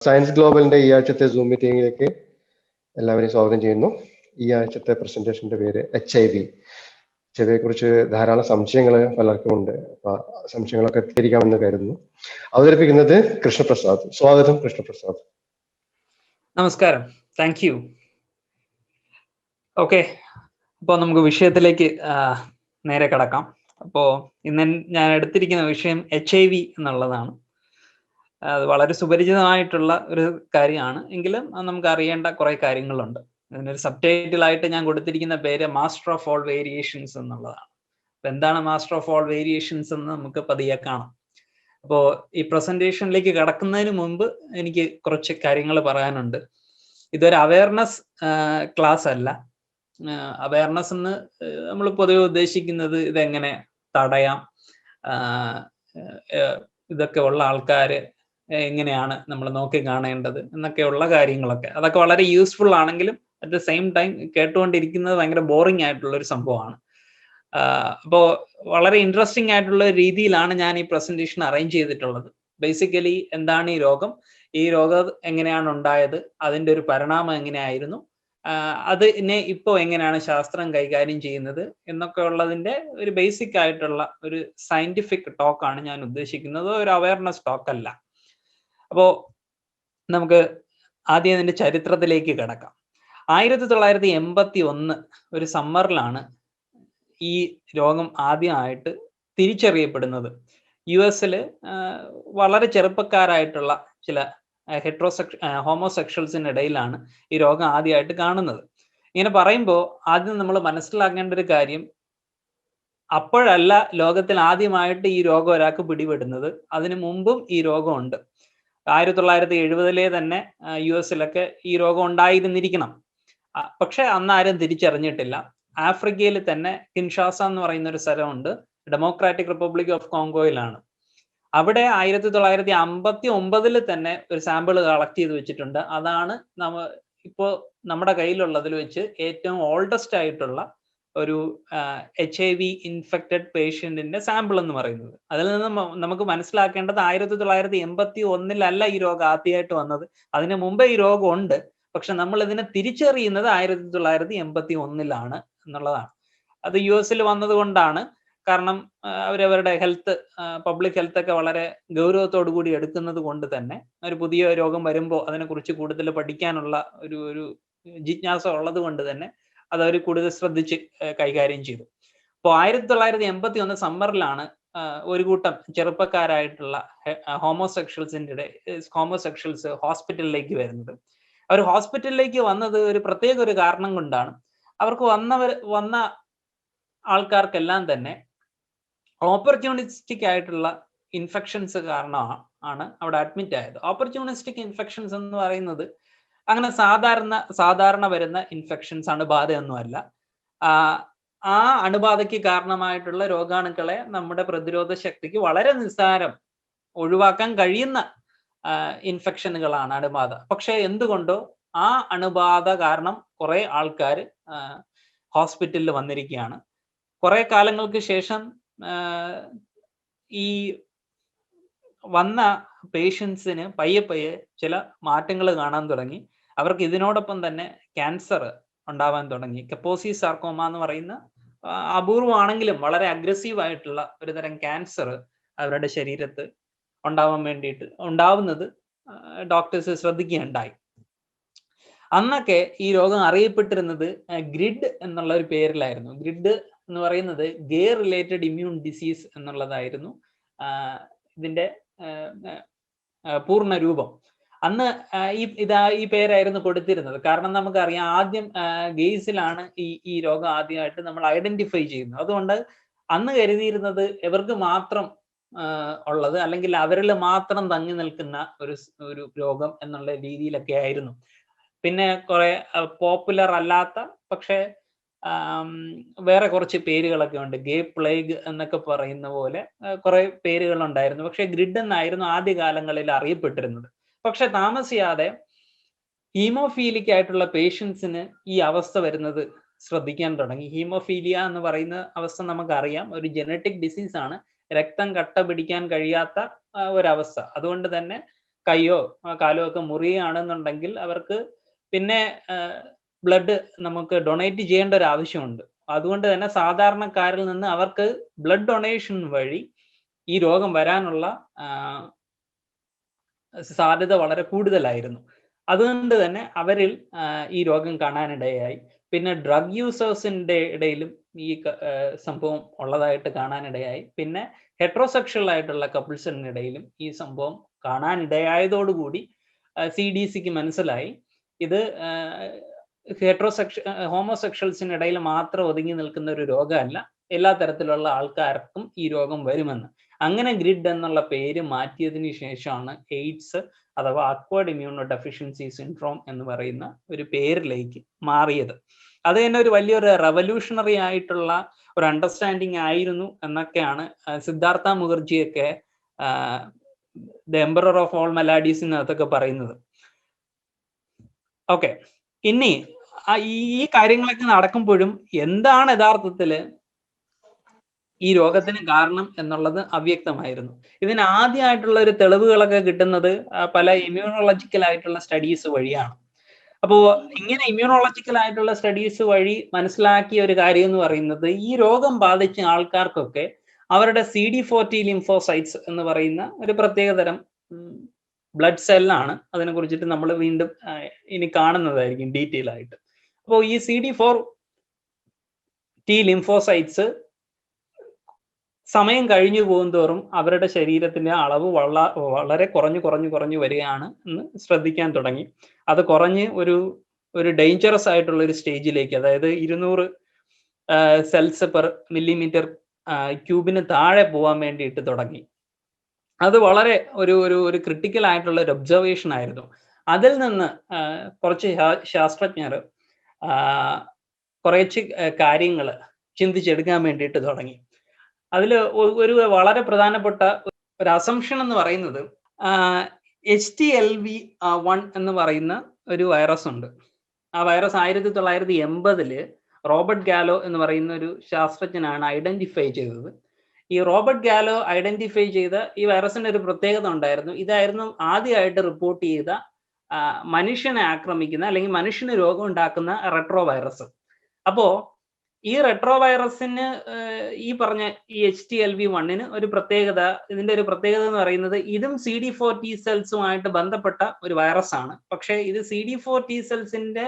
Science ഗ്ലോബലിന്റെ ഈ ആഴ്ചത്തെ zoom മീറ്റിംഗിലേക്ക് എല്ലാവരെയും സ്വാഗതം ചെയ്യുന്നു. ഈ ആഴ്ചത്തെ പ്രസന്റേഷന്റെ പേര് HIV. HIVയെ കുറിച്ച് ധാരാളം സംശയങ്ങൾ പലർക്കും ഉണ്ട്. അപ്പൊ സംശയങ്ങളൊക്കെ പരിഹരിക്കാമെന്ന് കരുതുന്നു. അവതരിപ്പിക്കുന്നത് കൃഷ്ണപ്രസാദ്. സ്വാഗതം കൃഷ്ണപ്രസാദ്. നമസ്കാരം, താങ്ക് യു. ഓക്കെ, അപ്പോൾ നമുക്ക് വിഷയത്തിലേക്ക് നേരെ കടക്കാം. അപ്പോൾ ഇന്ന് ഞാൻ എടുത്തിരിക്കുന്ന വിഷയം HIV എന്നുള്ളതാണ്. അത് വളരെ സുപരിചിതമായിട്ടുള്ള ഒരു കാര്യമാണ്, എങ്കിലും നമുക്ക് അറിയേണ്ട കുറെ കാര്യങ്ങളുണ്ട്. അതിനൊരു സബ് ടൈറ്റിലായിട്ട് ഞാൻ കൊടുത്തിരിക്കുന്ന പേര് മാസ്റ്റർ ഓഫ് ഓൾ വേരിയേഷൻസ് എന്നുള്ളതാണ്. അപ്പൊ എന്താണ് മാസ്റ്റർ ഓഫ് ഓൾ വേരിയേഷൻസ് എന്ന് നമുക്ക് പതിയെ കാണാം. അപ്പോൾ ഈ പ്രസന്റേഷനിലേക്ക് കടക്കുന്നതിന് മുമ്പ് എനിക്ക് കുറച്ച് കാര്യങ്ങൾ പറയാനുണ്ട്. ഇതൊരു അവയർനെസ് ക്ലാസ് അല്ല. അവയർനെസ് എന്ന് നമ്മൾ പൊതുവെ ഉദ്ദേശിക്കുന്നത് ഇതെങ്ങനെ തടയാം, ഇതൊക്കെ ഉള്ള ആൾക്കാര് എങ്ങനെയാണ് നമ്മൾ നോക്കി കാണേണ്ടത് എന്നൊക്കെയുള്ള കാര്യങ്ങളൊക്കെ, അതൊക്കെ വളരെ യൂസ്ഫുൾ ആണെങ്കിലും അറ്റ് ദ സെയിം ടൈം കേട്ടുകൊണ്ടിരിക്കുന്നത് ഭയങ്കര ബോറിംഗ് ആയിട്ടുള്ള ഒരു സംഭവമാണ്. അപ്പോൾ വളരെ ഇൻട്രസ്റ്റിംഗ് ആയിട്ടുള്ള രീതിയിലാണ് ഞാൻ ഈ പ്രസന്റേഷൻ അറേഞ്ച് ചെയ്തിട്ടുള്ളത്. ബേസിക്കലി എന്താണ് ഈ രോഗം, ഈ രോഗം എങ്ങനെയാണ് ഉണ്ടായത്, അതിൻ്റെ ഒരു പരിണാമം എങ്ങനെയായിരുന്നു, അതിനെ ഇപ്പോൾ എങ്ങനെയാണ് ശാസ്ത്രം കൈകാര്യം ചെയ്യുന്നത് എന്നൊക്കെ ഉള്ളതിൻ്റെ ഒരു ബേസിക് ആയിട്ടുള്ള ഒരു സയന്റിഫിക് ടോക്കാണ് ഞാൻ ഉദ്ദേശിക്കുന്നത്, ഒരു അവയർനെസ് ടോക്ക് അല്ല. അപ്പോൾ നമുക്ക് ആദ്യം അതിൻ്റെ ചരിത്രത്തിലേക്ക് കിടക്കാം. 1981 ഒരു സമ്മറിലാണ് ഈ രോഗം ആദ്യമായിട്ട് തിരിച്ചറിയപ്പെടുന്നത്. US വളരെ ചെറുപ്പക്കാരായിട്ടുള്ള ചില ഹോമോസെക്ഷൽസിന് ഇടയിലാണ് ഈ രോഗം ആദ്യമായിട്ട് കാണുന്നത്. ഇങ്ങനെ പറയുമ്പോൾ ആദ്യം നമ്മൾ മനസ്സിലാക്കേണ്ട ഒരു കാര്യം, അപ്പോഴല്ല ലോകത്തിൽ ആദ്യമായിട്ട് ഈ രോഗം ഒരാൾക്ക് പിടിപെടുന്നത്, അതിനു മുമ്പും ഈ രോഗമുണ്ട്. 1970 തന്നെ US ഈ രോഗം ഉണ്ടായിരുന്നിരിക്കണം. പക്ഷെ അന്ന് ആരും തിരിച്ചറിഞ്ഞിട്ടില്ല. ആഫ്രിക്കയിൽ തന്നെ കിൻഷാസ എന്ന് പറയുന്ന ഒരു സ്ഥലമുണ്ട്, ഡെമോക്രാറ്റിക് റിപ്പബ്ലിക് ഓഫ് കോങ്കോയിലാണ്. അവിടെ 1959 തന്നെ ഒരു സാമ്പിൾ കളക്ട് ചെയ്ത് വെച്ചിട്ടുണ്ട്. അതാണ് ഇപ്പോൾ നമ്മുടെ കയ്യിലുള്ളതിൽ വെച്ച് ഏറ്റവും ഓൾഡസ്റ്റ് ആയിട്ടുള്ള ഒരു HIV ഇൻഫെക്റ്റഡ് പേഷ്യന്റിന്റെ സാമ്പിൾ എന്ന് പറയുന്നത്. അതിൽ നിന്ന് നമുക്ക് മനസ്സിലാക്കേണ്ടത് 1981 ഈ രോഗം ആദ്യമായിട്ട് വന്നത്. അതിന് മുമ്പേ ഈ രോഗം ഉണ്ട്, പക്ഷെ നമ്മൾ ഇതിനെ തിരിച്ചറിയുന്നത് 1981 എന്നുള്ളതാണ്. അത് US വന്നത് കൊണ്ടാണ്. കാരണം അവരവരുടെ ഹെൽത്ത്, പബ്ലിക് ഹെൽത്ത് ഒക്കെ വളരെ ഗൗരവത്തോടു കൂടി എടുക്കുന്നത് കൊണ്ട് തന്നെ ഒരു പുതിയ രോഗം വരുമ്പോൾ അതിനെക്കുറിച്ച് കൂടുതൽ പഠിക്കാനുള്ള ഒരു ജിജ്ഞാസ ഉള്ളത് കൊണ്ട് തന്നെ അതവർ കൂടുതൽ ശ്രദ്ധിച്ച് കൈകാര്യം ചെയ്തു. അപ്പോൾ 1981 സമ്മറിലാണ് ഒരു കൂട്ടം ചെറുപ്പക്കാരായിട്ടുള്ള ഹോമോസെക്ഷൽസ് ഹോസ്പിറ്റലിലേക്ക് വരുന്നത്. അവർ ഹോസ്പിറ്റലിലേക്ക് വന്നത് ഒരു പ്രത്യേക ഒരു കാരണം കൊണ്ടാണ്. അവർക്ക് വന്ന ആൾക്കാർക്കെല്ലാം തന്നെ ഓപ്പർച്യൂണിസ്റ്റിക് ആയിട്ടുള്ള ഇൻഫെക്ഷൻസ് കാരണമാണ് അവിടെ അഡ്മിറ്റ് ആയത്. ഓപ്പർച്യൂണിസ്റ്റിക് ഇൻഫെക്ഷൻസ് എന്ന് പറയുന്നത് അങ്ങനെ സാധാരണ വരുന്ന ഇൻഫെക്ഷൻസ്, അണുബാധയൊന്നുമല്ല. ആ അണുബാധയ്ക്ക് കാരണമായിട്ടുള്ള രോഗാണുക്കളെ നമ്മുടെ പ്രതിരോധ ശക്തിക്ക് വളരെ നിസ്സാരം ഒഴിവാക്കാൻ കഴിയുന്ന ഇൻഫെക്ഷനുകളാണ് അണുബാധ. പക്ഷെ എന്തുകൊണ്ടോ ആ അണുബാധ കാരണം കുറെ ആൾക്കാർ ഹോസ്പിറ്റലിൽ വന്നിരിക്കുകയാണ്. കുറെ കാലങ്ങൾക്ക് ശേഷം ഈ വന്ന പേഷ്യൻസിന് പയ്യെ ചില മാറ്റങ്ങൾ കാണാൻ തുടങ്ങി. അവർക്ക് ഇതിനോടൊപ്പം തന്നെ ക്യാൻസർ ഉണ്ടാവാൻ തുടങ്ങി. കപ്പോസി സാർക്കോമ എന്ന് പറയുന്ന അപൂർവമാണെങ്കിലും വളരെ അഗ്രസീവ് ആയിട്ടുള്ള ഒരു തരം ക്യാൻസർ അവരുടെ ശരീരത്ത് ഉണ്ടാവുന്നത് ഡോക്ടേഴ്സ് ശ്രദ്ധിക്കുകയുണ്ടായി. അന്നൊക്കെ ഈ രോഗം അറിയപ്പെട്ടിരുന്നത് ഗ്രിഡ് എന്നുള്ള ഒരു പേരിലായിരുന്നു. ഗ്രിഡ് എന്ന് പറയുന്നത് ഗേ റിലേറ്റഡ് ഇമ്മ്യൂൺ ഡിസീസ് എന്നുള്ളതായിരുന്നു ഇതിന്റെ പൂർണ്ണ രൂപം. അന്ന് ഈ പേരായിരുന്നു കൊടുത്തിരുന്നത്. കാരണം നമുക്കറിയാം, ആദ്യം ഗെയ്സിലാണ് ഈ രോഗം ആദ്യമായിട്ട് നമ്മൾ ഐഡന്റിഫൈ ചെയ്യുന്നത്. അതുകൊണ്ട് അന്ന് കരുതിയിരുന്നത് ഇവർക്ക് മാത്രം ഉള്ളത്, അല്ലെങ്കിൽ അവരിൽ മാത്രം തങ്ങി നിൽക്കുന്ന ഒരു രോഗം എന്നുള്ള രീതിയിലൊക്കെ ആയിരുന്നു. പിന്നെ കുറെ പോപ്പുലർ അല്ലാത്ത പക്ഷെ വേറെ കുറച്ച് പേരുകളൊക്കെ ഉണ്ട്. ഗേ പ്ലേഗ് എന്നൊക്കെ പറയുന്ന പോലെ കുറെ പേരുകൾ ഉണ്ടായിരുന്നു. പക്ഷെ ഗ്രിഡ് എന്നായിരുന്നു ആദ്യകാലങ്ങളിൽ അറിയപ്പെട്ടിരുന്നത്. പക്ഷെ താമസിയാതെ ഹീമോഫീലിക് ആയിട്ടുള്ള പേഷ്യൻസിന് ഈ അവസ്ഥ വരുന്നത് ശ്രദ്ധിക്കാൻ തുടങ്ങി. ഹീമോഫീലിയ എന്ന് പറയുന്ന അവസ്ഥ നമുക്കറിയാം, ഒരു ജനറ്റിക് ഡിസീസ് ആണ്. രക്തം കട്ട പിടിക്കാൻ കഴിയാത്ത ഒരവസ്ഥ. അതുകൊണ്ട് തന്നെ കൈയോ കാലോ ഒക്കെ മുറിയുകയാണെന്നുണ്ടെങ്കിൽ അവർക്ക് പിന്നെ ബ്ലഡ് നമുക്ക് ഡൊണേറ്റ് ചെയ്യേണ്ട ഒരു ആവശ്യമുണ്ട്. അതുകൊണ്ട് തന്നെ സാധാരണക്കാരിൽ നിന്ന് അവർക്ക് ബ്ലഡ് ഡൊണേഷൻ വഴി ഈ രോഗം വരാനുള്ള സാധ്യത വളരെ കൂടുതലായിരുന്നു. അതുകൊണ്ട് തന്നെ അവരിൽ ഈ രോഗം കാണാനിടയായി. പിന്നെ ഡ്രഗ് യൂസേഴ്സിന്റെ ഇടയിലും ഈ സംഭവം ഉള്ളതായിട്ട് കാണാനിടയായി. പിന്നെ ഹെട്രോസെക്ഷൽ ആയിട്ടുള്ള കപ്പിൾസിനിടയിലും ഈ സംഭവം കാണാനിടയായതോടുകൂടി CDCക്ക് മനസ്സിലായി ഇത് ഹോമോസെക്ഷൽസിനിടയിൽ മാത്രം ഒതുങ്ങി നിൽക്കുന്ന ഒരു രോഗമല്ല, എല്ലാ തരത്തിലുള്ള ആൾക്കാർക്കും ഈ രോഗം വരുമെന്ന്. അങ്ങനെ ഗ്രിഡ് എന്നുള്ള പേര് മാറ്റിയതിനു ശേഷമാണ് എയ്ഡ്സ് അഥവാ അക്വേർഡ് ഇമ്മ്യൂണോ ഡെഫിഷ്യൻസി സിൻഡ്രോം എന്ന് പറയുന്ന ഒരു പേരിലേക്ക് മാറിയത്. അത് തന്നെ ഒരു വലിയൊരു റെവല്യൂഷണറി ആയിട്ടുള്ള ഒരു അണ്ടർസ്റ്റാൻഡിങ് ആയിരുന്നു എന്നൊക്കെയാണ് സിദ്ധാർത്ഥ മുഖർജിയൊക്കെ ദ എംപറർ ഓഫ് ഓൾ മെലാഡീസിനകത്തൊക്കെ പറയുന്നത്. ഓക്കെ, ഇനി ഈ കാര്യങ്ങളൊക്കെ നടക്കുമ്പോഴും എന്താണ് യഥാർത്ഥത്തില് ഈ രോഗത്തിന് കാരണം എന്നുള്ളത് അവ്യക്തമായിരുന്നു. ഇതിന് ആദ്യമായിട്ടുള്ള ഒരു തെളിവുകളൊക്കെ കിട്ടുന്നത് പല ഇമ്മ്യൂണോളജിക്കൽ ആയിട്ടുള്ള സ്റ്റഡീസ് വഴിയാണ്. അപ്പോൾ ഇങ്ങനെ ഇമ്മ്യൂണോളജിക്കൽ ആയിട്ടുള്ള സ്റ്റഡീസ് വഴി മനസ്സിലാക്കിയ ഒരു കാര്യം എന്ന് പറയുന്നത്, ഈ രോഗം ബാധിച്ച ആൾക്കാർക്കൊക്കെ അവരുടെ CD40 ലിംഫോസൈറ്റ്സ് എന്ന് പറയുന്ന ഒരു പ്രത്യേകതരം ബ്ലഡ് സെല്ലാണ്. അതിനെ കുറിച്ചിട്ട് നമ്മൾ വീണ്ടും ഇനി കാണുന്നതായിരിക്കും ഡീറ്റെയിൽ ആയിട്ട്. അപ്പോൾ ഈ CD4T ലിംഫോസൈറ്റ്സ് സമയം കഴിഞ്ഞു പോകുന്തോറും അവരുടെ ശരീരത്തിന്റെ അളവ് വളരെ കുറഞ്ഞു വരികയാണ് എന്ന് ശ്രദ്ധിക്കാൻ തുടങ്ങി. അത് കുറഞ്ഞ് ഒരു ഡേഞ്ചറസ് ആയിട്ടുള്ള ഒരു സ്റ്റേജിലേക്ക്, അതായത് 200 സെൽസ് പെർ മില്ലിമീറ്റർ ക്യൂബിന് താഴെ പോകാൻ വേണ്ടിയിട്ട് തുടങ്ങി. അത് വളരെ ഒരു ക്രിട്ടിക്കൽ ആയിട്ടുള്ള ഒരു ഒബ്സർവേഷൻ ആയിരുന്നു. അതിൽ നിന്ന് കുറച്ച് ശാസ്ത്രജ്ഞർ കുറച്ച് കാര്യങ്ങൾ ചിന്തിച്ചെടുക്കാൻ വേണ്ടിയിട്ട് തുടങ്ങി. അതിൽ ഒരു വളരെ പ്രധാനപ്പെട്ട ഒരു അസംഷൻ എന്ന് പറയുന്നത് HTLV1 എന്ന് പറയുന്ന ഒരു വൈറസ് ഉണ്ട്. ആ വൈറസ് 1980 റോബർട്ട് ഗാലോ എന്ന് പറയുന്ന ഒരു ശാസ്ത്രജ്ഞനാണ് ഐഡന്റിഫൈ ചെയ്തത്. ഈ റോബർട്ട് ഗാലോ ഐഡന്റിഫൈ ചെയ്ത ഈ വൈറസിന്റെ ഒരു പ്രത്യേകത ഉണ്ടായിരുന്നു. ഇതായിരുന്നു ആദ്യമായിട്ട് റിപ്പോർട്ട് ചെയ്ത മനുഷ്യനെ ആക്രമിക്കുന്ന അല്ലെങ്കിൽ മനുഷ്യന് രോഗം ഉണ്ടാക്കുന്ന റെട്രോ വൈറസ്. അപ്പോ ഈ റെട്രോ വൈറസിന് ഈ പറഞ്ഞ ഈ HTLV1 ഒരു പ്രത്യേകത, ഇതിന്റെ ഒരു പ്രത്യേകത എന്ന് പറയുന്നത് ഇതും CD4T സെൽസുമായിട്ട് ബന്ധപ്പെട്ട ഒരു വൈറസ് ആണ്. പക്ഷേ ഇത് CD4T സെൽസിന്റെ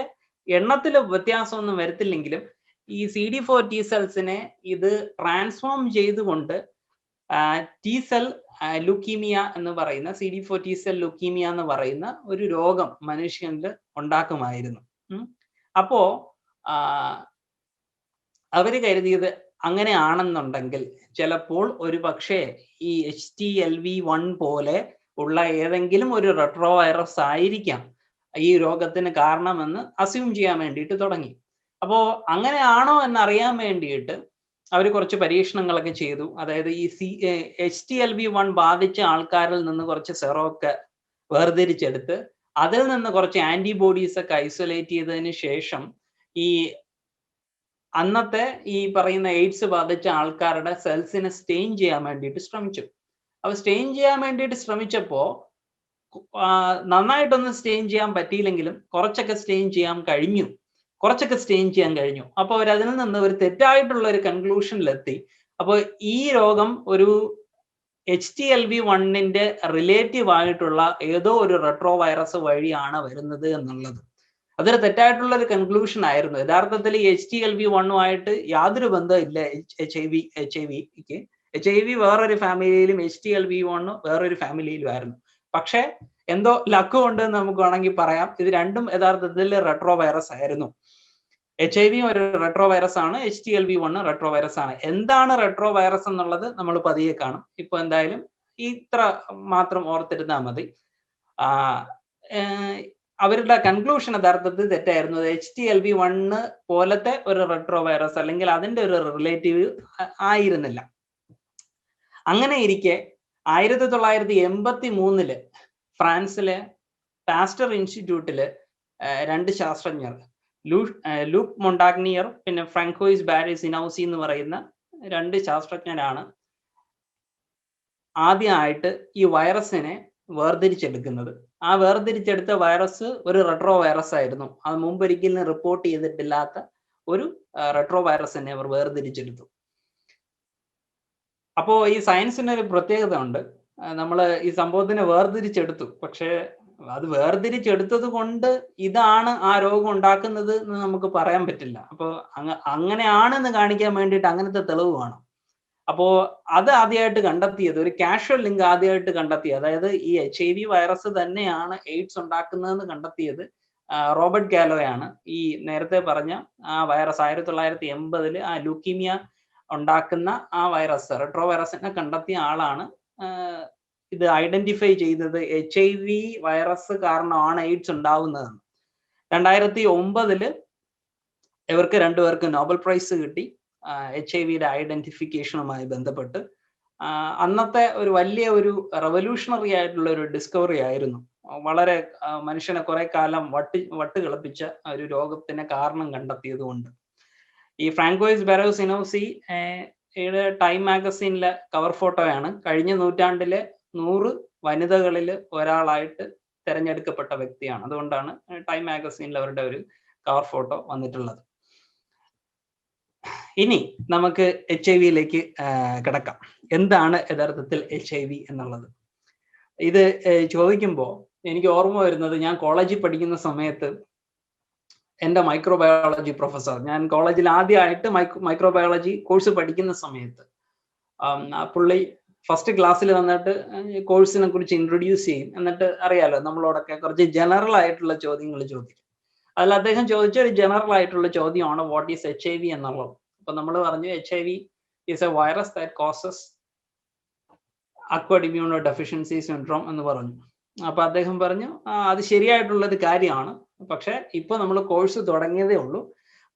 എണ്ണത്തിൽ വ്യത്യാസമൊന്നും വരുത്തില്ലെങ്കിലും ഈ CD4T സെൽസിനെ ഇത് ട്രാൻസ്ഫോം ചെയ്തുകൊണ്ട് T സെൽ ലുക്കീമിയ എന്ന് പറയുന്ന CD4T സെൽ ലുക്കീമിയ എന്ന് പറയുന്ന ഒരു രോഗം മനുഷ്യനിൽ ഉണ്ടാക്കുമായിരുന്നു. അപ്പോ അവര് കരുതിയത് അങ്ങനെയാണെന്നുണ്ടെങ്കിൽ ചിലപ്പോൾ ഒരു പക്ഷേ ഈ HTLV1 പോലെ ഉള്ള ഏതെങ്കിലും ഒരു റെട്രോ വൈറസ് ആയിരിക്കാം ഈ രോഗത്തിന് കാരണമെന്ന് അസ്യൂം ചെയ്യാൻ വേണ്ടിയിട്ട് തുടങ്ങി. അപ്പോൾ അങ്ങനെയാണോ എന്നറിയാൻ വേണ്ടിയിട്ട് അവർ കുറച്ച് പരീക്ഷണങ്ങളൊക്കെ ചെയ്തു. അതായത് ഈ HTLV1 ബാധിച്ച ആൾക്കാരിൽ നിന്ന് കുറച്ച് സെറോക്കെ വേർതിരിച്ചെടുത്ത് അതിൽ നിന്ന് കുറച്ച് ആന്റിബോഡീസ് ഒക്കെ ഐസൊലേറ്റ് ചെയ്തതിന് ശേഷം ഈ അന്നത്തെ ഈ പറയുന്ന എയ്ഡ്സ് ബാധിച്ച ആൾക്കാരുടെ സെൽസിനെ സ്റ്റെയിൻ ചെയ്യാൻ വേണ്ടിയിട്ട് ശ്രമിച്ചു. അപ്പൊ സ്റ്റെയിൻ ചെയ്യാൻ വേണ്ടിയിട്ട് ശ്രമിച്ചപ്പോ നന്നായിട്ടൊന്നും സ്റ്റെയിൻ ചെയ്യാൻ പറ്റിയില്ലെങ്കിലും കുറച്ചൊക്കെ സ്റ്റെയിൻ ചെയ്യാൻ കഴിഞ്ഞു. അപ്പൊ അവർ അതിൽ നിന്ന് ഒരു തെറ്റായിട്ടുള്ള ഒരു കൺക്ലൂഷനിലെത്തി. അപ്പോൾ ഈ രോഗം ഒരു HTLV1 റിലേറ്റീവ് ആയിട്ടുള്ള ഏതോ ഒരു റെട്രോ വൈറസ് വഴിയാണ് വരുന്നത് എന്നുള്ളത് അതൊരു തെറ്റായിട്ടുള്ള ഒരു കൺക്ലൂഷൻ ആയിരുന്നു. യഥാർത്ഥത്തിൽ ഈ HTLV1 യാതൊരു ബന്ധമില്ല HIV-ക്ക്. HIV വേറൊരു ഫാമിലിയിലും HTLV1 വേറൊരു ഫാമിലിയിലും ആയിരുന്നു. പക്ഷെ എന്തോ ലക്ക് കൊണ്ട് നമുക്ക് വേണമെങ്കിൽ പറയാം ഇത് രണ്ടും യഥാർത്ഥത്തിൽ റെട്രോ വൈറസ് ആയിരുന്നു. HIV ഒരു റെട്രോ വൈറസ് ആണ്, HTLV1 റെട്രോ വൈറസ് ആണ്. എന്താണ് റെട്രോ വൈറസ് എന്നുള്ളത് നമ്മൾ പതിയെ കാണും. ഇപ്പൊ എന്തായാലും ഇത്ര മാത്രം ഓർത്തിരുന്നാൽ മതി. അവരുടെ കൺക്ലൂഷൻ യഥാർത്ഥത്തിൽ തെറ്റായിരുന്നു. HTLV1 പോലത്തെ ഒരു റെട്രോ വൈറസ് അല്ലെങ്കിൽ അതിന്റെ ഒരു റിലേറ്റീവ് ആയിരുന്നില്ല. അങ്ങനെ ഇരിക്കെ 1983 ഫ്രാൻസിലെ പാസ്റ്റർ ഇൻസ്റ്റിറ്റ്യൂട്ടില് 2 ശാസ്ത്രജ്ഞർ ലൂക്ക് മൊണ്ടാഗ്നിയർ പിന്നെ ഫ്രാങ്കോയിസ് ബാരിസിനൌസി എന്ന് പറയുന്ന 2 ശാസ്ത്രജ്ഞരാണ് ആദ്യമായിട്ട് ഈ വൈറസിനെ വേർതിരിച്ചെടുക്കുന്നത്. ആ വേർതിരിച്ചെടുത്ത വൈറസ് ഒരു റെട്രോ വൈറസ് ആയിരുന്നു. അത് മുമ്പൊരിക്കലും റിപ്പോർട്ട് ചെയ്തിട്ടില്ലാത്ത ഒരു റെട്രോ വൈറസിനെ അവർ വേർതിരിച്ചെടുത്തു. അപ്പോ ഈ സയൻസിന് ഒരു പ്രത്യേകത ഉണ്ട്. നമ്മൾ ഈ സംഭവത്തിനെ വേർതിരിച്ചെടുത്തു. പക്ഷേ അത് വേർതിരിച്ചെടുത്തത് കൊണ്ട് ഇതാണ് ആ രോഗം ഉണ്ടാക്കുന്നത് എന്ന് നമുക്ക് പറയാൻ പറ്റില്ല. അപ്പോൾ അങ്ങനെയാണെന്ന് കാണിക്കാൻ വേണ്ടിയിട്ട് അങ്ങനത്തെ തെളിവ് വേണം. അപ്പോ അത് ആദ്യമായിട്ട് കണ്ടെത്തിയത്, ഒരു കാഷ്വൽ ലിങ്ക് ആദ്യമായിട്ട് കണ്ടെത്തി, അതായത് ഈ HIV വൈറസ് തന്നെയാണ് എയ്ഡ്സ് ഉണ്ടാക്കുന്നതെന്ന് കണ്ടെത്തിയത് റോബർട്ട് ഗാലോയാണ്. ഈ നേരത്തെ പറഞ്ഞ ആ വൈറസ് 1980 ആ ലൂക്കീമിയ ഉണ്ടാക്കുന്ന ആ വൈറസ്, റെട്രോ വൈറസിനെ കണ്ടെത്തിയ ആളാണ് ഇത് ഐഡന്റിഫൈ ചെയ്തത്. HIV വൈറസ് കാരണമാണ് എയ്ഡ്സ് ഉണ്ടാവുന്നതെന്ന്. 2009 ഇവർക്ക് രണ്ടുപേർക്ക് നോബൽ പ്രൈസ് കിട്ടി HIV-യുടെ ഐഡന്റിഫിക്കേഷനുമായി ബന്ധപ്പെട്ട്. അന്നത്തെ ഒരു വലിയ ഒരു റെവല്യൂഷണറി ആയിട്ടുള്ള ഒരു ഡിസ്കവറി ആയിരുന്നു. വളരെ മനുഷ്യനെ കുറെ കാലം വട്ട് കളിപ്പിച്ച ഒരു രോഗത്തിന് കാരണം കണ്ടെത്തിയത് കൊണ്ട്. ഈ ഫ്രാങ്കോയിസ് ബെറോസിനോസി ടൈം മാഗസീനിലെ കവർ ഫോട്ടോയാണ്. കഴിഞ്ഞ നൂറ്റാണ്ടിലെ 100 വനിതകളിൽ ഒരാളായിട്ട് തിരഞ്ഞെടുക്കപ്പെട്ട വ്യക്തിയാണ്. അതുകൊണ്ടാണ് ടൈം മാഗസീനിൽ അവരുടെ ഒരു കവർ ഫോട്ടോ വന്നിട്ടുള്ളത്. ഇനി നമുക്ക് HIV-യിലേക്ക് കിടക്കാം. എന്താണ് യഥാർത്ഥത്തിൽ HIV എന്നുള്ളത്? ഇത് ചോദിക്കുമ്പോൾ എനിക്ക് ഓർമ്മ വരുന്നത്, ഞാൻ കോളേജിൽ പഠിക്കുന്ന സമയത്ത് എൻ്റെ മൈക്രോബയോളജി പ്രൊഫസർ, ഞാൻ കോളേജിൽ ആദ്യമായിട്ട് മൈക്രോബയോളജി കോഴ്സ് പഠിക്കുന്ന സമയത്ത് പുള്ളി ഫസ്റ്റ് ക്ലാസ്സിൽ വന്നിട്ട് കോഴ്സിനെ കുറിച്ച് ഇൻട്രൊഡ്യൂസ് ചെയ്യും. എന്നിട്ട് അറിയാലോ, നമ്മളോടൊക്കെ കുറച്ച് ജനറൽ ആയിട്ടുള്ള ചോദ്യങ്ങൾ ചോദിക്കും. അതിൽ അദ്ദേഹം ചോദിച്ച ഒരു ജനറൽ ആയിട്ടുള്ള ചോദ്യമാണ് വാട്ട് ഈസ് HIV എന്നുള്ളത്. അപ്പൊ നമ്മൾ പറഞ്ഞു HIV is A virus that causes acquired immuno deficiency syndrome എന്ന് പറഞ്ഞു. അപ്പൊ അദ്ദേഹം പറഞ്ഞു അത് ശരിയായിട്ടുള്ളൊരു കാര്യമാണ്, പക്ഷെ ഇപ്പൊ നമ്മൾ കോഴ്സ് തുടങ്ങിയതേ ഉള്ളൂ.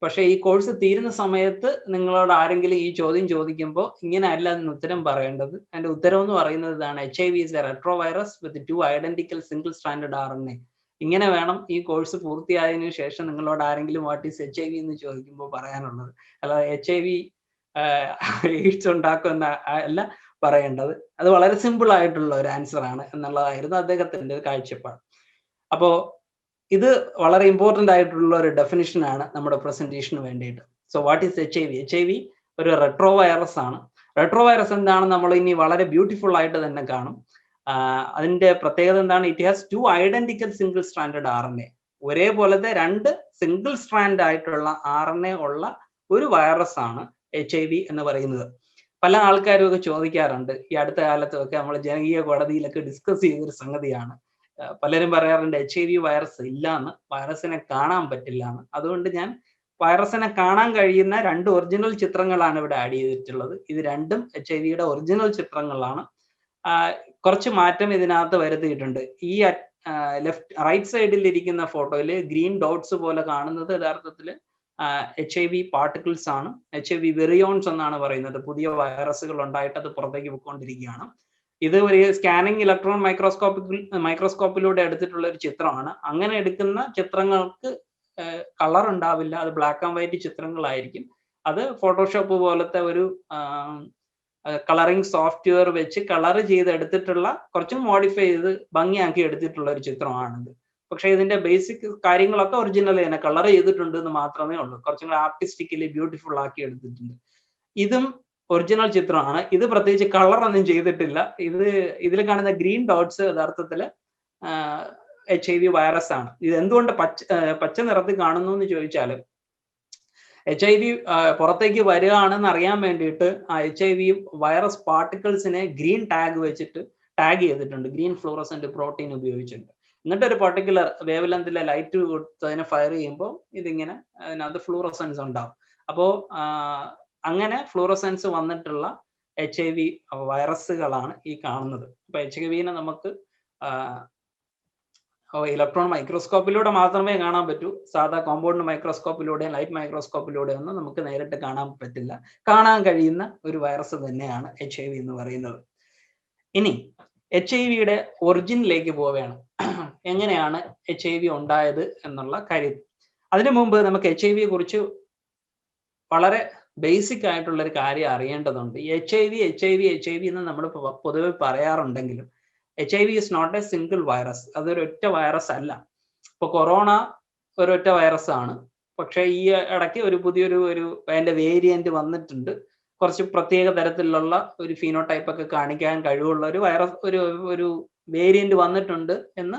പക്ഷെ ഈ കോഴ്സ് തീരുന്ന സമയത്ത് നിങ്ങളോട് ആരെങ്കിലും ഈ ചോദ്യം ചോദിക്കുമ്പോൾ ഇങ്ങനെ അല്ല അതിന് ഉത്തരം പറയേണ്ടത്. അതിന്റെ ഉത്തരം എന്ന് പറയുന്നത് ഇതാണ്: HIV is A retro virus with 2 identical single stranded RNA. ഇങ്ങനെ വേണം ഈ കോഴ്സ് പൂർത്തിയായതിനു ശേഷം നിങ്ങളോട് ആരെങ്കിലും വാട്ട് ഈസ് HIV എന്ന് ചോദിക്കുമ്പോൾ പറയാനുള്ളത്. അല്ലാതെ HIV എയ്ഡ്സ് ഉണ്ടാക്കുന്ന അല്ല പറയേണ്ടത്. അത് വളരെ സിമ്പിൾ ആയിട്ടുള്ള ഒരു ആൻസർ ആണ് എന്നുള്ളതായിരുന്നു അദ്ദേഹത്തിന്റെ ഒരു കാഴ്ചപ്പാട്. അപ്പോ ഇത് വളരെ ഇമ്പോർട്ടന്റ് ആയിട്ടുള്ള ഒരു ഡെഫിനിഷൻ ആണ് നമ്മുടെ പ്രസന്റേഷന് വേണ്ടിയിട്ട്. So what is HIV? HIV ഒരു റെട്രോ വൈറസ് ആണ്. റെട്രോ വൈറസ് എന്താണെന്ന് നമ്മൾ ഇനി വളരെ ബ്യൂട്ടിഫുൾ ആയിട്ട് തന്നെ കാണും. അതിന്റെ പ്രത്യേകത എന്താണ്? It has 2 identical single stranded RNA. ഒരേപോലത്തെ 2 സിംഗിൾ സ്ട്രാൻഡ് ആയിട്ടുള്ള RNA ഉള്ള ഒരു വൈറസ് ആണ് HIV എന്ന് പറയുന്നത്. പല ആൾക്കാരും ഒക്കെ ചോദിക്കാറുണ്ട്, ഈ അടുത്ത കാലത്തൊക്കെ നമ്മൾ ജനകീയ കോടതിയിലൊക്കെ ഡിസ്കസ് ചെയ്തൊരു സംഗതിയാണ്. പലരും പറയാറുണ്ട് HIV വൈറസ് ഇല്ല എന്ന്, വൈറസിനെ കാണാൻ പറ്റില്ല എന്ന്. അതുകൊണ്ട് ഞാൻ വൈറസിനെ കാണാൻ കഴിയുന്ന 2 ഒറിജിനൽ ചിത്രങ്ങളാണ് ഇവിടെ ആഡ് ചെയ്തിട്ടുള്ളത്. ഇത് രണ്ടും HIV-യുടെ ഒറിജിനൽ ചിത്രങ്ങളാണ്. കുറച്ച് മാറ്റം ഇതിനകത്ത് വരുത്തിയിട്ടുണ്ട്. ഈ റൈറ്റ് സൈഡിൽ ഇരിക്കുന്ന ഫോട്ടോയിൽ ഗ്രീൻ ഡോട്ട്സ് പോലെ കാണുന്നത് യഥാർത്ഥത്തിൽ HIV പാർട്ടിക്കിൾസ് ആണ്. HIV വെറിയോൺസ് എന്നാണ് പറയുന്നത്. പുതിയ വൈറസുകൾ ഉണ്ടായിട്ട് അത് പുറത്തേക്ക് പോയിക്കൊണ്ടിരിക്കുകയാണ്. ഇത് ഒരു സ്കാനിങ് ഇലക്ട്രോൺ മൈക്രോസ്കോപ്പിലൂടെ എടുത്തിട്ടുള്ള ഒരു ചിത്രമാണ്. അങ്ങനെ എടുക്കുന്ന ചിത്രങ്ങൾക്ക് കളർ ഉണ്ടാവില്ല, അത് ബ്ലാക്ക് ആൻഡ് വൈറ്റ് ചിത്രങ്ങളായിരിക്കും. അത് ഫോട്ടോഷോപ്പ് പോലത്തെ ഒരു കളറിംഗ് സോഫ്റ്റ്വെയർ വെച്ച് കളർ ചെയ്ത് എടുത്തിട്ടുള്ള, കുറച്ചും മോഡിഫൈ ചെയ്ത് ഭംഗിയാക്കി എടുത്തിട്ടുള്ള ഒരു ചിത്രമാണിത്. പക്ഷെ ഇതിന്റെ ബേസിക് കാര്യങ്ങളൊക്കെ ഒറിജിനൽ തന്നെ, കളർ ചെയ്തിട്ടുണ്ട് എന്ന് മാത്രമേ ഉള്ളൂ. കുറച്ചും കൂടെ ആർട്ടിസ്റ്റിക്കലി ബ്യൂട്ടിഫുൾ ആക്കി എടുത്തിട്ടുണ്ട്. ഇതും ഒറിജിനൽ ചിത്രമാണ്. ഇത് പ്രത്യേകിച്ച് കളർ ഒന്നും ചെയ്തിട്ടില്ല. ഇതിൽ കാണുന്ന ഗ്രീൻ ഡോട്ട്സ് യഥാർത്ഥത്തിൽ HIV വൈറസ് ആണ്. ഇത് എന്തുകൊണ്ട് പച്ച നിറത്തിൽ കാണുന്നു എന്ന് ചോദിച്ചാൽ, HIV പുറത്തേക്ക് വരികയാണെന്ന് അറിയാൻ വേണ്ടിയിട്ട് ആ HIV വൈറസ് പാർട്ടിക്കിൾസിനെ ഗ്രീൻ ടാഗ് വെച്ചിട്ട് ടാഗ് ചെയ്തിട്ടുണ്ട്, ഗ്രീൻ ഫ്ലൂറസെന്റ് പ്രോട്ടീൻ ഉപയോഗിച്ചിട്ടുണ്ട്. എന്നിട്ട് ഒരു പർട്ടിക്കുലർ വേവ് ലെങ്തിലെ ലൈറ്റ് കൊടുത്ത് അതിനെ ഫയർ ചെയ്യുമ്പോൾ ഇതിങ്ങനെ അതിനകത്ത് ഫ്ലൂറസെൻസ് ഉണ്ടാവും. അപ്പോൾ അങ്ങനെ ഫ്ലൂറസെൻസ് വന്നിട്ടുള്ള HIV വൈറസുകളാണ് ഈ കാണുന്നത്. അപ്പൊ HIV-നെ നമുക്ക് ഇലക്ട്രോൺ മൈക്രോസ്കോപ്പിലൂടെ മാത്രമേ കാണാൻ പറ്റൂ. സാധാ കോമ്പൗണ്ട് മൈക്രോസ്കോപ്പിലൂടെയും ലൈറ്റ് മൈക്രോസ്കോപ്പിലൂടെയും ഒന്നും നമുക്ക് നേരിട്ട് കാണാൻ പറ്റില്ല. കാണാൻ കഴിയുന്ന ഒരു വൈറസ് തന്നെയാണ് HIV എന്ന് പറയുന്നത്. ഇനി HIV-യുടെ ഒറിജിനിലേക്ക് പോവുകയാണ്. എങ്ങനെയാണ് HIV ഉണ്ടായത് എന്നുള്ള കാര്യം. അതിനു മുമ്പ് നമുക്ക് HIV-യെ കുറിച്ച് വളരെ ബേസിക് ആയിട്ടുള്ള ഒരു കാര്യം അറിയേണ്ടതുണ്ട്. HIV എന്ന് നമ്മൾ പൊതുവെ പറയാറുണ്ടെങ്കിലും HIV is not a single virus. അതൊരൊറ്റ വൈറസ് അല്ല. ഇപ്പൊ കൊറോണ ഒരൊറ്റ വൈറസ് ആണ്. പക്ഷേ ഈ ഇടയ്ക്ക് പുതിയൊരു അതിന്റെ വേരിയന്റ് വന്നിട്ടുണ്ട്. കുറച്ച് പ്രത്യേക തരത്തിലുള്ള ഒരു ഫീനോടൈപ്പ് ഒക്കെ കാണിക്കാൻ കഴിവുള്ള ഒരു വൈറസ്, ഒരു വേരിയന്റ് വന്നിട്ടുണ്ട് എന്ന്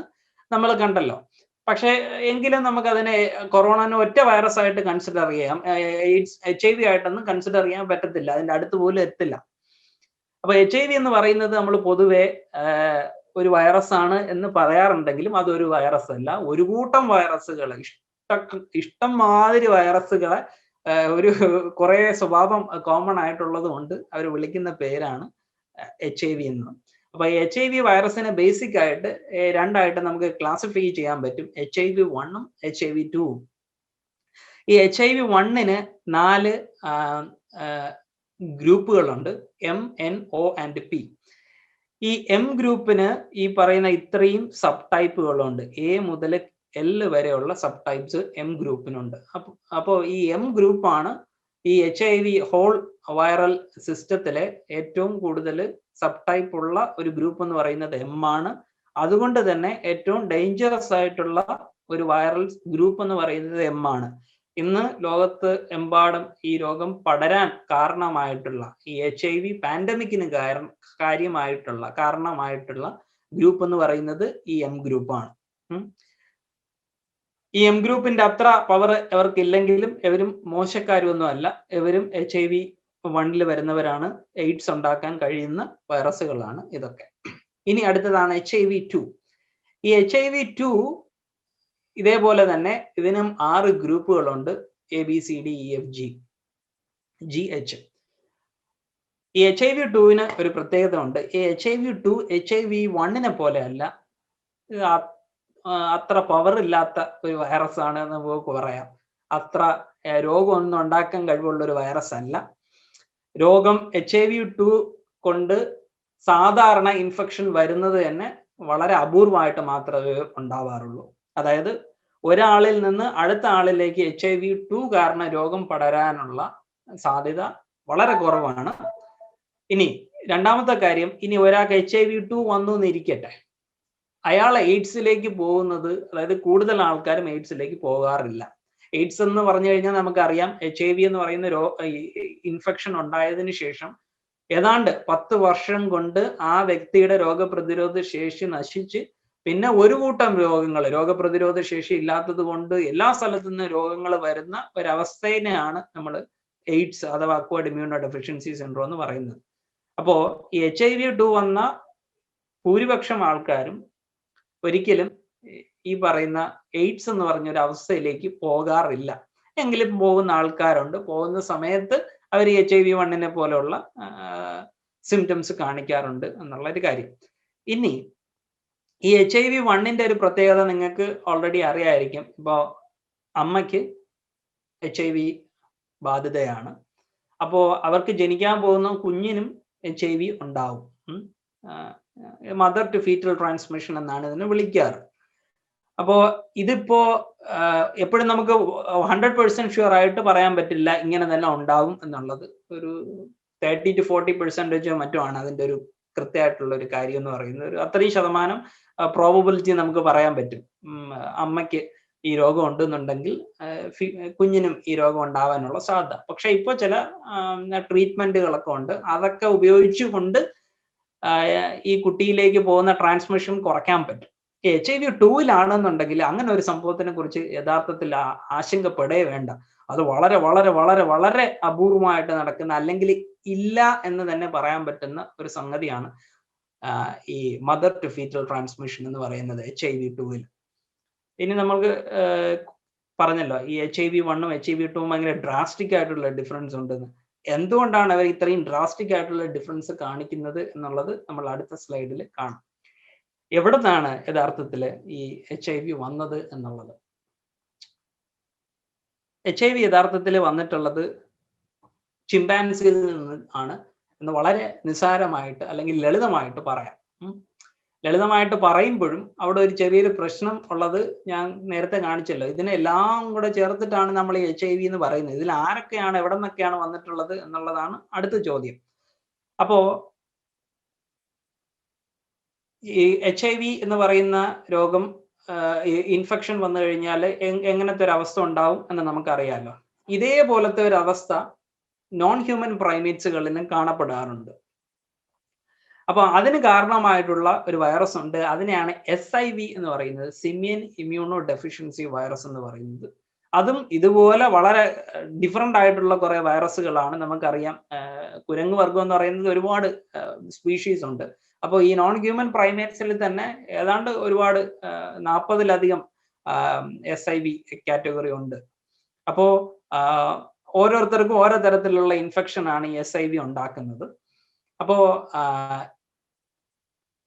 നമ്മൾ കണ്ടല്ലോ. പക്ഷേ എങ്കിലും നമുക്കതിനെ കൊറോണനെ ഒറ്റ വൈറസ് ആയിട്ട് കൺസിഡർ ചെയ്യാം, HIV ആയിട്ടൊന്നും കൺസിഡർ ചെയ്യാൻ പറ്റത്തില്ല, അതിന്റെ അടുത്ത് പോലും എത്തില്ല. അപ്പൊ HIV എന്ന് പറയുന്നത് നമ്മൾ പൊതുവെ ഒരു വൈറസ് ആണ് എന്ന് പറയാറുണ്ടെങ്കിലും അതൊരു വൈറസ് അല്ല. ഒരു കൂട്ടം വൈറസുകൾ, ഇഷ്ടം മാതിരി വൈറസുകളെ കുറെ സ്വഭാവം കോമൺ ആയിട്ടുള്ളത് കൊണ്ട് അവർ വിളിക്കുന്ന പേരാണ് HIV എന്ന്. അപ്പൊ HIV വൈറസിനെ ബേസിക് ആയിട്ട് രണ്ടായിട്ട് നമുക്ക് ക്ലാസിഫൈ ചെയ്യാൻ പറ്റും, HIV1 HIV2. ഈ HIV1 4 ഗ്രൂപ്പുകളുണ്ട്, M, N, O and P. ഈ M ഗ്രൂപ്പിന് ഈ പറയുന്ന ഇത്രയും സബ് ടൈപ്പുകളുണ്ട്. A മുതൽ L വരെയുള്ള സബ് ടൈപ്സ് M ഗ്രൂപ്പിനുണ്ട്. അപ്പോൾ ഈ M ഗ്രൂപ്പാണ് ഈ HIV ഹോൾ വൈറൽ സിസ്റ്റത്തിലെ ഏറ്റവും കൂടുതൽ സബ് ടൈപ്പ് ഉള്ള ഒരു ഗ്രൂപ്പ് എന്ന് പറയുന്നത് M ആണ്. അതുകൊണ്ട് തന്നെ ഏറ്റവും ഡേഞ്ചറസ് ആയിട്ടുള്ള ഒരു വൈറൽ ഗ്രൂപ്പ് എന്ന് പറയുന്നത് M ആണ്. ഇന്ന് ലോകത്ത് എമ്പാടും ഈ രോഗം പടരാൻ കാരണമായിട്ടുള്ള, ഈ HIV പാൻഡമിക്കിന് കാരണമായിട്ടുള്ള ഗ്രൂപ്പ് എന്ന് പറയുന്നത് ഈ M ഗ്രൂപ്പാണ്. ഈ M ഗ്രൂപ്പിന്റെ അത്ര പവർ ഇവർക്കില്ലെങ്കിലും ഇവരും മോശക്കാരൊന്നും അല്ല. ഇവരും HIV1 വരുന്നവരാണ്. എയ്ഡ്സ് ഉണ്ടാക്കാൻ കഴിയുന്ന വൈറസുകളാണ് ഇതൊക്കെ. ഇനി അടുത്തതാണ് HIV2. ഈ HIV2 ഇതേപോലെ തന്നെ ഇതിനും 6 ഗ്രൂപ്പുകളുണ്ട്, ABCDEFGH. ഈ HIV2 ഒരു പ്രത്യേകത ഉണ്ട്. ഈ HIV2 HIV1 പോലെ അല്ല, അത്ര പവർ ഇല്ലാത്ത ഒരു വൈറസ് ആണ് എന്ന് നമുക്ക് പറയാം. അത്ര രോഗമൊന്നും ഉണ്ടാക്കാൻ കഴിവുള്ള ഒരു വൈറസ് അല്ല. രോഗം HIV2 കൊണ്ട് സാധാരണ ഇൻഫെക്ഷൻ വരുന്നത് തന്നെ വളരെ അപൂർവമായിട്ട് മാത്രമേ ഉണ്ടാവാറുള്ളൂ. അതായത് ഒരാളിൽ നിന്ന് അടുത്ത ആളിലേക്ക് HIV2 കാരണം രോഗം പടരാനുള്ള സാധ്യത വളരെ കുറവാണ്. ഇനി രണ്ടാമത്തെ കാര്യം, ഇനി ഒരാൾക്ക് HIV2 വന്നു എന്നിരിക്കട്ടെ, അയാൾ എയ്ഡ്സിലേക്ക് പോകുന്നത്, അതായത് കൂടുതൽ ആൾക്കാരും എയ്ഡ്സിലേക്ക് പോകാറില്ല. എയ്ഡ്സ് എന്ന് പറഞ്ഞു കഴിഞ്ഞാൽ നമുക്കറിയാം, HIV എന്ന് പറയുന്ന ഇൻഫെക്ഷൻ ഉണ്ടായതിനു ശേഷം ഏതാണ്ട് 10 വർഷം കൊണ്ട് ആ വ്യക്തിയുടെ രോഗപ്രതിരോധ ശേഷി നശിച്ച് പിന്നെ ഒരു കൂട്ടം രോഗപ്രതിരോധ ശേഷി ഇല്ലാത്തത് കൊണ്ട് എല്ലാ സ്ഥലത്തു നിന്ന് രോഗങ്ങൾ വരുന്ന ഒരവസ്ഥയിനെയാണ് നമ്മൾ എയ്ഡ്സ് അഥവാ അക്വയർഡ് ഇമ്മ്യൂണോ ഡെഫിഷ്യൻസി സിൻഡ്രോം എന്ന് പറയുന്നത്. അപ്പോ ഈ HIV2 വന്ന ഭൂരിപക്ഷം ആൾക്കാരും ഒരിക്കലും ഈ പറയുന്ന എയ്ഡ്സ് എന്ന് പറഞ്ഞൊരു അവസ്ഥയിലേക്ക് പോകാറില്ല. എങ്കിലും പോകുന്ന ആൾക്കാരുണ്ട്. പോകുന്ന സമയത്ത് അവർ HIV1 പോലെയുള്ള സിംറ്റംസ് കാണിക്കാറുണ്ട് എന്നുള്ള ഒരു കാര്യം. ഇനി ഈ HIV1 ഒരു പ്രത്യേകത നിങ്ങൾക്ക് ഓൾറെഡി അറിയായിരിക്കും. ഇപ്പോൾ അമ്മയ്ക്ക് HIV ബാധിതയാണ്, അപ്പോൾ അവർക്ക് ജനിക്കാൻ പോകുന്ന കുഞ്ഞിനും HIV ഉണ്ടാവും. മദർ ടു ഫീറ്റൽ ട്രാൻസ്മിഷൻ എന്നാണ് ഇതിനെ വിളിക്കാറ്. അപ്പോ ഇതിപ്പോ എപ്പോഴും നമുക്ക് 100% ഷുവർ ആയിട്ട് പറയാൻ പറ്റില്ല ഇങ്ങനെ തന്നെ ഉണ്ടാവും എന്നുള്ളത്. ഒരു 30 to 40% മറ്റുമാണ് അതിൻ്റെ ഒരു കൃത്യമായിട്ടുള്ള ഒരു കാര്യം എന്ന് പറയുന്നത്. ഒരു അത്രയും ശതമാനം പ്രോബബിലിറ്റി നമുക്ക് പറയാൻ പറ്റും. അമ്മയ്ക്ക് ഈ രോഗം ഉണ്ടെന്നുണ്ടെങ്കിൽ കുഞ്ഞിനും ഈ രോഗം ഉണ്ടാവാനുള്ള സാധ്യത. പക്ഷെ ഇപ്പോൾ ചില ട്രീറ്റ്മെന്റുകളൊക്കെ ഉണ്ട്, അതൊക്കെ ഉപയോഗിച്ചുകൊണ്ട് ഈ കുട്ടിയിലേക്ക് പോകുന്ന ട്രാൻസ്മിഷൻ കുറയ്ക്കാൻ പറ്റും. HIV2 അങ്ങനെ ഒരു സംഭവത്തിനെ കുറിച്ച് യഥാർത്ഥത്തിൽ ആശങ്കപ്പെടേ വേണ്ട. അത് വളരെ വളരെ വളരെ വളരെ അപൂർവമായിട്ട് നടക്കുന്ന, അല്ലെങ്കിൽ ഇല്ല എന്ന് തന്നെ പറയാൻ പറ്റുന്ന ഒരു സംഗതിയാണ് ഈ മദർ ടു ഫീറ്റൽ ട്രാൻസ്മിഷൻ എന്ന് പറയുന്നത് HIV2. ഇനി നമുക്ക് പറഞ്ഞല്ലോ ഈ HIV1 HIV2 ഭയങ്കര ഡ്രാസ്റ്റിക് ആയിട്ടുള്ള ഡിഫറൻസ് ഉണ്ടെന്ന്. എന്തുകൊണ്ടാണ് അവർ ഇത്രയും ഡ്രാസ്റ്റിക് ആയിട്ടുള്ള ഡിഫറൻസ് കാണിക്കുന്നത് എന്നുള്ളത് നമ്മൾ അടുത്ത സ്ലൈഡിൽ കാണാം. എവിടെ നിന്നാണ് യഥാർത്ഥത്തിൽ ഈ HIV വന്നത് എന്നുള്ളത്. HIV യഥാർത്ഥത്തിൽ വന്നിട്ടുള്ളത് ചിമ്പാൻസിയിൽ നിന്ന് ആണ് എന്ന് വളരെ നിസ്സാരമായിട്ട് അല്ലെങ്കിൽ ലളിതമായിട്ട് പറയാം. ലളിതമായിട്ട് പറയുമ്പോഴും അവിടെ ഒരു ചെറിയൊരു പ്രശ്നം ഉള്ളത് ഞാൻ നേരത്തെ കാണിച്ചല്ലോ. ഇതിനെല്ലാം കൂടെ ചേർത്തിട്ടാണ് നമ്മൾ ഈ HIV എന്ന് പറയുന്നത്. ഇതിൽ ആരൊക്കെയാണ് എവിടെ നിന്നൊക്കെയാണ് വന്നിട്ടുള്ളത് എന്നുള്ളതാണ് അടുത്ത ചോദ്യം. അപ്പോ ഈ HIV എന്ന് പറയുന്ന രോഗം ഇൻഫെക്ഷൻ വന്നു കഴിഞ്ഞാൽ എങ്ങനത്തെ ഒരു അവസ്ഥ ഉണ്ടാവും എന്ന് നമുക്കറിയാമല്ലോ. ഇതേപോലത്തെ ഒരു അവസ്ഥ നോൺ ഹ്യൂമൻ പ്രൈമേറ്റ്സുകളിലും കാണപ്പെടാറുണ്ട്. അപ്പോൾ അതിന് കാരണമായിട്ടുള്ള ഒരു വൈറസ് ഉണ്ട്. അതിനെയാണ് SIV എന്ന് പറയുന്നത്, സിമിയൻ ഇമ്മ്യൂണോ ഡെഫിഷ്യൻസി വൈറസ് എന്ന് പറയുന്നത്. അതും ഇതുപോലെ വളരെ ഡിഫറെന്റ് ആയിട്ടുള്ള കുറെ വൈറസുകളാണ്. നമുക്കറിയാം കുരങ്ങ് വർഗം എന്ന് പറയുന്നത് ഒരുപാട് സ്പീഷീസ് ഉണ്ട്. അപ്പോൾ ഈ നോൺ ഹ്യൂമൻ പ്രൈമേറ്റ്സിൽ തന്നെ ഏതാണ്ട് ഒരുപാട് 40-ലധികം SIV കാറ്റഗറി ഉണ്ട്. അപ്പോൾ ഓരോരുത്തർക്കും ഓരോ തരത്തിലുള്ള ഇൻഫെക്ഷൻ ആണ് ഈ SIV ഉണ്ടാക്കുന്നത്. അപ്പോൾ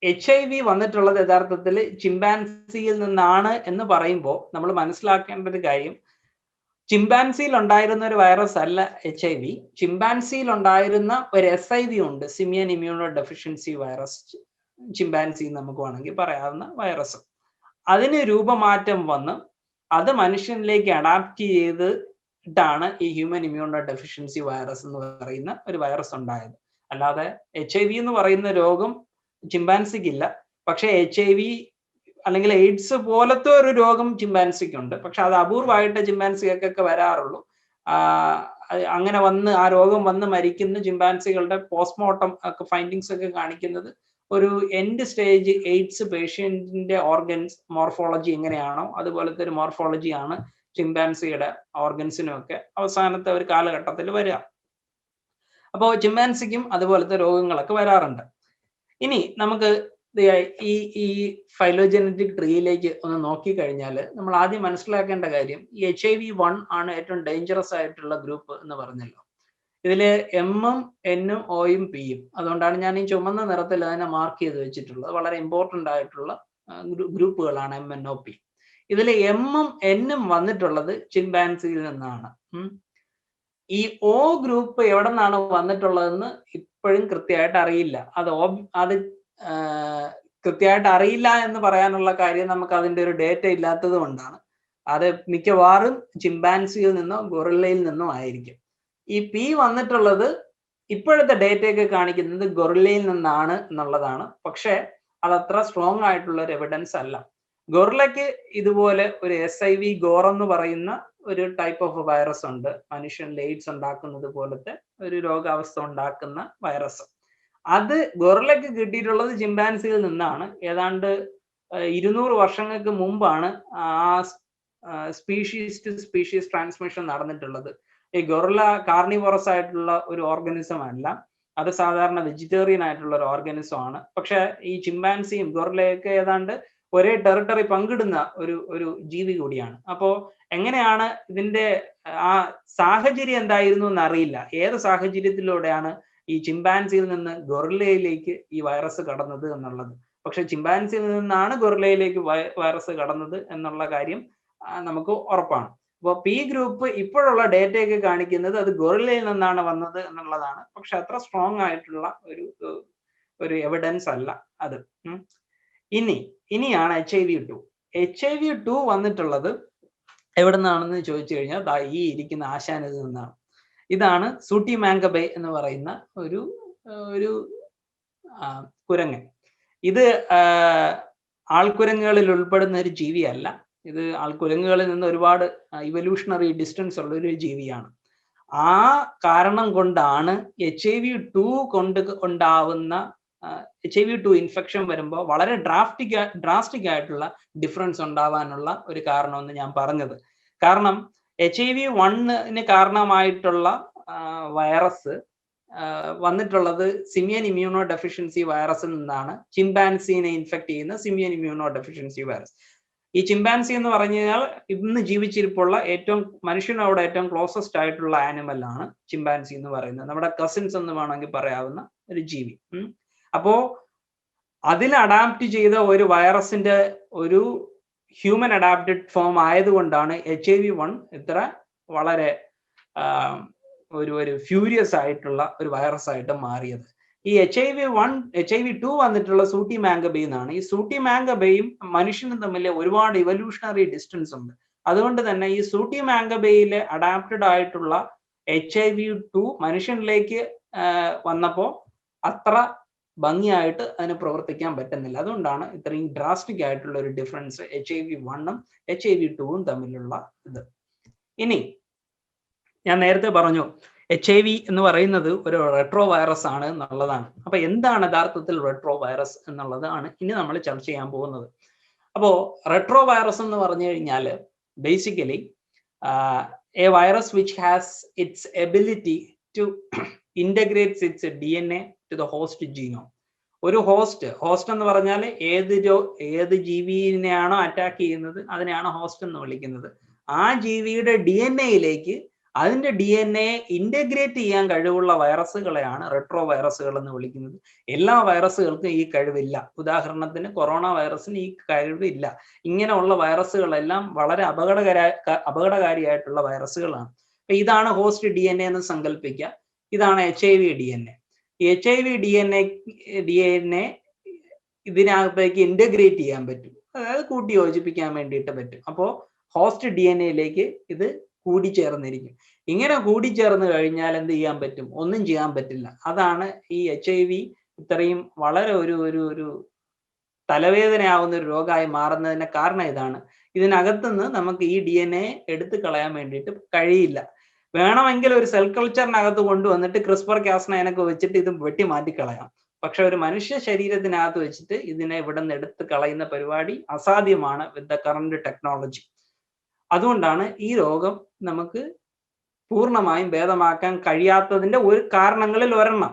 HIV വന്നിട്ടുള്ളത് യഥാർത്ഥത്തിൽ ചിമ്പാൻസിയിൽ നിന്നാണ് എന്ന് പറയുമ്പോൾ നമ്മൾ മനസ്സിലാക്കേണ്ട ഒരു കാര്യം, ചിമ്പാൻസിയിൽ ഉണ്ടായിരുന്ന ഒരു വൈറസ് അല്ല HIV. ചിമ്പാൻസിയിൽ ഉണ്ടായിരുന്ന ഒരു SIV ഉണ്ട്, Simeon immuno deficiency virus. Chimpanzee നമുക്ക് വേണമെങ്കിൽ പറയാവുന്ന വൈറസ്. അതിന് രൂപമാറ്റം വന്ന് അത് മനുഷ്യനിലേക്ക് അഡാപ്റ്റ് ചെയ്തിട്ടാണ് ഈ ഹ്യൂമൻ ഇമ്മ്യൂണോ ഡെഫിഷ്യൻസി വൈറസ് എന്ന് പറയുന്ന ഒരു വൈറസ് ഉണ്ടായത്. അല്ലാതെ HIV എന്ന് പറയുന്ന രോഗം ചിമ്പാൻസിക്കില്ല. പക്ഷെ HIV അല്ലെങ്കിൽ എയ്ഡ്സ് പോലത്തെ ഒരു രോഗം ചിമ്പാൻസിക്കുണ്ട്. പക്ഷെ അത് അപൂർവമായിട്ട് ചിമ്പാൻസിക്കൊക്കെ വരാറുള്ളൂ. അങ്ങനെ വന്ന് ആ രോഗം വന്ന് മരിക്കുന്ന ചിമ്പാൻസികളുടെ പോസ്റ്റ്മോർട്ടം ഒക്കെ ഫൈൻഡിങ്സ് ഒക്കെ കാണിക്കുന്നത് ഒരു എൻഡ് സ്റ്റേജ് എയ്ഡ്സ് പേഷ്യന്റിന്റെ ഓർഗൻസ് മോർഫോളജി എങ്ങനെയാണോ അതുപോലത്തെ ഒരു മോർഫോളജിയാണ് ചിമ്പാൻസിയുടെ ഓർഗൻസിനും ഒക്കെ അവസാനത്തെ ഒരു കാലഘട്ടത്തിൽ വരിക. അപ്പോൾ ചിമ്പാൻസിക്കും അതുപോലത്തെ രോഗങ്ങളൊക്കെ വരാറുണ്ട്. ഇനി നമുക്ക് ഈ ഫൈലോജനറ്റിക് ട്രീയിലേക്ക് ഒന്ന് നോക്കിക്കഴിഞ്ഞാൽ നമ്മൾ ആദ്യം മനസ്സിലാക്കേണ്ട കാര്യം, ഈ HIV-1 ആണ് ഏറ്റവും ഡേഞ്ചറസ് ആയിട്ടുള്ള ഗ്രൂപ്പ് എന്ന് പറഞ്ഞല്ലോ. ഇതില് M-ഉം N-ഉം O-യും P-യും, അതുകൊണ്ടാണ് ഞാൻ ഈ ചുമന്ന നിറത്തിൽ അതിനെ മാർക്ക് ചെയ്ത് വെച്ചിട്ടുള്ളത്. വളരെ ഇമ്പോർട്ടൻ്റ് ആയിട്ടുള്ള ഗ്രൂപ്പുകളാണ് MNOP. ഇതിൽ M-ഉം N-ഉം വന്നിട്ടുള്ളത് ചിമ്പാൻസിയിൽ നിന്നാണ്. ഈ O ഗ്രൂപ്പ് എവിടെ നിന്നാണ് വന്നിട്ടുള്ളതെന്ന് ഇപ്പോഴും കൃത്യമായിട്ട് അറിയില്ല. അത് കൃത്യമായിട്ട് അറിയില്ല എന്ന് പറയാനുള്ള കാര്യം നമുക്ക് അതിൻ്റെ ഒരു ഡേറ്റ ഇല്ലാത്തത് കൊണ്ടാണ്. അത് മിക്കവാറും ചിമ്പാൻസിയിൽ നിന്നോ ഗൊറില്ലയിൽ നിന്നോ ആയിരിക്കും. ഈ P വന്നിട്ടുള്ളത് ഇപ്പോഴത്തെ ഡേറ്റയൊക്കെ കാണിക്കുന്നത് ഗൊറില്ലയിൽ നിന്നാണ് എന്നുള്ളതാണ്. പക്ഷേ അതത്ര സ്ട്രോങ് ആയിട്ടുള്ള ഒരു എവിഡൻസ് അല്ല. ഗൊറില്ലയ്ക്ക് ഇതുപോലെ ഒരു SIV ഗോർ എന്ന് പറയുന്ന ഒരു ടൈപ്പ് ഓഫ് വൈറസ് ഉണ്ട്, മനുഷ്യനിൽ എയ്ഡ്സ് ഉണ്ടാക്കുന്നത് പോലത്തെ ഒരു രോഗാവസ്ഥ ഉണ്ടാക്കുന്ന വൈറസ്. അത് ഗൊറില്ലയ്ക്ക് കിട്ടിയിട്ടുള്ളത് ചിമ്പാൻസിയിൽ നിന്നാണ്. ഏതാണ്ട് 200 വർഷങ്ങൾക്ക് മുമ്പാണ് ആ സ്പീഷീസ് ടു സ്പീഷീസ് ട്രാൻസ്മിഷൻ നടന്നിട്ടുള്ളത്. ഈ ഗൊറില്ല കാർണിവോറസ് ആയിട്ടുള്ള ഒരു ഓർഗാനിസം അല്ല, അത് സാധാരണ വെജിറ്റേറിയൻ ആയിട്ടുള്ള ഒരു ഓർഗാനിസം ആണ്. പക്ഷെ ഈ ചിമ്പാൻസിയും ഗൊറില്ലയൊക്കെ ഏതാണ്ട് ഒരേ ടെറിട്ടറി പങ്കിടുന്ന ഒരു ജീവി കൂടിയാണ്. അപ്പോൾ എങ്ങനെയാണ് ഇതിന്റെ ആ സാഹചര്യം എന്തായിരുന്നു എന്നറിയില്ല, ഏത് സാഹചര്യത്തിലൂടെയാണ് ഈ ചിമ്പാൻസിയിൽ നിന്ന് ഗൊറില്ലയിലേക്ക് ഈ വൈറസ് കടന്നത് എന്നുള്ളത്. പക്ഷെ ചിമ്പാൻസിയിൽ നിന്നാണ് ഗൊറില്ലയിലേക്ക് വൈറസ് കടന്നത് എന്നുള്ള കാര്യം നമുക്ക് ഉറപ്പാണ്. അപ്പോൾ P ഗ്രൂപ്പ് ഇപ്പോഴുള്ള ഡേറ്റയൊക്കെ കാണിക്കുന്നത് അത് ഗൊറില്ലയിൽ നിന്നാണ് വന്നത് എന്നുള്ളതാണ്. പക്ഷെ അത്ര സ്ട്രോങ് ആയിട്ടുള്ള ഒരു എവിഡൻസ് അല്ല അത്. ഇനിയാണ് HIV-2. HIV-2 വന്നിട്ടുള്ളത് എവിടെ നിന്നാണെന്ന് ചോദിച്ചു കഴിഞ്ഞാൽ ഈ ഇരിക്കുന്ന ആശാനിൽ നിന്നാണ്. ഇതാണ് സൂട്ടി മാങ്കബൈ എന്ന് പറയുന്ന ഒരു കുരങ്ങൻ. ഇത് ആൾക്കുരങ്ങുകളിൽ ഉൾപ്പെടുന്ന ഒരു ജീവിയല്ല. ഇത് ആൾക്കുരങ്ങുകളിൽ നിന്ന് ഒരുപാട് ഇവല്യൂഷണറി ഡിസ്റ്റൻസ് ഉള്ള ഒരു ജീവിയാണ്. ആ കാരണം കൊണ്ടാണ് HIV-2 കൊണ്ട് ഉണ്ടാവുന്ന HIV-2 ഇൻഫെക്ഷൻ വരുമ്പോൾ വളരെ ഡ്രാസ്റ്റിക് ആയിട്ടുള്ള ഡിഫറൻസ് ഉണ്ടാവാനുള്ള ഒരു കാരണമെന്ന് ഞാൻ പറഞ്ഞത്. കാരണം HIV-1 കാരണമായിട്ടുള്ള വൈറസ് വന്നിട്ടുള്ളത് സിമിയൻ ഇമ്മ്യൂണോ ഡെഫിഷ്യൻസി വൈറസിൽ നിന്നാണ്. ചിമ്പാൻസിനെ ഇൻഫെക്ട് ചെയ്യുന്ന സിമിയൻ ഇമ്മ്യൂണോ ഡെഫിഷ്യൻസി വൈറസ്. ഈ ചിമ്പാൻസി എന്ന് പറഞ്ഞു കഴിഞ്ഞാൽ ഇന്ന് ജീവിച്ചിരിപ്പുള്ള മനുഷ്യനോട് ഏറ്റവും ക്ലോസസ്റ്റ് ആയിട്ടുള്ള ആനിമൽ ആണ് ചിമ്പാൻസി എന്ന് പറയുന്നത്. നമ്മുടെ കസിൻസ് എന്ന് വേണമെങ്കിൽ പറയാവുന്ന ഒരു ജീവി. അപ്പോ അതിൽ അഡാപ്റ്റ് ചെയ്ത ഒരു വൈറസിന്റെ ഒരു ഹ്യൂമൻ അഡാപ്റ്റഡ് ഫോം ആയതുകൊണ്ടാണ് HIV-1 ഇത്ര വളരെ ഒരു ഫ്യൂരിയസ് ആയിട്ടുള്ള ഒരു വൈറസ് ആയിട്ട് മാറിയത്. ഈ HIV-2 വന്നിട്ടുള്ള സൂട്ടി മാങ്കബൈ എന്നാണ്. ഈ സൂട്ടി മാങ്കബൈയും മനുഷ്യനും തമ്മിൽ ഒരുപാട് ഇവല്യൂഷണറി ഡിസ്റ്റൻസ് ഉണ്ട്. അതുകൊണ്ട് തന്നെ ഈ സൂട്ടി മാങ്കബൈയിലെ അഡാപ്റ്റഡ് ആയിട്ടുള്ള HIV-2 മനുഷ്യനിലേക്ക് വന്നപ്പോൾ അത്ര ഭംഗിയായിട്ട് അതിന് പ്രവർത്തിക്കാൻ പറ്റുന്നില്ല. അതുകൊണ്ടാണ് ഇത്രയും ഡ്രാസ്റ്റിക് ആയിട്ടുള്ള ഒരു ഡിഫറൻസ് HIV-1ഉം HIV-2ഉം തമ്മിലുള്ള ഇത്. ഇനി ഞാൻ നേരത്തെ പറഞ്ഞു HIV എന്ന് പറയുന്നത് ഒരു റെട്രോ വൈറസ് ആണ് എന്നുള്ളതാണ്. അപ്പൊ എന്താണ് യഥാർത്ഥത്തിൽ റെട്രോ വൈറസ് എന്നുള്ളതാണ് ഇനി നമ്മൾ ചർച്ച ചെയ്യാൻ പോകുന്നത്. അപ്പോ റെട്രോ വൈറസ് എന്ന് പറഞ്ഞു കഴിഞ്ഞാൽ basically a virus which has its ability to integrates its DNA to the host genome. ഒരു ഹോസ്റ്റ് എന്ന് പറഞ്ഞാൽ ഏത് ജീവിയെയാണോ അറ്റാക്ക് ചെയ്യുന്നത് അതിനെയാണ് ഹോസ്റ്റ് എന്ന് വിളിക്കുന്നത്. ആ ജീവിയുടെ DNA-യിലേക്ക് അതിന്റെ DNA ഇന്റഗ്രേറ്റ് ചെയ്യാൻ കഴിവുള്ള വൈറസുകളെയാണ് റെട്രോ വൈറസുകൾ എന്ന് വിളിക്കുന്നത്. എല്ലാ വൈറസുകൾക്കും ഈ കഴിവില്ല. ഉദാഹരണത്തിന് കൊറോണ വൈറസിന് ഈ കഴിവില്ല. ഇങ്ങനെയുള്ള വൈറസുകളെല്ലാം വളരെ അപകടകാരിയായിട്ടുള്ള വൈറസുകളാണ്. അപ്പൊ ഇതാണ് ഹോസ്റ്റ് DNA എന്ന് സങ്കല്പിക്കുക. ഇതാണ് HIV DNA. HIV DNA ഇതിനകത്തേക്ക് ഇന്റഗ്രേറ്റ് ചെയ്യാൻ പറ്റും, അതായത് കൂട്ടി യോജിപ്പിക്കാൻ വേണ്ടിയിട്ട് പറ്റും. അപ്പോൾ ഹോസ്റ്റ് DNA-യിലേക്ക് ഇത് കൂടിച്ചേർന്നിരിക്കും. ഇങ്ങനെ കൂടിച്ചേർന്ന് കഴിഞ്ഞാൽ എന്ത് ചെയ്യാൻ പറ്റും? ഒന്നും ചെയ്യാൻ പറ്റില്ല. അതാണ് ഈ HIV ഇത്രയും വളരെ ഒരു തലവേദനയാവുന്ന ഒരു രോഗമായി മാറുന്നതിന് കാരണം ഇതാണ്. ഇതിനകത്തുനിന്ന് നമുക്ക് ഈ DNA എടുത്തു കളയാൻ വേണ്ടിയിട്ട് കഴിയില്ല. വേണമെങ്കിൽ ഒരു സെൽ കൾച്ചറിനകത്ത് കൊണ്ടുവന്നിട്ട് CRISPR-Cas9 വെച്ചിട്ട് ഇത് വെട്ടി മാറ്റിക്കളയാം. പക്ഷെ ഒരു മനുഷ്യ ശരീരത്തിനകത്ത് വെച്ചിട്ട് ഇതിനെ ഇവിടെ നിന്ന് എടുത്ത് കളയുന്ന പരിപാടി അസാധ്യമാണ് വിത്ത് ദ കറന്റ് ടെക്നോളജി. അതുകൊണ്ടാണ് ഈ രോഗം നമുക്ക് പൂർണ്ണമായും ഭേദമാക്കാൻ കഴിയാത്തതിന്റെ ഒരു കാരണങ്ങളിൽ ഒരെണ്ണം.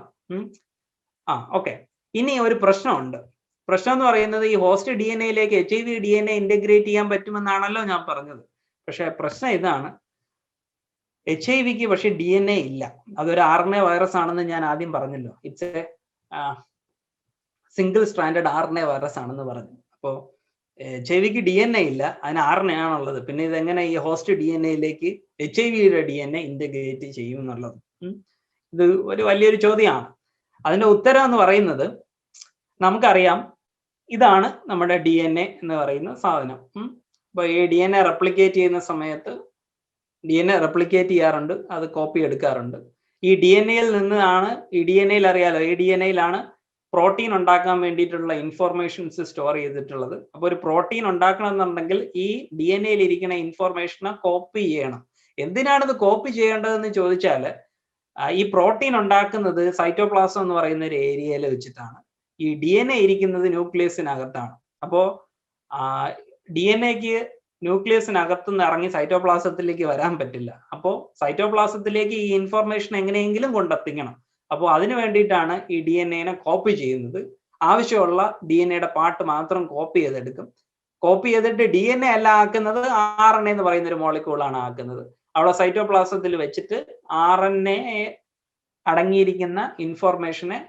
ഓക്കെ. ഇനി ഒരു പ്രശ്നമുണ്ട്. പ്രശ്നം എന്ന് പറയുന്നത് ഈ ഹോസ്റ്റ് DNA-യിലേക്ക് HIV DNA ഇന്റഗ്രേറ്റ് ചെയ്യാൻ പറ്റുമെന്നാണല്ലോ ഞാൻ പറഞ്ഞത്. പക്ഷെ പ്രശ്നം ഇതാണ്, HIV-ക്ക് പക്ഷെ DNA ഇല്ല. അതൊരു RNA വൈറസ് ആണെന്ന് ഞാൻ ആദ്യം പറഞ്ഞല്ലോ. It's A single stranded RNA virus ആണെന്ന് പറഞ്ഞു. അപ്പോൾ HIV-ക്ക് DNA ഇല്ല, അതിന് RNA ആണുള്ളത്. പിന്നെ ഇതെങ്ങനെ ഈ ഹോസ്റ്റ് DNA-യിലേക്ക് HIV-യുടെ DNA ഇന്റഗ്രേറ്റ് ചെയ്യും എന്നുള്ളത് ഇത് ഒരു വലിയൊരു ചോദ്യമാണ്. അതിന്റെ ഉത്തരം എന്ന് പറയുന്നത്, നമുക്കറിയാം ഇതാണ് നമ്മുടെ DNA എന്ന് പറയുന്ന സാധനം. അപ്പോൾ ഈ DNA റെപ്ലിക്കേറ്റ് ചെയ്യുന്ന സമയത്ത് DNA റെപ്ലിക്കേറ്റ് ചെയ്യാറുണ്ട്, അത് കോപ്പി എടുക്കാറുണ്ട്. ഈ DNA-യിൽ നിന്നാണ്, ഈ DNA-യിൽ അറിയാലോ, ഈ DNA-യിലാണ് പ്രോട്ടീൻ ഉണ്ടാക്കാൻ വേണ്ടിയിട്ടുള്ള ഇൻഫോർമേഷൻസ് സ്റ്റോർ ചെയ്തിട്ടുള്ളത്. അപ്പോൾ ഒരു പ്രോട്ടീൻ ഉണ്ടാക്കണമെന്നുണ്ടെങ്കിൽ ഈ DNA-യിൽ ഇരിക്കുന്ന ഇൻഫോർമേഷനെ കോപ്പി ചെയ്യണം. എന്തിനാണ് ഇത് കോപ്പി ചെയ്യേണ്ടതെന്ന് ചോദിച്ചാൽ, ഈ പ്രോട്ടീൻ ഉണ്ടാക്കുന്നത് സൈറ്റോപ്ലാസം എന്ന് പറയുന്ന ഒരു ഏരിയയിൽ വെച്ചിട്ടാണ്. ഈ DNA ഇരിക്കുന്നത് ന്യൂക്ലിയസിനകത്താണ്. അപ്പോൾ DNA-ക്ക് ന്യൂക്ലിയസിനകത്തുനിന്ന് ഇറങ്ങി സൈറ്റോപ്ലാസത്തിലേക്ക് വരാൻ പറ്റില്ല. അപ്പോൾ സൈറ്റോപ്ലാസത്തിലേക്ക് ഈ ഇൻഫോർമേഷൻ എങ്ങനെയെങ്കിലും കൊണ്ടെത്തിക്കണം. അപ്പോൾ അതിന് വേണ്ടിയിട്ടാണ് ഈ DNA-നെ കോപ്പി ചെയ്യുന്നത്. ആവശ്യമുള്ള DNA-യുടെ പാർട്ട് മാത്രം കോപ്പി ചെയ്തെടുക്കും. കോപ്പി ചെയ്തിട്ട് DNA അല്ല ആക്കുന്നത്, RNA എന്ന് പറയുന്ന ഒരു മോളിക്യൂളാണ് ആക്കുന്നത്. അവിടെ സൈറ്റോപ്ലാസത്തിൽ വെച്ചിട്ട് RNA അടങ്ങിയിരിക്കുന്ന ഇൻഫോർമേഷനെ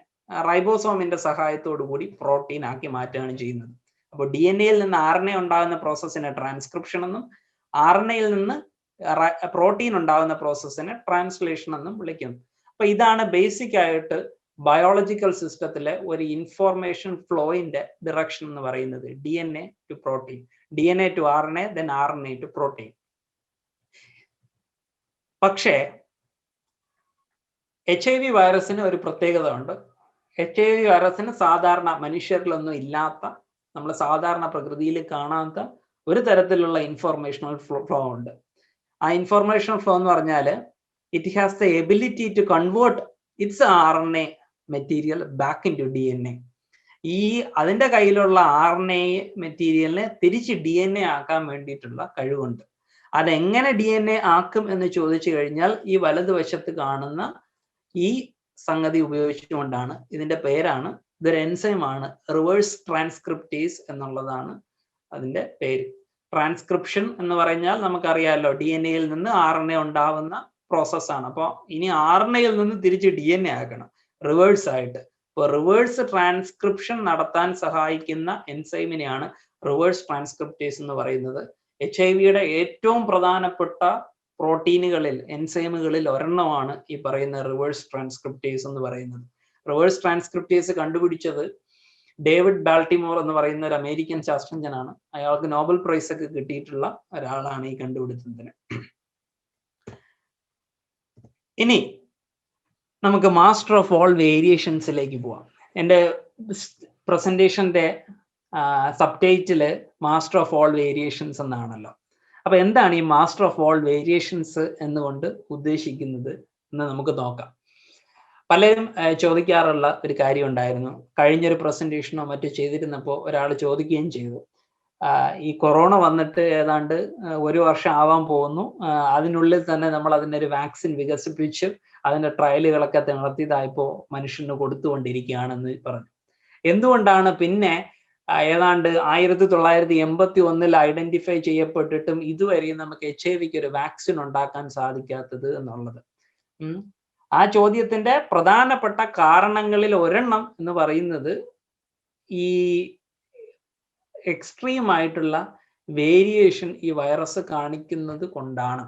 റൈബോസോമിന്റെ സഹായത്തോടു കൂടി പ്രോട്ടീൻ ആക്കി മാറ്റുകയാണ് ചെയ്യുന്നത്. അപ്പോൾ DNA-യിൽ നിന്ന് RNA ഉണ്ടാകുന്ന പ്രോസസ്സിനെ ട്രാൻസ്ക്രിപ്ഷൻ എന്നും RNA-യിൽ നിന്ന് പ്രോട്ടീൻ ഉണ്ടാകുന്ന പ്രോസസ്സിനെ ട്രാൻസ്ലേഷൻ എന്നും വിളിക്കുന്നു. അപ്പൊ ഇതാണ് ബേസിക് ആയിട്ട് ബയോളജിക്കൽ സിസ്റ്റത്തിലെ ഒരു ഇൻഫോർമേഷൻ ഫ്ലോയിന്റെ ഡിറക്ഷൻ എന്ന് പറയുന്നത്. DNA to protein, DNA to RNA, then RNA to protein. പക്ഷേ HIV വൈറസിന് ഒരു പ്രത്യേകത ഉണ്ട്. HIV വൈറസിന് സാധാരണ മനുഷ്യരിലൊന്നും ഇല്ലാത്ത, നമ്മൾ സാധാരണ പ്രകൃതിയിൽ കാണാത്ത ഒരു തരത്തിലുള്ള ഇൻഫോർമേഷണൽ ഫ്ലോ ഉണ്ട്. ആ ഇൻഫോർമേഷണൽ ഫ്ലോ എന്ന് പറഞ്ഞാൽ it has the ability to convert its RNA material back into DNA. ഈ അതിന്റെ കയ്യിലുള്ള RNA മെറ്റീരിയലിനെ തിരിച്ച് DNA ആക്കാൻ വേണ്ടിയിട്ടുള്ള കഴിവുണ്ട്. അതെങ്ങനെ DNA ആക്കും എന്ന് ചോദിച്ചു കഴിഞ്ഞാൽ ഈ വലതുവശത്ത് കാണുന്ന ഈ സംഗതി ഉപയോഗിച്ചുകൊണ്ടാണ്. ഇതിന്റെ പേരാണ്, ഇതൊരു എൻസൈമാണ്, റിവേഴ്സ് ട്രാൻസ്ക്രിപ്റ്റേസ് എന്നുള്ളതാണ് അതിന്റെ പേര്. ട്രാൻസ്ക്രിപ്ഷൻ എന്ന് പറഞ്ഞാൽ നമുക്കറിയാമല്ലോ, DNA-യിൽ നിന്ന് RNA ഉണ്ടാവുന്ന പ്രോസസ്സാണ്. അപ്പോൾ ഇനി RNA-യിൽ നിന്ന് തിരിച്ച് DNA ആക്കണം റിവേഴ്സ് ആയിട്ട്. അപ്പോൾ റിവേഴ്സ് ട്രാൻസ്ക്രിപ്ഷൻ നടത്താൻ സഹായിക്കുന്ന എൻസൈമിനെയാണ് റിവേഴ്സ് ട്രാൻസ്ക്രിപ്റ്റേസ് എന്ന് പറയുന്നത്. HIV-യുടെ ഏറ്റവും പ്രധാനപ്പെട്ട പ്രോട്ടീനുകളിൽ, എൻസൈമുകളിൽ ഒരെണ്ണമാണ് ഈ പറയുന്ന റിവേഴ്സ് ട്രാൻസ്ക്രിപ്റ്റേസ് എന്ന് പറയുന്നത്. റിവേഴ്സ് ട്രാൻസ്ക്രിപ്റ്റേസ് കണ്ടുപിടിച്ചത് ഡേവിഡ് ബാൾട്ടിമോർ എന്ന് പറയുന്ന ഒരു അമേരിക്കൻ ശാസ്ത്രജ്ഞനാണ്. അയാൾക്ക് നോബൽ പ്രൈസ് ഒക്കെ കിട്ടിയിട്ടുള്ള ഒരാളാണ് ഈ കണ്ടുപിടുത്തത്തിന്. ഇനി നമുക്ക് മാസ്റ്റർ ഓഫ് ഓൾ വേരിയേഷൻസിലേക്ക് പോവാം. എൻ്റെ പ്രസന്റേഷന്റെ subtitle master of all variations എന്നാണല്ലോ. അപ്പൊ എന്താണ് ഈ മാസ്റ്റർ ഓഫ് ഓൾ വേരിയേഷൻസ് എന്നുകൊണ്ട് ഉദ്ദേശിക്കുന്നത് എന്ന് നമുക്ക് നോക്കാം. പലരും ചോദിക്കാറുള്ള ഒരു കാര്യം ഉണ്ടായിരുന്നു. കഴിഞ്ഞൊരു പ്രസന്റേഷനോ മറ്റോ ചെയ്തിരുന്നപ്പോൾ ഒരാൾ ചോദിക്കുകയും ചെയ്തു, ഈ കൊറോണ വന്നിട്ട് ഏതാണ്ട് 1 വർഷം ആവാൻ പോകുന്നു, അതിനുള്ളിൽ തന്നെ നമ്മൾ അതിനൊരു വാക്സിൻ വികസിപ്പിച്ച് അതിന്റെ ട്രയലുകളൊക്കെ നടത്തിയതായപ്പോൾ മനുഷ്യന് കൊടുത്തുകൊണ്ടിരിക്കുകയാണെന്ന് പറഞ്ഞു. എന്തുകൊണ്ടാണ് പിന്നെ ഏതാണ്ട് 1981 ഐഡന്റിഫൈ ചെയ്യപ്പെട്ടിട്ടും ഇതുവരെയും നമുക്ക് HIV ഒരു വാക്സിൻ ഉണ്ടാക്കാൻ സാധിക്കാത്തത് എന്നുള്ളത്? ആ ചോദ്യത്തിന്റെ പ്രധാനപ്പെട്ട കാരണങ്ങളിൽ ഒരെണ്ണം എന്ന് പറയുന്നത് ഈ എക്സ്ട്രീം ആയിട്ടുള്ള വേരിയേഷൻ ഈ വൈറസ് കാണിക്കുന്നത് കൊണ്ടാണ്.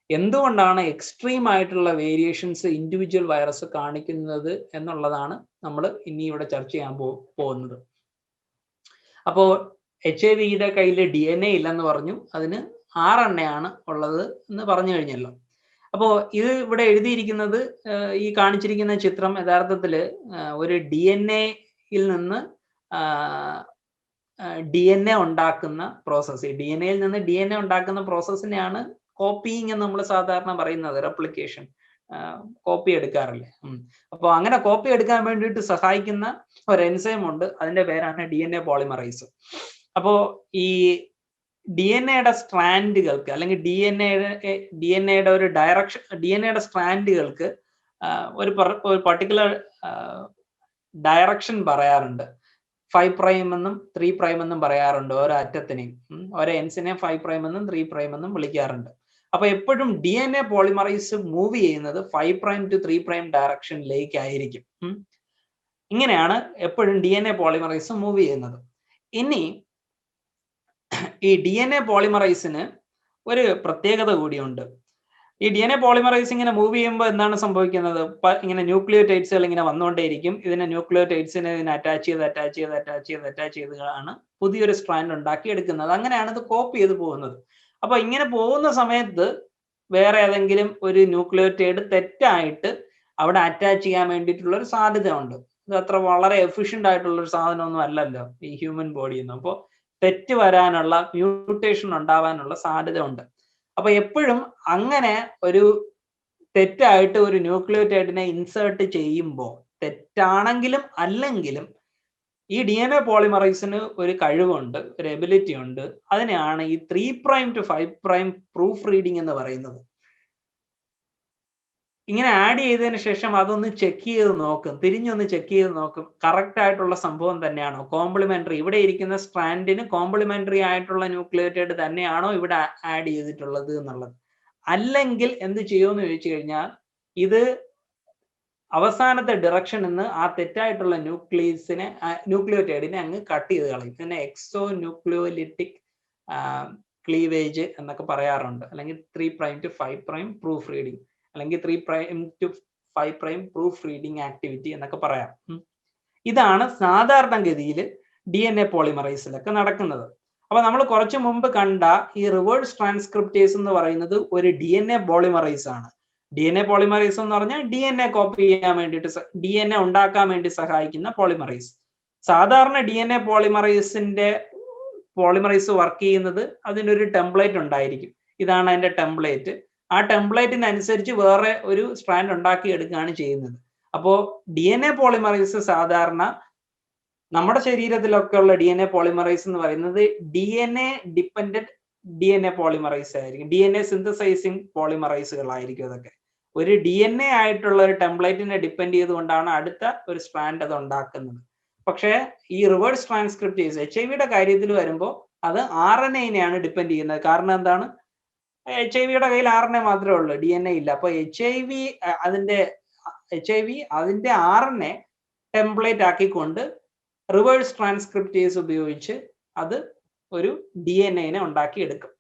എന്തുകൊണ്ടാണ് എക്സ്ട്രീം ആയിട്ടുള്ള വേരിയേഷൻസ് ഇൻഡിവിജ്വൽ വൈറസ് കാണിക്കുന്നത് എന്നുള്ളതാണ് നമ്മൾ ഇനി ഇവിടെ ചർച്ച ചെയ്യാൻ പോകുന്നത്. അപ്പോൾ HIV കയ്യിൽ DNA ഇല്ലെന്ന് പറഞ്ഞു, അതിന് RNA ആണ് ഉള്ളത് എന്ന് പറഞ്ഞു കഴിഞ്ഞല്ലോ. അപ്പോൾ ഇത് ഇവിടെ എഴുതിയിരിക്കുന്നത്, ഈ കാണിച്ചിരിക്കുന്ന ചിത്രം യഥാർത്ഥത്തിൽ ഒരു DNA-യിൽ നിന്ന് DNA ഉണ്ടാക്കുന്ന പ്രോസസ്സ്, DNA-യിൽ നിന്ന് DNA ഉണ്ടാക്കുന്ന പ്രോസസ്സിനെയാണ് കോപ്പിയിങ് എന്ന് നമ്മൾ സാധാരണ പറയുന്നത്, റെപ്ലിക്കേഷൻ, കോപ്പി എടുക്കാറില്ലേ. അപ്പോൾ അങ്ങനെ കോപ്പി എടുക്കാൻ വേണ്ടിയിട്ട് സഹായിക്കുന്ന ഒരു എൻസൈം ഉണ്ട്, അതിന്റെ പേരാണ് DNA പോളിമറൈസ്. അപ്പോൾ ഈ DNA-യുടെ സ്ട്രാൻഡുകൾക്ക് അല്ലെങ്കിൽ DNA-യുടെ ഒരു ഡയറക്ഷൻ, DNA-യുടെ സ്ട്രാൻഡുകൾക്ക് ഒരു പർട്ടിക്കുലർ ഡയറക്ഷൻ പറയാറുണ്ട്. 5' എന്നും 3' എന്നും പറയാറുണ്ട്. ഓരോ അറ്റത്തിനെയും, ഓരോ എൻസിനെയും 5' എന്നും 3' എന്നും വിളിക്കാറുണ്ട്. അപ്പൊ എപ്പോഴും DNA പോളിമറൈസ് മൂവ് ചെയ്യുന്നത് 5' to 3' ഡയറക്ഷനിലേക്ക് ആയിരിക്കും. ഇങ്ങനെയാണ് എപ്പോഴും DNA പോളിമറൈസ് മൂവ് ചെയ്യുന്നത്. ഇനി ഈ DNA പോളിമറൈസിന് ഒരു പ്രത്യേകത കൂടിയുണ്ട്. ഈ DNA പോളിമറൈസ് ഇങ്ങനെ മൂവ് ചെയ്യുമ്പോൾ എന്താണ് സംഭവിക്കുന്നത്? ഇങ്ങനെ ന്യൂക്ലിയോടൈഡ്സുകൾ ഇങ്ങനെ വന്നുകൊണ്ടേയിരിക്കും. ഇതിനെ ന്യൂക്ലിയോടൈഡ്സിനെ ഇതിനെ അറ്റാച്ച് ചെയ്താണ് പുതിയൊരു സ്ട്രാൻഡ് ഉണ്ടാക്കി എടുക്കുന്നത്. അങ്ങനെയാണ് ഇത് കോപ്പി ചെയ്ത് പോകുന്നത്. അപ്പൊ ഇങ്ങനെ പോകുന്ന സമയത്ത് വേറെ ഏതെങ്കിലും ഒരു ന്യൂക്ലിയോടൈഡ് തെറ്റായിട്ട് അവിടെ അറ്റാച്ച് ചെയ്യാൻ വേണ്ടിയിട്ടുള്ള ഒരു സാധ്യത ഉണ്ട്. ഇത് അത്ര വളരെ എഫിഷ്യന്റ് ആയിട്ടുള്ള ഒരു സാധനമൊന്നും അല്ലല്ലോ ഈ ഹ്യൂമൻ ബോഡിയിൽ നിന്ന്. അപ്പോൾ തെറ്റ് വരാനുള്ള, മ്യൂട്ടേഷൻ ഉണ്ടാവാനുള്ള സാധ്യത ഉണ്ട്. അപ്പൊ എപ്പോഴും അങ്ങനെ ഒരു തെറ്റായിട്ട് ഒരു ന്യൂക്ലിയോടൈഡിനെ ഇൻസേർട്ട് ചെയ്യുമ്പോൾ, തെറ്റാണെങ്കിലും അല്ലെങ്കിലും ഈ DNA പോളിമറൈസിന് ഒരു കഴിവുണ്ട്, ഒരു എബിലിറ്റി ഉണ്ട്. അതിനെയാണ് ഈ 3' to 5' പ്രൂഫ് റീഡിംഗ് എന്ന് പറയുന്നത്. ഇങ്ങനെ ആഡ് ചെയ്തതിന് ശേഷം അതൊന്ന് ചെക്ക് ചെയ്ത് നോക്കും, തിരിഞ്ഞൊന്ന് ചെക്ക് ചെയ്ത് നോക്കും, കറക്റ്റ് ആയിട്ടുള്ള സംഭവം തന്നെയാണോ, കോംപ്ലിമെന്ററി, ഇവിടെ ഇരിക്കുന്ന സ്ട്രാൻഡിന് കോംപ്ലിമെന്ററി ആയിട്ടുള്ള ന്യൂക്ലിയോടൈഡ് തന്നെയാണോ ഇവിടെ ആഡ് ചെയ്തിട്ടുള്ളത് എന്നുള്ളത്. അല്ലെങ്കിൽ എന്ത് ചെയ്യുമെന്ന് ചോദിച്ചു കഴിഞ്ഞാൽ, ഇത് അവസാനത്തെ ഡിറക്ഷൻ നിന്ന് ആ തെറ്റായിട്ടുള്ള ന്യൂക്ലിയോടൈഡിനെ അങ്ങ് കട്ട് ചെയ്ത് കളയും. ഇതിനെ എക്സോ ന്യൂക്ലിയോലിറ്റിക് ക്ലീവേജ് എന്നൊക്കെ പറയാറുണ്ട്. അല്ലെങ്കിൽ 3' to 5' പ്രൂഫ് റീഡിംഗ്, അല്ലെങ്കിൽ 3' to 5' പ്രൂഫ് റീഡിംഗ് ആക്ടിവിറ്റി എന്നൊക്കെ പറയാം. ഇതാണ് സാധാരണഗതിയിൽ DNA പോളിമറൈസിലൊക്കെ നടക്കുന്നത്. അപ്പൊ നമ്മൾ കുറച്ചു മുമ്പ് കണ്ട ഈ റിവേഴ്സ് ട്രാൻസ്ക്രിപ്റ്റേസ് എന്ന് പറയുന്നത് ഒരു DNA പോളിമറൈസ് ആണ്. DNA പോളിമറൈസ് എന്ന് പറഞ്ഞാൽ DNA കോപ്പി ചെയ്യാൻ വേണ്ടിയിട്ട്, DNA ഉണ്ടാക്കാൻ വേണ്ടി സഹായിക്കുന്ന പോളിമറൈസ്. സാധാരണ DNA പോളിമറൈസ് വർക്ക് ചെയ്യുന്നത് അതിനൊരു ടെംപ്ലേറ്റ് ഉണ്ടായിരിക്കും. ഇതാണ് അതിന്റെ ടെംപ്ലേറ്റ്. ആ ടെംപ്ലേറ്റിനനുസരിച്ച് വേറെ ഒരു സ്ട്രാൻഡ് ഉണ്ടാക്കി എടുക്കുകയാണ് ചെയ്യുന്നത്. അപ്പോൾ DNA പോളിമറൈസ് സാധാരണ നമ്മുടെ ശരീരത്തിലൊക്കെ ഉള്ള DNA പോളിമറൈസ് എന്ന് പറയുന്നത് DNA ഡിപ്പെൻഡന്റ് DNA പോളിമറൈസ് ആയിരിക്കും. DNA സിന്തസൈസിങ് പോളിമറൈസുകളായിരിക്കും അതൊക്കെ. ഒരു DNA ആയിട്ടുള്ള ഒരു ടെംപ്ലേറ്റിനെ ഡിപ്പെൻഡ് ചെയ്തുകൊണ്ടാണ് അടുത്ത ഒരു സ്ട്രാൻഡ് അത് ഉണ്ടാക്കുന്നത്. പക്ഷേ ഈ റിവേഴ്സ് ട്രാൻസ്ക്രിപ്റ്റേസ് HIV-യുടെ കാര്യത്തിൽ വരുമ്പോൾ അത് RNA-നെയാണ് ഡിപ്പെൻഡ് ചെയ്യുന്നത്. കാരണം എന്താണ്? HIV-യുടെ കയ്യിൽ RNA മാത്രമേ ഉള്ളൂ, DNA ഇല്ല. അപ്പൊ HIV അതിന്റെ RNA ടെംപ്ലേറ്റ് ആക്കിക്കൊണ്ട് റിവേഴ്സ് ട്രാൻസ്ക്രിപ്റ്റേസ് ഉപയോഗിച്ച് അത് ഒരു DNA-നെ ഉണ്ടാക്കിയെടുക്കും.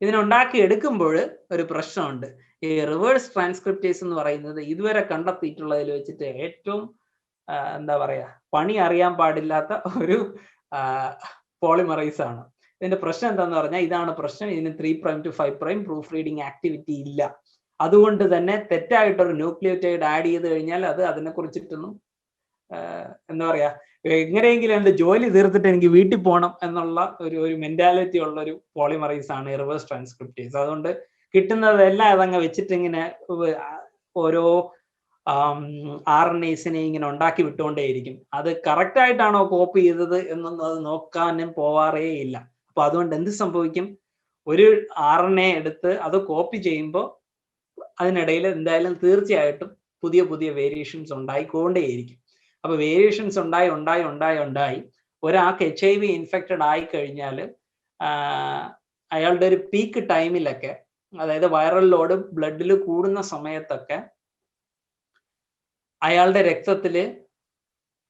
ഇതിനുണ്ടാക്കി എടുക്കുമ്പോൾ ഒരു പ്രശ്നമുണ്ട്. ഈ റിവേഴ്സ് ട്രാൻസ്ക്രിപ്റ്റേസ് എന്ന് പറയുന്നത് ഇതുവരെ കണ്ടെത്തിയിട്ടുള്ളതിൽ വെച്ചിട്ട് ഏറ്റവും എന്താ പറയാ, പണി അറിയാൻ പാടില്ലാത്ത ഒരു പോളിമറൈസ് ആണ്. ഇതിന്റെ പ്രശ്നം എന്താന്ന് പറഞ്ഞാൽ ഇതാണ് പ്രശ്നം. ഇതിന് 3' to 5' പ്രൂഫ് റീഡിംഗ് ആക്ടിവിറ്റി ഇല്ല. അതുകൊണ്ട് തന്നെ തെറ്റായിട്ടൊരു ന്യൂക്ലിയോടൈഡ് ആഡ് ചെയ്ത് കഴിഞ്ഞാൽ അത് അതിനെ കുറിച്ചിട്ടൊന്നും എന്താ പറയാ, എങ്ങനെയെങ്കിലും എന്റെ ജോലി തീർത്തിട്ട് എനിക്ക് വീട്ടിൽ പോകണം എന്നുള്ള ഒരു മെന്റാലിറ്റി ഉള്ള ഒരു പോളിമറൈസ് ആണ് റിവേഴ്സ് ട്രാൻസ്ക്രിപ്റ്റേസ്. അതുകൊണ്ട് കിട്ടുന്നതെല്ലാം അതങ്ങ് വെച്ചിട്ട് ഇങ്ങനെ ഓരോ RNAസിനെ ഇങ്ങനെ ഉണ്ടാക്കി വിട്ടുകൊണ്ടേയിരിക്കും. അത് കറക്റ്റ് ആയിട്ടാണോ കോപ്പി ചെയ്തത് എന്നൊന്നും അത് നോക്കാനും പോവാറേ ഇല്ല. അപ്പൊ അതുകൊണ്ട് എന്ത് സംഭവിക്കും, ഒരു RNA എടുത്ത് അത് കോപ്പി ചെയ്യുമ്പോൾ അതിനിടയിൽ എന്തായാലും തീർച്ചയായിട്ടും പുതിയ പുതിയ വേരിയേഷൻസ് ഉണ്ടായിക്കൊണ്ടേയിരിക്കും. അപ്പൊ വേരിയേഷൻസ് ഉണ്ടായി ഒരാൾക്ക് HIV ഇൻഫെക്റ്റഡ് ആയി കഴിഞ്ഞാൽ അയാളുടെ ഒരു പീക്ക് ടൈമിലൊക്കെ, അതായത് വൈറൽ ലോഡ് ബ്ലഡിൽ കൂടുന്ന സമയത്തൊക്കെ അയാളുടെ രക്തത്തില്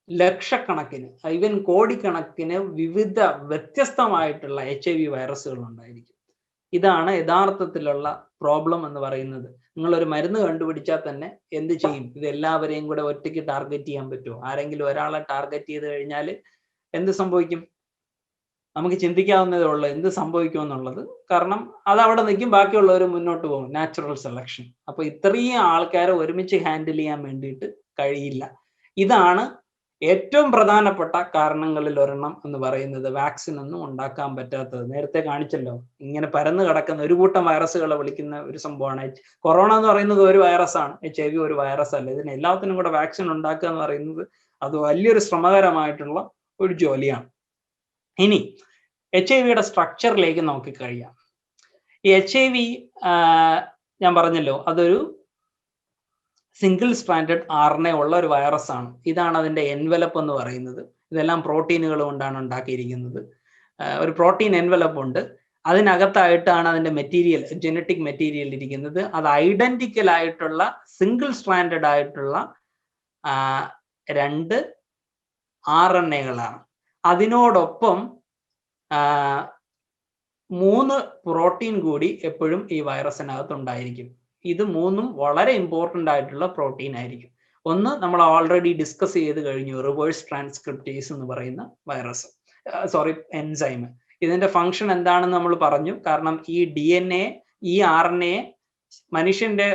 ലക്ഷക്കണക്കിന് ഈവൻ കോടിക്കണക്കിന് വിവിധ വ്യത്യസ്തമായിട്ടുള്ള HIV വൈറസുകൾ ഉണ്ടായിരിക്കും. ഇതാണ് യഥാർത്ഥത്തിലുള്ള പ്രോബ്ലം എന്ന് പറയുന്നത്. നിങ്ങളൊരു മരുന്ന് കണ്ടുപിടിച്ചാൽ തന്നെ എന്ത് ചെയ്യും, ഇത് എല്ലാവരെയും കൂടെ ഒറ്റയ്ക്ക് ടാർഗറ്റ് ചെയ്യാൻ പറ്റുമോ? ആരെങ്കിലും ഒരാളെ ടാർഗറ്റ് ചെയ്ത് കഴിഞ്ഞാൽ എന്ത് സംഭവിക്കും? നമുക്ക് ചിന്തിക്കാവുന്നതേ ഉള്ളൂ എന്ത് സംഭവിക്കും എന്നുള്ളത്. കാരണം അത് അവിടെ നിൽക്കും, ബാക്കിയുള്ളവർ മുന്നോട്ട് പോകും, നാച്ചുറൽ സെലക്ഷൻ. അപ്പൊ ഇത്രയും ആൾക്കാരെ ഒരുമിച്ച് ഹാൻഡിൽ ചെയ്യാൻ വേണ്ടിയിട്ട് കഴിയില്ല. ഇതാണ് ഏറ്റവും പ്രധാനപ്പെട്ട കാരണങ്ങളിൽ ഒരെണ്ണം എന്ന് പറയുന്നത്, വാക്സിൻ ഒന്നും ഉണ്ടാക്കാൻ പറ്റാത്തത്. നേരത്തെ കാണിച്ചല്ലോ, ഇങ്ങനെ പരന്നു കിടക്കുന്ന ഒരു കൂട്ടം വൈറസുകളെ വിളിക്കുന്ന ഒരു സംഭവമാണ് കൊറോണ എന്ന് പറയുന്നത്. ഒരു വൈറസാണ്, HIV ഒരു വൈറസ് അല്ല. ഇതിന് എല്ലാത്തിനും കൂടെ വാക്സിൻ ഉണ്ടാക്കുക എന്ന് പറയുന്നത് അത് വലിയൊരു ശ്രമകരമായിട്ടുള്ള ഒരു ജോലിയാണ്. ഇനി HIV സ്ട്രക്ചറിലേക്ക് നോക്കിക്കഴിയാം. ഈ HIV ഞാൻ പറഞ്ഞല്ലോ, അതൊരു സിംഗിൾ സ്ട്രാൻഡഡ് RNA ഉള്ള ഒരു വൈറസ് ആണ്. ഇതാണ് അതിന്റെ എൻവലപ്പ് എന്ന് പറയുന്നത്. ഇതെല്ലാം പ്രോട്ടീനുകൾ കൊണ്ടാണ് ഉണ്ടാക്കിയിരിക്കുന്നത്. ഒരു പ്രോട്ടീൻ എൻവലപ്പ് ഉണ്ട്, അതിനകത്തായിട്ടാണ് അതിന്റെ മെറ്റീരിയൽ, ജനറ്റിക് മെറ്റീരിയൽ ഇരിക്കുന്നത്. അത് ഐഡന്റിക്കൽ ആയിട്ടുള്ള സിംഗിൾ സ്ട്രാൻഡഡ് ആയിട്ടുള്ള 2 RNAകളാണ്. അതിനോടൊപ്പം 3 പ്രോട്ടീൻ കൂടി എപ്പോഴും ഈ വൈറസിനകത്ത് ഉണ്ടായിരിക്കും. ഇത് 3ഉം വളരെ ഇമ്പോർട്ടൻ്റ് ആയിട്ടുള്ള പ്രോട്ടീൻ ആയിരിക്കും. ഒന്ന് നമ്മൾ ഓൾറെഡി ഡിസ്കസ് ചെയ്ത് കഴിഞ്ഞു, റിവേഴ്സ് ട്രാൻസ്ക്രിപ്റ്റേസ് എന്ന് പറയുന്ന എൻസൈം. ഇതിന്റെ ഫംഗ്ഷൻ എന്താണെന്ന് നമ്മൾ പറഞ്ഞു. കാരണം ഈ DNA, ഈ RNA മനുഷ്യന്റെ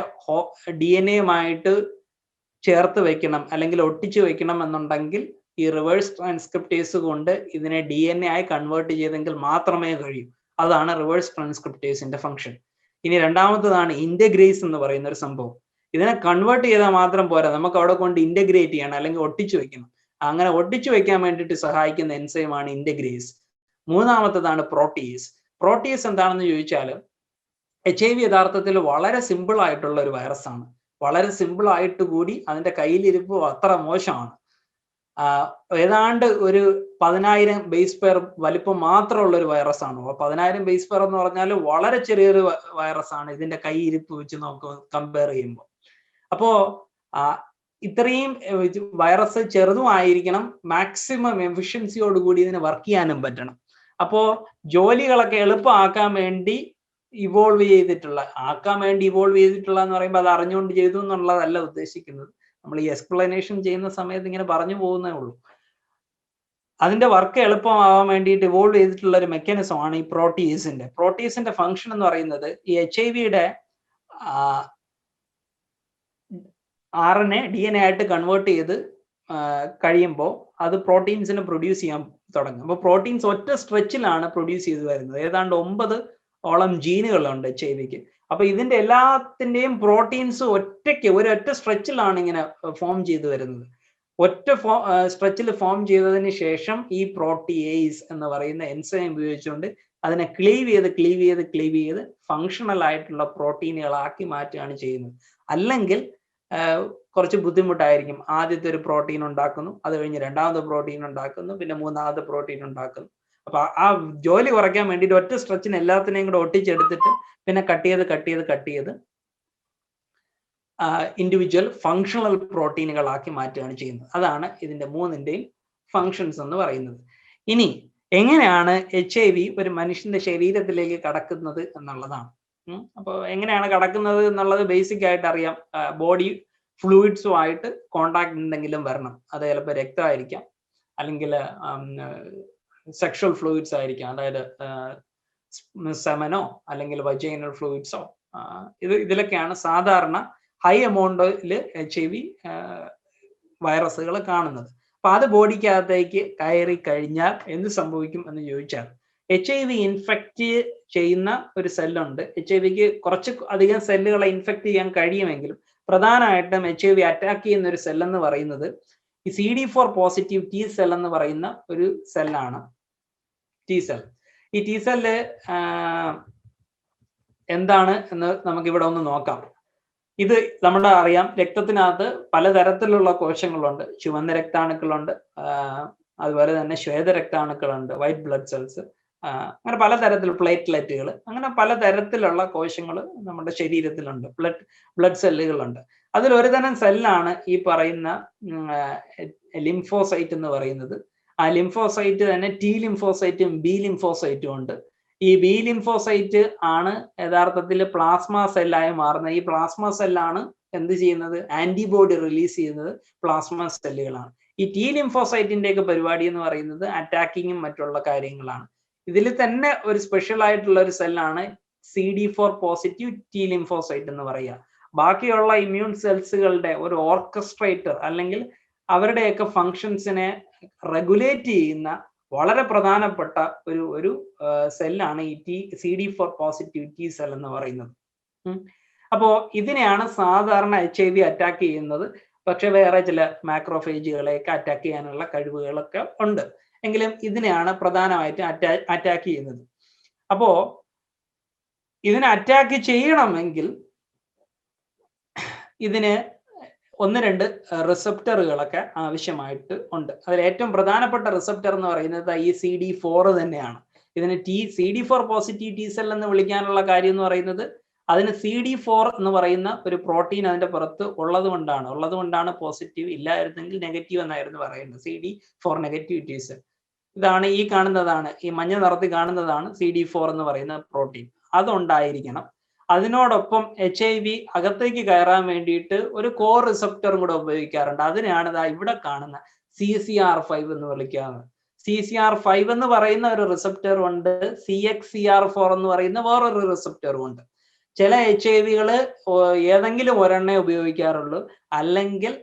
DNA-യുമായിട്ട് ചേർത്ത് വെക്കണം അല്ലെങ്കിൽ ഒട്ടിച്ചു വെക്കണം എന്നുണ്ടെങ്കിൽ ഈ റിവേഴ്സ് ട്രാൻസ്ക്രിപ്റ്റേസ് കൊണ്ട് ഇതിനെ DNA ആയി കൺവേർട്ട് ചെയ്തെങ്കിൽ മാത്രമേ കഴിയൂ. അതാണ് റിവേഴ്സ് ട്രാൻസ്ക്രിപ്റ്റേസിന്റെ ഫംഗ്ഷൻ. ഇനി രണ്ടാമത്തതാണ് ഇന്റഗ്രേസ് എന്ന് പറയുന്ന ഒരു സംഭവം. ഇതിനെ കൺവേർട്ട് ചെയ്താൽ മാത്രം പോരാ, നമുക്ക് അവിടെ കൊണ്ട് ഇന്റഗ്രേറ്റ് ചെയ്യണം അല്ലെങ്കിൽ ഒട്ടിച്ചു വെക്കണം. അങ്ങനെ ഒട്ടിച്ചു വെക്കാൻ വേണ്ടിയിട്ട് സഹായിക്കുന്ന എൻസൈമാണ് ഇന്റഗ്രേസ്. മൂന്നാമത്തതാണ് പ്രോട്ടീസ്. പ്രോട്ടീസ് എന്താണെന്ന് ചോദിച്ചാൽ, HIV യഥാർത്ഥത്തിൽ വളരെ സിമ്പിൾ ആയിട്ടുള്ള ഒരു വൈറസ് ആണ്. വളരെ സിമ്പിൾ ആയിട്ട് കൂടി അതിന്റെ കയ്യിലിരിപ്പ് അത്ര മോശമാണ്. ഏതാണ്ട് ഒരു 10,000 ബേസ് പെയർ വലിപ്പം മാത്രമുള്ള ഒരു വൈറസ് ആണ്. 10,000 ബേസ് പെയർ എന്ന് പറഞ്ഞാൽ വളരെ ചെറിയൊരു വൈറസ് ആണ് ഇതിന്റെ കൈയിരിപ്പ് വെച്ച് നമുക്ക് കമ്പയർ ചെയ്യുമ്പോൾ. അപ്പോ ഇത്രയും വൈറസ് ചെറുതുമായിരിക്കണം, മാക്സിമം എഫിഷ്യൻസിയോട് കൂടി ഇതിന് വർക്ക് ചെയ്യാനും പറ്റണം. അപ്പോ ജോലികളൊക്കെ എളുപ്പമാക്കാൻ വേണ്ടി ഇവോൾവ് ചെയ്തിട്ടുള്ള എന്ന് പറയുമ്പോൾ അത് അറിഞ്ഞുകൊണ്ട് ചെയ്തു എന്നുള്ളതല്ല ഉദ്ദേശിക്കുന്നത്. നമ്മൾ ഈ എക്സ്പ്ലനേഷൻ ചെയ്യുന്ന സമയത്ത് ഇങ്ങനെ പറഞ്ഞു പോകുന്നേ ഉള്ളൂ. അതിന്റെ വർക്ക് എളുപ്പമാവാൻ വേണ്ടിയിട്ട് ഇവോൾവ് ചെയ്തിട്ടുള്ള ഒരു മെക്കാനിസം ആണ് ഈ പ്രോട്ടീസിന്റെ ഫംഗ്ഷൻ എന്ന് പറയുന്നത്. ഈ HIV-യുടെ RNA DNA ആയിട്ട് കൺവേർട്ട് ചെയ്ത് കഴിയുമ്പോൾ അത് പ്രോട്ടീൻസിനെ പ്രൊഡ്യൂസ് ചെയ്യാൻ തുടങ്ങും. അപ്പോൾ പ്രോട്ടീൻസ് ഒറ്റ സ്ട്രെച്ചിലാണ് പ്രൊഡ്യൂസ് ചെയ്ത് വരുന്നത്. ഏതാണ്ട് 9 ഓളം ജീനുകളുണ്ട് HIV-ക്ക്. അപ്പൊ ഇതിന്റെ എല്ലാത്തിന്റെയും പ്രോട്ടീൻസ് ഒരൊറ്റ സ്ട്രെച്ചിലാണ് ഇങ്ങനെ ഫോം ചെയ്ത് വരുന്നത്. ഒറ്റ സ്ട്രെച്ചിൽ ഫോം ചെയ്തതിന് ശേഷം ഈ പ്രോട്ടിയേസ് എന്ന് പറയുന്ന എൻസൈം ഉപയോഗിച്ചുകൊണ്ട് അതിനെ ക്ലീവ് ചെയ്ത് ഫങ്ഷണൽ ആയിട്ടുള്ള പ്രോട്ടീനുകളാക്കി മാറ്റുകയാണ് ചെയ്യുന്നത്. അല്ലെങ്കിൽ കുറച്ച് ബുദ്ധിമുട്ടായിരിക്കും. ആദ്യത്തെ ഒരു പ്രോട്ടീൻ ഉണ്ടാക്കുന്നു, അത് കഴിഞ്ഞ് രണ്ടാമത്തെ പ്രോട്ടീൻ ഉണ്ടാക്കുന്നു, പിന്നെ മൂന്നാമത്തെ പ്രോട്ടീൻ ഉണ്ടാക്കുന്നു. അപ്പൊ ആ ജോലി കുറയ്ക്കാൻ വേണ്ടിയിട്ട് ഒറ്റ സ്ട്രെച്ചിന് എല്ലാത്തിനെയും കൂടെ ഒട്ടിച്ചെടുത്തിട്ട് പിന്നെ കട്ട് ചെയ്ത് ഇൻഡിവിജ്വൽ ഫങ്ഷണൽ പ്രോട്ടീനുകളാക്കി മാറ്റുകയാണ് ചെയ്യുന്നത്. അതാണ് ഇതിന്റെ 3ന്റെയും ഫങ്ഷൻസ് എന്ന് പറയുന്നത്. ഇനി എങ്ങനെയാണ് HIV ഒരു മനുഷ്യന്റെ ശരീരത്തിലേക്ക് കടക്കുന്നത് എന്നുള്ളതാണ്. അപ്പോൾ എങ്ങനെയാണ് കടക്കുന്നത് എന്നുള്ളത് ബേസിക് ആയിട്ട് അറിയാം. ബോഡി ഫ്ലൂയിഡ്സുമായിട്ട് കോണ്ടാക്ട് എന്തെങ്കിലും വരണം. അത് ചിലപ്പോൾ രക്തമായിരിക്കാം, അല്ലെങ്കിൽ സെക്ഷൽ ഫ്ലൂയിഡ്സ് ആയിരിക്കാം, അതായത് സെമനോ അല്ലെങ്കിൽ വജൈനൽ ഫ്ലൂയിഡ്സോ. ഇതിലൊക്കെയാണ് സാധാരണ ഹൈ എമൗണ്ടിൽ HIV വൈറസുകൾ കാണുന്നത്. അപ്പൊ അത് ബോഡിക്കകത്തേക്ക് കയറി കഴിഞ്ഞാൽ എന്ത് സംഭവിക്കും എന്ന് ചോദിച്ചാൽ, HIV ഇൻഫെക്റ്റ് ചെയ്യുന്ന ഒരു സെല്ലുണ്ട്. HIV കുറച്ച് അധികം സെല്ലുകളെ ഇൻഫെക്ട് ചെയ്യാൻ കഴിയുമെങ്കിലും പ്രധാനമായിട്ടും HIV അറ്റാക്ക് ചെയ്യുന്ന ഒരു സെല്ലെന്ന് പറയുന്നത് ഈ CD4 പോസിറ്റീവ് T സെൽ എന്ന് പറയുന്ന ഒരു സെല്ലാണ്. T cell. ഈ T സെല്ല് എന്താണ് എന്ന് നമുക്ക് ഇവിടെ ഒന്ന് നോക്കാം. ഇത് നമ്മുടെ അറിയാം, രക്തത്തിനകത്ത് പലതരത്തിലുള്ള കോശങ്ങളുണ്ട്. ചുവന്ന രക്താണുക്കളുണ്ട്, അതുപോലെ തന്നെ ശ്വേത രക്താണുക്കളുണ്ട്, വൈറ്റ് ബ്ലഡ് സെൽസ്, അങ്ങനെ പലതരത്തിൽ പ്ലേറ്റ്ലെറ്റുകൾ, അങ്ങനെ പലതരത്തിലുള്ള കോശങ്ങൾ നമ്മുടെ ശരീരത്തിലുണ്ട്, ബ്ലഡ് സെല്ലുകളുണ്ട്. അതിലൊരു തരം സെല്ലാണ് ഈ പറയുന്ന ലിംഫോസൈറ്റ് എന്ന് പറയുന്നത്. ആ ലിംഫോസൈറ്റ് തന്നെ T ലിംഫോസൈറ്റും B ലിംഫോസൈറ്റും ഉണ്ട്. ഈ B ലിംഫോസൈറ്റ് ആണ് യഥാർത്ഥത്തിൽ പ്ലാസ്മ സെല്ലായി മാറുന്നത്. ഈ പ്ലാസ്മ സെല്ലാണ് എന്ത് ചെയ്യുന്നത്? ആന്റിബോഡി റിലീസ് ചെയ്യുന്നത് പ്ലാസ്മ സെല്ലുകളാണ്. ഈ T ലിംഫോസൈറ്റിന്റെ ഒക്കെ പരിപാടി എന്ന് പറയുന്നത് അറ്റാക്കിങ്ങും മറ്റുള്ള കാര്യങ്ങളാണ്. ഇതിൽ തന്നെ ഒരു സ്പെഷ്യൽ ആയിട്ടുള്ള ഒരു സെല്ലാണ് CD4 പോസിറ്റീവ് T ലിംഫോസൈറ്റ് എന്ന് പറയുക. ബാക്കിയുള്ള ഇമ്മ്യൂൺ സെൽസുകളുടെ ഒരു ഓർക്കസ്ട്രേറ്റർ അല്ലെങ്കിൽ അവരുടെയൊക്കെ ഫങ്ഷൻസിനെ റെഗുലേറ്റ് ചെയ്യുന്ന വളരെ പ്രധാനപ്പെട്ട ഒരു സെല്ലാണ് ഈ CD4 പോസിറ്റീവ് T സെൽ എന്ന് പറയുന്നത്. അപ്പോ ഇതിനെയാണ് സാധാരണ HIV അറ്റാക്ക് ചെയ്യുന്നത്. പക്ഷെ വേറെ ചില മാക്രോഫേജുകളെയൊക്കെ അറ്റാക്ക് ചെയ്യാനുള്ള കഴിവുകളൊക്കെ ഉണ്ട്. എങ്കിലും ഇതിനെയാണ് പ്രധാനമായിട്ടും അറ്റാക്ക് ചെയ്യുന്നത്. അപ്പോ ഇതിനെ അറ്റാക്ക് ചെയ്യണമെങ്കിൽ ഇതിന് 1-2 റിസപ്റ്ററുകളൊക്കെ ആവശ്യമായിട്ട് ഉണ്ട്. അതിൽ ഏറ്റവും പ്രധാനപ്പെട്ട റിസപ്റ്റർ എന്ന് പറയുന്നത് ഈ CD4 തന്നെയാണ്. ഇതിന് CD4 പോസിറ്റീവ് T സെൽ എന്ന് വിളിക്കാനുള്ള കാര്യം എന്ന് പറയുന്നത് അതിന് CD4 എന്ന് പറയുന്ന ഒരു പ്രോട്ടീൻ അതിന്റെ പുറത്ത് ഉള്ളത് കൊണ്ടാണ് പോസിറ്റീവ്. ഇല്ലായിരുന്നെങ്കിൽ നെഗറ്റീവ് എന്നായിരുന്നു പറയുന്നത്. CD4 negative T cell. ഇതാണ് ഈ കാണുന്നതാണ്, ഈ മഞ്ഞ നിറത്തിൽ കാണുന്നതാണ് CD4 എന്ന് പറയുന്ന പ്രോട്ടീൻ. അതുണ്ടായിരിക്കണം. അതിനോടൊപ്പം HIV അകത്തേക്ക് കയറാൻ വേണ്ടിയിട്ട് ഒരു കോർ റിസപ്റ്ററും കൂടെ ഉപയോഗിക്കാറുണ്ട്. അതിനെയാണ് ഇവിടെ കാണുന്ന CCR5 എന്ന് വിളിക്കാവുന്നത്. CCR5 എന്ന് പറയുന്ന ഒരു റിസപ്റ്റർ ഉണ്ട്, CXCR4 എന്ന് പറയുന്ന വേറൊരു റിസപ്റ്ററും ഉണ്ട്. ചില HIV-കള് ഏതെങ്കിലും ഒരെണ്ണേ ഉപയോഗിക്കാറുള്ളൂ, അല്ലെങ്കിൽ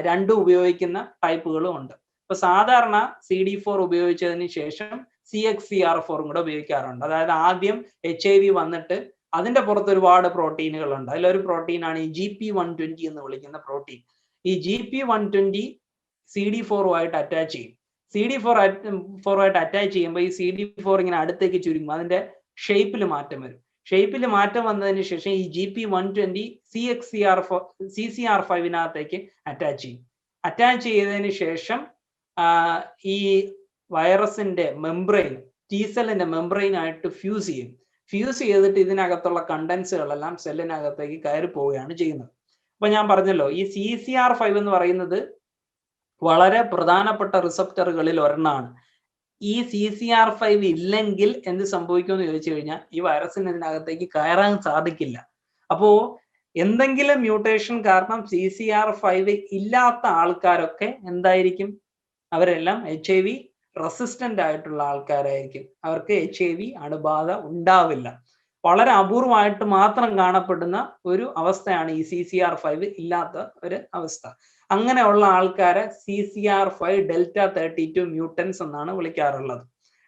രണ്ടും ഉപയോഗിക്കുന്ന ടൈപ്പുകളും ഉണ്ട്. ഇപ്പൊ സാധാരണ CD4 ഉപയോഗിച്ചതിന് ശേഷം CXCR4 കൂടെ ഉപയോഗിക്കാറുണ്ട്. അതായത് ആദ്യം HIV വന്നിട്ട് അതിന്റെ പുറത്ത് ഒരുപാട് പ്രോട്ടീനുകളുണ്ട്. അതിലൊരു പ്രോട്ടീനാണ് ഈ GP120 എന്ന് വിളിക്കുന്ന പ്രോട്ടീൻ. ഈ GP120 CD4 അറ്റാച്ച് ചെയ്യും. CD4 ആയിട്ട് അറ്റാച്ച് ചെയ്യുമ്പോൾ ഈ CD4 ഇങ്ങനെ അടുത്തേക്ക് ചുരുങ്ങും, അതിന്റെ ഷേപ്പിൽ മാറ്റം വരും. ഷേപ്പിൽ മാറ്റം വന്നതിന് ശേഷം ഈ GP120 CCR5-നകത്തേക്ക് അറ്റാച്ച് ചെയ്യും. അറ്റാച്ച് ചെയ്തതിന് ശേഷം ഈ വൈറസിന്റെ മെംബ്രെയിൻ, T സെല്ലിന്റെ മെംബ്രെയിനായിട്ട് ഫ്യൂസ് ചെയ്യും. ഫ്യൂസ് ചെയ്തിട്ട് ഇതിനകത്തുള്ള കണ്ടൻസുകളെല്ലാം സെല്ലിനകത്തേക്ക് കയറി പോവുകയാണ് ചെയ്യുന്നത്. അപ്പൊ ഞാൻ പറഞ്ഞല്ലോ, ഈ CCR5 എന്ന് പറയുന്നത് വളരെ പ്രധാനപ്പെട്ട റിസപ്റ്ററുകളിൽ ഒരെണ്ണമാണ്. ഈ CCR5 ഇല്ലെങ്കിൽ എന്ത് സംഭവിക്കുമെന്ന് ചോദിച്ചു കഴിഞ്ഞാൽ ഈ വൈറസിന് ഇതിനകത്തേക്ക് കയറാൻ സാധിക്കില്ല. അപ്പോ എന്തെങ്കിലും മ്യൂട്ടേഷൻ കാരണം CCR5 ഇല്ലാത്ത ആൾക്കാരൊക്കെ എന്തായിരിക്കും? അവരെല്ലാം HIV റെസിസ്റ്റന്റ് ആയിട്ടുള്ള ആൾക്കാരായിരിക്കും. അവർക്ക് HIV അണുബാധ ഉണ്ടാവില്ല. വളരെ അപൂർവമായിട്ട് മാത്രം കാണപ്പെടുന്ന ഒരു അവസ്ഥയാണ് ഈ CCR5 ഇല്ലാത്ത ഒരു അവസ്ഥ. അങ്ങനെയുള്ള ആൾക്കാരെ CCR5 Delta32 മ്യൂട്ടൻസ് എന്നാണ് വിളിക്കാറുള്ളത്.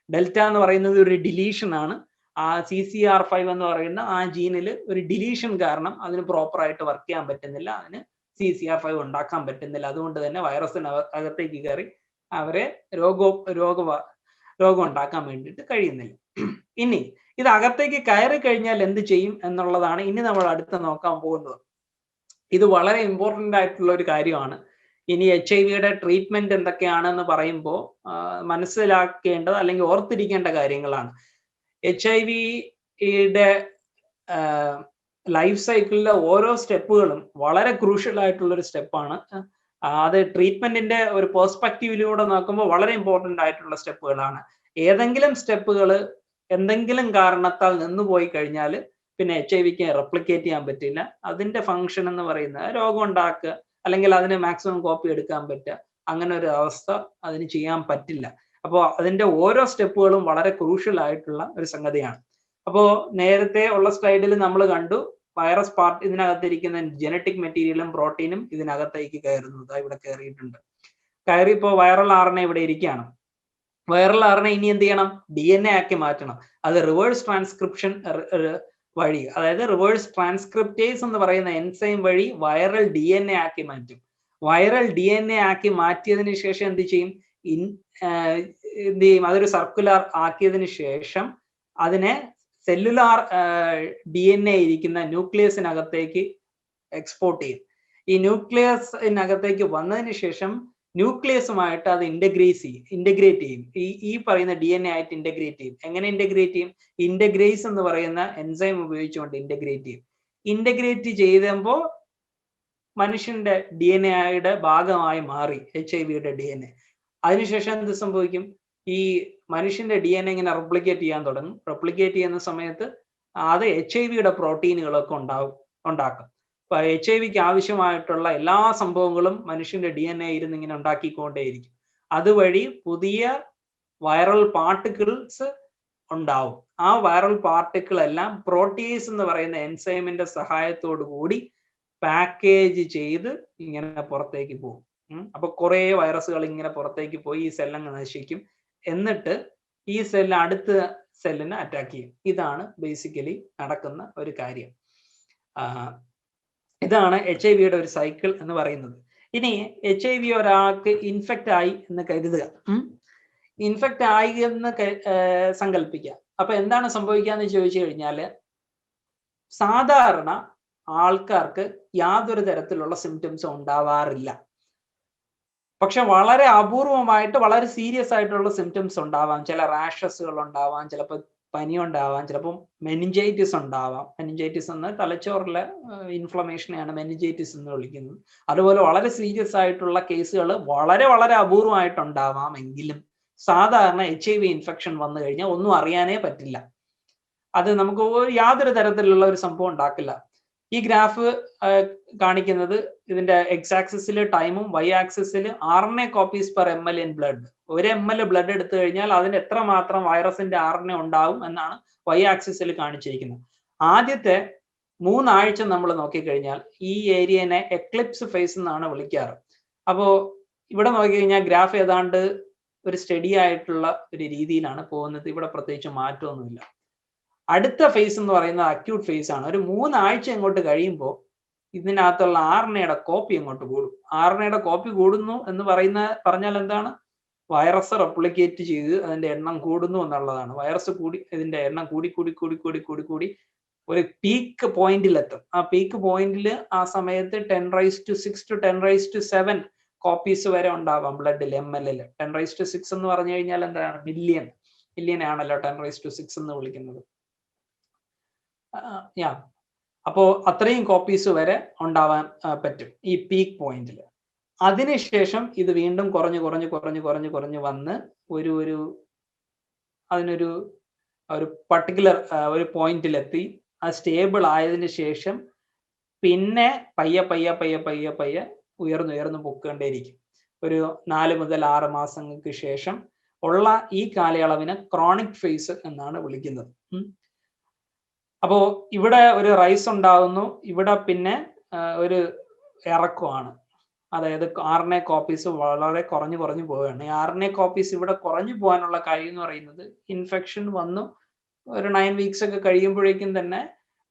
ഡെൽറ്റ എന്ന് പറയുന്നത് ഒരു ഡിലീഷൻ ആണ്. ആ CCR5 എന്ന് പറയുന്ന ആ ജീനിൽ ഒരു ഡിലീഷൻ കാരണം അതിന് പ്രോപ്പറായിട്ട് വർക്ക് ചെയ്യാൻ പറ്റുന്നില്ല, അതിന് CCR5 ഉണ്ടാക്കാൻ പറ്റുന്നില്ല. അതുകൊണ്ട് തന്നെ വൈറസിന് അകത്തേക്ക് കയറി അവരെ രോഗം ഉണ്ടാക്കാൻ വേണ്ടിയിട്ട് കഴിയുന്നില്ല. ഇനി ഇത് അകത്തേക്ക് കയറി കഴിഞ്ഞാൽ എന്ത് ചെയ്യും എന്നുള്ളതാണ് ഇനി നമ്മൾ അടുത്ത് നോക്കാൻ പോകുന്നത്. ഇത് വളരെ ഇമ്പോർട്ടൻ്റ് ആയിട്ടുള്ള ഒരു കാര്യമാണ്. ഇനി HIV-യുടെ ട്രീറ്റ്മെന്റ് എന്തൊക്കെയാണെന്ന് പറയുമ്പോൾ മനസ്സിലാക്കേണ്ടത് അല്ലെങ്കിൽ ഓർത്തിരിക്കേണ്ട കാര്യങ്ങളാണ്. HIV-യുടെ ലൈഫ് സൈക്കിളിലെ ഓരോ സ്റ്റെപ്പുകളും വളരെ ക്രൂഷ്യൽ ആയിട്ടുള്ള ഒരു സ്റ്റെപ്പാണ്. അത് ട്രീറ്റ്മെന്റിന്റെ ഒരു പെർസ്പെക്റ്റീവിലൂടെ നോക്കുമ്പോൾ വളരെ ഇമ്പോർട്ടൻ്റ് ആയിട്ടുള്ള സ്റ്റെപ്പുകളാണ്. ഏതെങ്കിലും സ്റ്റെപ്പുകൾ എന്തെങ്കിലും കാരണത്താൽ നിന്നുപോയി കഴിഞ്ഞാൽ പിന്നെ HIV-ക്ക് റെപ്ലിക്കേറ്റ് ചെയ്യാൻ പറ്റില്ല. അതിന്റെ ഫംഗ്ഷൻ എന്ന് പറയുന്നത് രോഗം ഉണ്ടാക്കുക അല്ലെങ്കിൽ അതിന് മാക്സിമം കോപ്പി എടുക്കാൻ പറ്റുക, അങ്ങനെ ഒരു അവസ്ഥ അതിന് ചെയ്യാൻ പറ്റില്ല. അപ്പോൾ അതിന്റെ ഓരോ സ്റ്റെപ്പുകളും വളരെ ക്രൂഷ്യൽ ആയിട്ടുള്ള ഒരു സംഗതിയാണ്. അപ്പോൾ നേരത്തെ ഉള്ള സ്ലൈഡിൽ നമ്മൾ കണ്ടു വൈറസ് പാർട്ട് ഇതിനകത്തിരിക്കുന്ന ജനറ്റിക് മെറ്റീരിയലും പ്രോട്ടീനും ഇതിനകത്തേക്ക് കയറുന്നത് ഇവിടെ കയറിയിട്ടുണ്ട്. കയറിയപ്പോ വൈറൽ RNA ഇവിടെ ഇരിക്കുകയാണ്. വൈറൽ RNA ഇനി എന്ത് ചെയ്യണം? DNA ആക്കി മാറ്റണം. അത് റിവേഴ്സ് ട്രാൻസ്ക്രിപ്ഷൻ വഴി, അതായത് റിവേഴ്സ് ട്രാൻസ്ക്രിപ്റ്റേസ് എന്ന് പറയുന്ന എൻസൈം വഴി വൈറൽ DNA ആക്കി മാറ്റും. വൈറൽ DNA ആക്കി മാറ്റിയതിന് ശേഷം എന്ത് ചെയ്യും? എന്ത് ചെയ്യും? അതൊരു സർക്കുലർ ആക്കിയതിന് ശേഷം അതിനെ സെല്ലുലാർ DNA ഇരിക്കുന്ന ന്യൂക്ലിയസിനകത്തേക്ക് എക്സ്പോർട്ട് ചെയ്യും. ഈ ന്യൂക്ലിയസിനകത്തേക്ക് വന്നതിന് ശേഷം ന്യൂക്ലിയസുമായിട്ട് അത് ഇന്റഗ്രേറ്റ് ചെയ്യും. ഈ പറയുന്ന DNA ആയിട്ട് ഇന്റഗ്രേറ്റ് ചെയ്യും. എങ്ങനെ ഇന്റഗ്രേറ്റ് ചെയ്യും? ഇന്റഗ്രേസ് എന്ന് പറയുന്ന എൻസൈം ഉപയോഗിച്ചുകൊണ്ട് ഇന്റഗ്രേറ്റ് ചെയ്യും. ഇന്റഗ്രേറ്റ് ചെയ്യുമ്പോൾ മനുഷ്യന്റെ DNA ഭാഗമായി മാറി HIV-യുടെ DNA. അതിനുശേഷം എന്ത് സംഭവിക്കും? ഈ മനുഷ്യന്റെ DNA ഇങ്ങനെ റെപ്ലിക്കേറ്റ് ചെയ്യാൻ തുടങ്ങും. റെപ്ലിക്കേറ്റ് ചെയ്യുന്ന സമയത്ത് അത് HIV-യുടെ പ്രോട്ടീനുകളൊക്കെ ഉണ്ടാക്കും. അപ്പൊ HIV-ക്ക് ആവശ്യമായിട്ടുള്ള എല്ലാ സംഭവങ്ങളും മനുഷ്യന്റെ DNA ഇരുന്ന് ഇങ്ങനെ ഉണ്ടാക്കിക്കൊണ്ടേയിരിക്കും. അതുവഴി പുതിയ വൈറൽ പാർട്ടിക്കിൾസ് ഉണ്ടാവും. ആ വൈറൽ പാർട്ടിക്കിൾ എല്ലാം പ്രോട്ടീസ് എന്ന് പറയുന്ന എൻസൈമിന്റെ സഹായത്തോടു കൂടി പാക്കേജ് ചെയ്ത് ഇങ്ങനെ പുറത്തേക്ക് പോകും. അപ്പൊ കുറെ വൈറസുകൾ ഇങ്ങനെ പുറത്തേക്ക് പോയി ഈ സെല്ലങ്ങ് നശിക്കും. എന്നിട്ട് ഈ സെല്ല് അടുത്ത സെല്ലിനെ അറ്റാക്ക് ചെയ്യും. ഇതാണ് ബേസിക്കലി നടക്കുന്ന ഒരു കാര്യം. ഇതാണ് HIV-യുടെ ഒരു സൈക്കിൾ എന്ന് പറയുന്നത്. ഇനി HIV ഒരാൾക്ക് ഇൻഫെക്റ്റ് ആയി എന്ന് കരുതുക. ഇൻഫെക്റ്റ് ആയി എന്ന് സങ്കല്പിക്കുക. അപ്പൊ എന്താണ് സംഭവിക്കാന്ന് ചോദിച്ചു കഴിഞ്ഞാല്, സാധാരണ ആൾക്കാർക്ക് യാതൊരു തരത്തിലുള്ള സിംറ്റംസും ഉണ്ടാവാറില്ല. പക്ഷെ വളരെ അപൂർവമായിട്ട് വളരെ സീരിയസ് ആയിട്ടുള്ള സിംറ്റംസ് ഉണ്ടാവാം. ചില റാഷസുകൾ ഉണ്ടാവാം, ചിലപ്പോൾ പനി ഉണ്ടാവാം, ചിലപ്പോൾ മെനിഞ്ചൈറ്റിസ് ഉണ്ടാവാം. മെനിഞ്ചൈറ്റിസ് എന്ന് തലച്ചോറിലെ ഇൻഫ്ലമേഷനെയാണ് മെനിഞ്ചൈറ്റിസ് എന്ന് വിളിക്കുന്നത്. അതുപോലെ വളരെ സീരിയസ് ആയിട്ടുള്ള കേസുകൾ വളരെ വളരെ അപൂർവമായിട്ടുണ്ടാവാമെങ്കിലും സാധാരണ HIV ഇൻഫെക്ഷൻ വന്നു കഴിഞ്ഞാൽ ഒന്നും അറിയാനേ പറ്റില്ല. അത് നമുക്ക് യാതൊരു തരത്തിലുള്ള ഒരു സംഭവം ഉണ്ടാക്കില്ല. ഈ ഗ്രാഫ് കാണിക്കുന്നത് ഇതിന്റെ എക്സ് ആക്സിസിൽ ടൈമും വൈ ആക്സിസിൽ RNA copies per ml in blood. 1 ml blood എടുത്തു കഴിഞ്ഞാൽ അതിന് എത്രമാത്രം വൈറസിന്റെ RNA ഉണ്ടാവും എന്നാണ് വൈ ആക്സിസിൽ കാണിച്ചിരിക്കുന്നത്. ആദ്യത്തെ 3 ആഴ്ച നമ്മൾ നോക്കിക്കഴിഞ്ഞാൽ ഈ ഏരിയനെ എക്ലിപ്സ് ഫേസ് എന്നാണ് വിളിക്കാറ്. അപ്പോൾ ഇവിടെ നോക്കിക്കഴിഞ്ഞാൽ ഗ്രാഫ് ഏതാണ്ട് ഒരു സ്റ്റഡി ആയിട്ടുള്ള ഒരു രീതിയിലാണ് പോകുന്നത്. ഇവിടെ പ്രത്യേകിച്ച് മാറ്റമൊന്നുമില്ല. അടുത്ത ഫേസ് എന്ന് പറയുന്നത് അക്യൂട്ട് ഫേസ് ആണ്. ഒരു 3 ആഴ്ച ഇങ്ങോട്ട് കഴിയുമ്പോൾ ഇതിനകത്തുള്ള RNA-യുടെ കോപ്പി അങ്ങോട്ട് കൂടും. RNA-യുടെ കോപ്പി കൂടുന്നു എന്ന് പറഞ്ഞാൽ എന്താണ്? വൈറസ് റെപ്ലിക്കേറ്റ് ചെയ്ത് അതിന്റെ എണ്ണം കൂടുന്നു എന്നുള്ളതാണ്. വൈറസ് കൂടി ഇതിന്റെ എണ്ണം കൂടി ഒരു പീക്ക് പോയിന്റിലെത്തും. ആ പീക്ക് പോയിന്റിൽ ആ സമയത്ത് 10⁻⁶ to 10⁻⁷ കോപ്പീസ് വരെ ഉണ്ടാവാം ബ്ലഡിൽ, ml. 10⁻⁶ എന്ന് പറഞ്ഞു കഴിഞ്ഞാൽ എന്താണ്? മില്യൺ ആണല്ലോ 10⁻⁶ എന്ന് വിളിക്കുന്നത്. അപ്പോ അത്രയും കോപ്പീസ് വരെ ഉണ്ടാവാൻ പറ്റും ഈ പീക്ക് പോയിന്റിൽ. അതിനുശേഷം ഇത് വീണ്ടും കുറഞ്ഞു വന്ന് അതിനൊരു പർട്ടിക്കുലർ ഒരു പോയിന്റിലെത്തി അത് സ്റ്റേബിൾ ആയതിനു ശേഷം പിന്നെ പയ്യെ ഉയർന്നു പൊക്കേണ്ടിയിരിക്കും. ഒരു 4 മുതൽ 6 മാസങ്ങൾക്ക് ശേഷം ഉള്ള ഈ കാലയളവിനെ ക്രോണിക് ഫേസ് എന്നാണ് വിളിക്കുന്നത്. അപ്പോ ഇവിടെ ഒരു റൈസ് ഉണ്ടാകുന്നു, ഇവിടെ പിന്നെ ഒരു ഇറക്കമാണ്. അതായത് RNA കോപ്പീസ് വളരെ കുറഞ്ഞു പോവുകയാണ്. ഈ RNA കോപ്പീസ് ഇവിടെ കുറഞ്ഞു പോകാനുള്ള കാര്യം എന്ന് പറയുന്നത് ഇൻഫെക്ഷൻ വന്നു ഒരു 9 വീക്സ് ഒക്കെ കഴിയുമ്പോഴേക്കും തന്നെ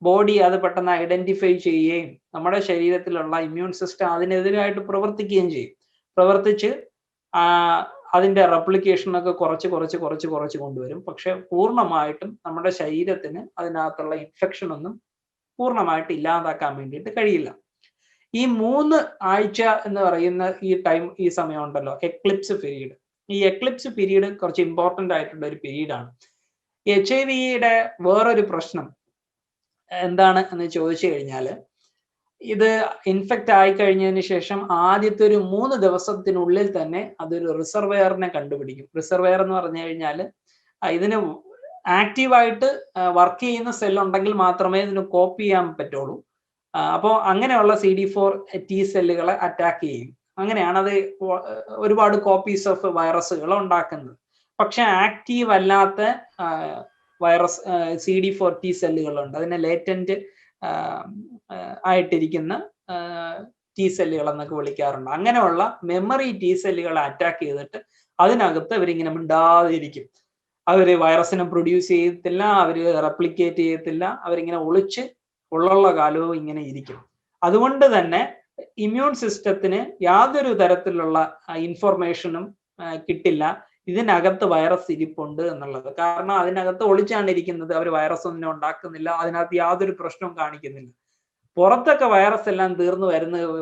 ബോഡി അത് പെട്ടെന്ന് ഐഡന്റിഫൈ ചെയ്യുകയും നമ്മുടെ ശരീരത്തിലുള്ള ഇമ്മ്യൂൺ സിസ്റ്റം അതിനെതിരായിട്ട് പ്രവർത്തിക്കുകയും ചെയ്യും. പ്രവർത്തിച്ച് അതിന്റെ റെപ്ലിക്കേഷനൊക്കെ കുറച്ച് കൊണ്ടുവരും. പക്ഷെ പൂർണ്ണമായിട്ടും നമ്മുടെ ശരീരത്തിന് അതിനകത്തുള്ള ഇൻഫെക്ഷൻ ഒന്നും പൂർണ്ണമായിട്ട് ഇല്ലാതാക്കാൻ വേണ്ടിയിട്ട് കഴിയില്ല. ഈ 3 ആഴ്ച എന്ന് പറയുന്ന ഈ സമയം ഉണ്ടല്ലോ, എക്ലിപ്സ് പീരീഡ്. ഈ എക്ലിപ്സ് പീരീഡ് കുറച്ച് ഇമ്പോർട്ടന്റ് ആയിട്ടുള്ള ഒരു പീരീഡാണ്. HIV-യുടെ വേറൊരു പ്രശ്നം എന്താണ് എന്ന് ചോദിച്ചു കഴിഞ്ഞാൽ, ഇത് ഇൻഫെക്റ്റ് ആയി കഴിഞ്ഞതിന് ശേഷം ആദ്യത്തെ ഒരു 3 ദിവസത്തിനുള്ളിൽ തന്നെ അതൊരു റിസർവെയറിനെ കണ്ടുപിടിക്കും. റിസർവെയർ എന്ന് പറഞ്ഞു കഴിഞ്ഞാൽ ഇതിന് ആക്റ്റീവായിട്ട് വർക്ക് ചെയ്യുന്ന സെൽ ഉണ്ടെങ്കിൽ മാത്രമേ ഇതിന് കോപ്പി ചെയ്യാൻ പറ്റുള്ളൂ. അപ്പോൾ അങ്ങനെയുള്ള CD4 T സെല്ലുകളെ അറ്റാക്ക് ചെയ്യും. അങ്ങനെയാണ് അത് ഒരുപാട് കോപ്പീസ് ഓഫ് വൈറസുകൾ ഉണ്ടാക്കുന്നത്. പക്ഷെ ആക്റ്റീവ് അല്ലാത്ത വൈറസ് CD4 T സെല്ലുകളുണ്ട്. അതിനെ ലേറ്റന്റ് ആയിട്ടിരിക്കുന്ന ടി സെല്ലുകൾ എന്നൊക്കെ വിളിക്കാറുണ്ട്. അങ്ങനെയുള്ള മെമ്മറി ടി സെല്ലുകളെ അറ്റാക്ക് ചെയ്തിട്ട് അതിനകത്ത് അവരിങ്ങനെ മിണ്ടാതിരിക്കും. അവര് വൈറസിനെ പ്രൊഡ്യൂസ് ചെയ്യത്തില്ല, അവര് റെപ്ലിക്കേറ്റ് ചെയ്യത്തില്ല, അവരിങ്ങനെ ഒളിച്ച് ഉള്ള കാലവും ഇങ്ങനെ ഇരിക്കും. അതുകൊണ്ട് തന്നെ ഇമ്മ്യൂൺ സിസ്റ്റത്തിന് യാതൊരു തരത്തിലുള്ള ഇൻഫർമേഷനും കിട്ടില്ല ഇതിനകത്ത് വൈറസ് ഇരിപ്പുണ്ട് എന്നുള്ളത്. കാരണം അതിനകത്ത് ഒളിച്ചാണ് ഇരിക്കുന്നത്, അവർ വൈറസ് ഒന്നും ഉണ്ടാക്കുന്നില്ല, അതിനകത്ത് യാതൊരു പ്രശ്നവും കാണിക്കുന്നില്ല. പുറത്തൊക്കെ വൈറസ് എല്ലാം തീർന്നു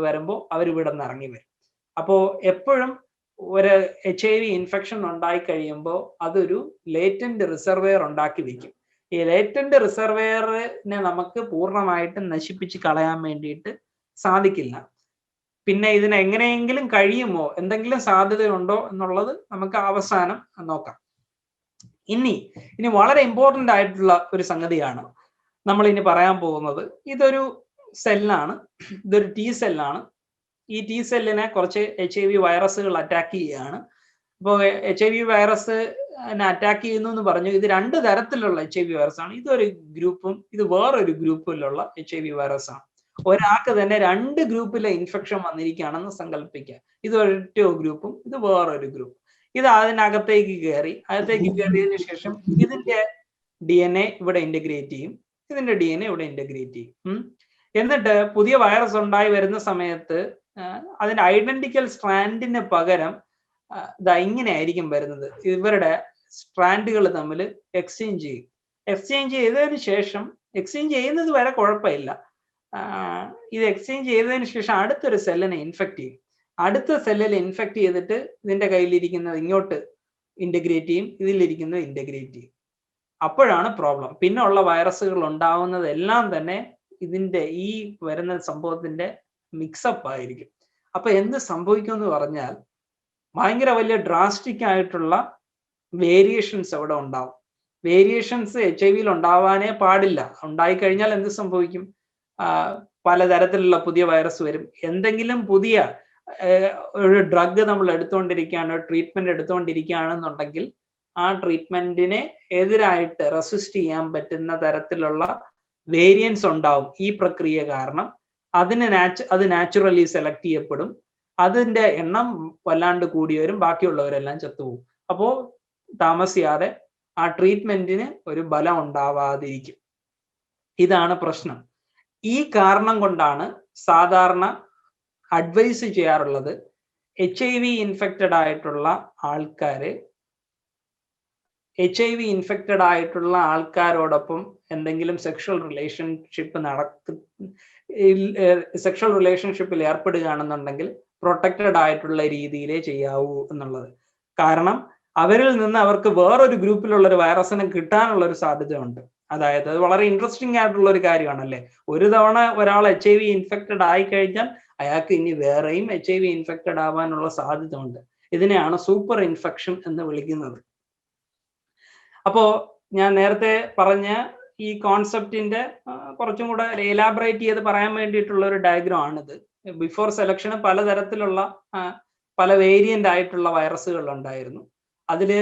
വരുമ്പോൾ അവർ ഇവിടെ നിന്ന് ഇറങ്ങി വരും. അപ്പോ എപ്പോഴും ഒരു HIV ഇൻഫെക്ഷൻ ഉണ്ടായി കഴിയുമ്പോൾ അതൊരു ലേറ്റന്റ് റിസർവെയർ ഉണ്ടാക്കി വെക്കും. ഈ ലേറ്റന്റ് റിസർവെയറിനെ നമുക്ക് പൂർണ്ണമായിട്ടും നശിപ്പിച്ച് കളയാൻ വേണ്ടിയിട്ട് സാധിക്കില്ല. പിന്നെ ഇതിന് എങ്ങനെയെങ്കിലും കഴിയുമോ, എന്തെങ്കിലും സാധ്യതയുണ്ടോ എന്നുള്ളത് നമുക്ക് അവസാനം നോക്കാം. ഇനി വളരെ ഇമ്പോർട്ടന്റ് ആയിട്ടുള്ള ഒരു സംഗതിയാണ് നമ്മൾ ഇനി പറയാൻ പോകുന്നത്. ഇതൊരു സെല്ലാണ്, ഇതൊരു ടി സെല്ലാണ്. ഈ ടി സെല്ലിനെ കുറച്ച് HIV വൈറസുകൾ അറ്റാക്ക് ചെയ്യുകയാണ്. അപ്പോൾ HIV വൈറസ് അറ്റാക്ക് ചെയ്യുന്നു എന്ന് പറഞ്ഞു. ഇത് 2 തരത്തിലുള്ള HIV വൈറസ് ആണ്. ഇതൊരു ഗ്രൂപ്പും ഇത് വേറൊരു ഗ്രൂപ്പിലുള്ള HIV വൈറസ് ആണ്. ഒരാൾക്ക് തന്നെ 2 ഗ്രൂപ്പിലെ ഇൻഫെക്ഷൻ വന്നിരിക്കുകയാണെന്ന് സങ്കല്പിക്കുക. ഇത് ഒരൊറ്റ ഗ്രൂപ്പും ഇത് വേറൊരു ഗ്രൂപ്പ്. ഇത് അകത്തേക്ക് കയറിയതിനു ശേഷം ഇതിന്റെ DNA ഇവിടെ ഇന്റഗ്രേറ്റ് ചെയ്യും, ഇതിന്റെ DNA ഇവിടെ ഇന്റഗ്രേറ്റ് ചെയ്യും. എന്നിട്ട് പുതിയ വൈറസ് ഉണ്ടായി വരുന്ന സമയത്ത് അതിന്റെ ഐഡന്റിക്കൽ സ്ട്രാൻഡിന് പകരം ഇങ്ങനെ ആയിരിക്കും വരുന്നത്. ഇവരുടെ സ്ട്രാൻഡുകൾ തമ്മിൽ എക്സ്ചേഞ്ച് ചെയ്യും. എക്സ്ചേഞ്ച് ചെയ്തതിന് ശേഷം, എക്സ്ചേഞ്ച് ചെയ്യുന്നത് വരെ കുഴപ്പമില്ല, ഇത് എക്സ്ചേഞ്ച് ചെയ്തതിന് ശേഷം അടുത്തൊരു സെല്ലിനെ ഇൻഫെക്ട് ചെയ്യും. അടുത്ത സെല്ലിൽ ഇൻഫെക്ട് ചെയ്തിട്ട് ഇതിന്റെ കയ്യിലിരിക്കുന്നത് ഇങ്ങോട്ട് ഇന്റഗ്രേറ്റ് ചെയ്യും, ഇതിലിരിക്കുന്നത് ഇന്റഗ്രേറ്റ് ചെയ്യും. അപ്പോഴാണ് പ്രോബ്ലം. പിന്നെ ഉള്ള വൈറസുകൾ ഉണ്ടാവുന്നതെല്ലാം തന്നെ ഇതിന്റെ ഈ വരുന്ന സംഭവത്തിന്റെ മിക്സപ്പ് ആയിരിക്കും. അപ്പൊ എന്ത് സംഭവിക്കും എന്ന് പറഞ്ഞാൽ ഭയങ്കര വലിയ ഡ്രാസ്റ്റിക് ആയിട്ടുള്ള വേരിയേഷൻസ് അവിടെ ഉണ്ടാവും. വേരിയേഷൻസ് HIV ഉണ്ടാവാനേ പാടില്ല. ഉണ്ടായിക്കഴിഞ്ഞാൽ എന്ത് സംഭവിക്കും? പലതരത്തിലുള്ള പുതിയ വൈറസ് വരും. എന്തെങ്കിലും പുതിയ ഒരു ഡ്രഗ് നമ്മൾ എടുത്തുകൊണ്ടിരിക്കുകയാണ്, ട്രീറ്റ്മെന്റ് എടുത്തുകൊണ്ടിരിക്കുകയാണെന്നുണ്ടെങ്കിൽ ആ ട്രീറ്റ്മെന്റിനെ എതിരായിട്ട് റെസിസ്റ്റ് ചെയ്യാൻ പറ്റുന്ന തരത്തിലുള്ള വേരിയൻസ് ഉണ്ടാവും. ഈ പ്രക്രിയ കാരണം അത് നാച്ചുറലി സെലക്ട് ചെയ്യപ്പെടും. അതിന്റെ എണ്ണം വല്ലാണ്ട് കൂടി വരും, ബാക്കിയുള്ളവരെല്ലാം ചത്തുപോകും. അപ്പോ താമസിയാതെ ആ ട്രീറ്റ്മെന്റിന് ഒരു ബലം ഉണ്ടാവാതിരിക്കും. ഇതാണ് പ്രശ്നം. ഈ കാരണം കൊണ്ടാണ് സാധാരണ അഡ്വൈസ് ചെയ്യാറുള്ളത് HIV ഇൻഫെക്റ്റഡ് ആയിട്ടുള്ള ആൾക്കാരോടൊപ്പം എന്തെങ്കിലും സെക്ഷൽ റിലേഷൻഷിപ്പിൽ ഏർപ്പെടുകയാണെന്നുണ്ടെങ്കിൽ പ്രൊട്ടക്റ്റഡ് ആയിട്ടുള്ള രീതിയിലേ ചെയ്യാവൂ എന്നുള്ളത്. കാരണം അവരിൽ നിന്ന് അവർക്ക് വേറൊരു ഗ്രൂപ്പിലുള്ള ഒരു വൈറസിനെ കിട്ടാനുള്ള ഒരു സാധ്യതയുണ്ട്. അതായത് അത് വളരെ ഇൻട്രസ്റ്റിംഗ് ആയിട്ടുള്ള ഒരു കാര്യമാണല്ലേ. ഒരു തവണ ഒരാൾ HIV ഇൻഫെക്റ്റഡ് ആയി കഴിഞ്ഞാൽ അയാൾക്ക് ഇനി വേറെയും HIV ഇൻഫെക്റ്റഡ് ആവാനുള്ള സാധ്യത ഉണ്ട്. ഇതിനെയാണ് സൂപ്പർ ഇൻഫെക്ഷൻ എന്ന് വിളിക്കുന്നത്. അപ്പോ ഞാൻ നേരത്തെ പറഞ്ഞ ഈ കോൺസെപ്റ്റിന്റെ കുറച്ചും കൂടെ എലാബറേറ്റ് ചെയ്ത് പറയാൻ വേണ്ടിയിട്ടുള്ള ഒരു ഡയഗ്രാം ആണിത്. ബിഫോർ സെലക്ഷന് പലതരത്തിലുള്ള പല വേരിയന്റ് ആയിട്ടുള്ള വൈറസുകൾ ഉണ്ടായിരുന്നു. അതില്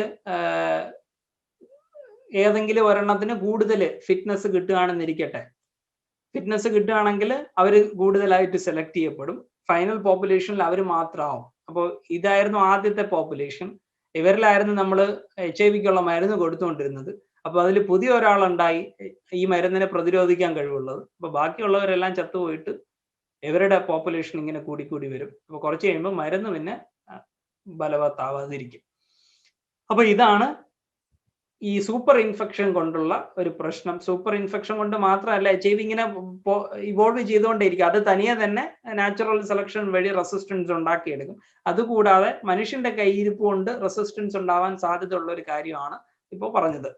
ഏതെങ്കിലും ഒരെണ്ണത്തിന് കൂടുതൽ ഫിറ്റ്നസ് കിട്ടുകയാണെന്നിരിക്കട്ടെ. ഫിറ്റ്നസ് കിട്ടുകയാണെങ്കിൽ അവർ കൂടുതലായിട്ട് സെലക്ട് ചെയ്യപ്പെടും. ഫൈനൽ പോപ്പുലേഷനിൽ അവർ മാത്രമാവും. അപ്പോൾ ഇതായിരുന്നു ആദ്യത്തെ പോപ്പുലേഷൻ. ഇവരിലായിരുന്നു നമ്മൾ HIV മരുന്ന് കൊടുത്തുകൊണ്ടിരുന്നത്. അപ്പൊ അതിൽ പുതിയ ഒരാളുണ്ടായി ഈ മരുന്നിനെ പ്രതിരോധിക്കാൻ കഴിവുള്ളത്. അപ്പൊ ബാക്കിയുള്ളവരെല്ലാം ചത്തുപോയിട്ട് ഇവരുടെ പോപ്പുലേഷൻ ഇങ്ങനെ കൂടി വരും. അപ്പൊ കുറച്ച് കഴിയുമ്പോൾ മരുന്ന് പിന്നെ ബലവത്താവാതിരിക്കും. അപ്പൊ ഇതാണ് ഈ സൂപ്പർ ഇൻഫെക്ഷൻ കൊണ്ടുള്ള ഒരു പ്രശ്നം. സൂപ്പർ ഇൻഫെക്ഷൻ കൊണ്ട് മാത്രമല്ല HIV ഇങ്ങനെ ഇവോൾവ് ചെയ്തുകൊണ്ടേയിരിക്കും. അത് തനിയെ തന്നെ നാച്ചുറൽ സെലക്ഷൻ വഴി റെസിസ്റ്റൻസ് ഉണ്ടാക്കിയെടുക്കും. അതുകൂടാതെ മനുഷ്യന്റെ കയ്യിരിപ്പ് കൊണ്ട് റെസിസ്റ്റൻസ് ഉണ്ടാവാൻ സാധ്യതയുള്ള ഒരു കാര്യമാണ് ഇപ്പോൾ പറഞ്ഞത്.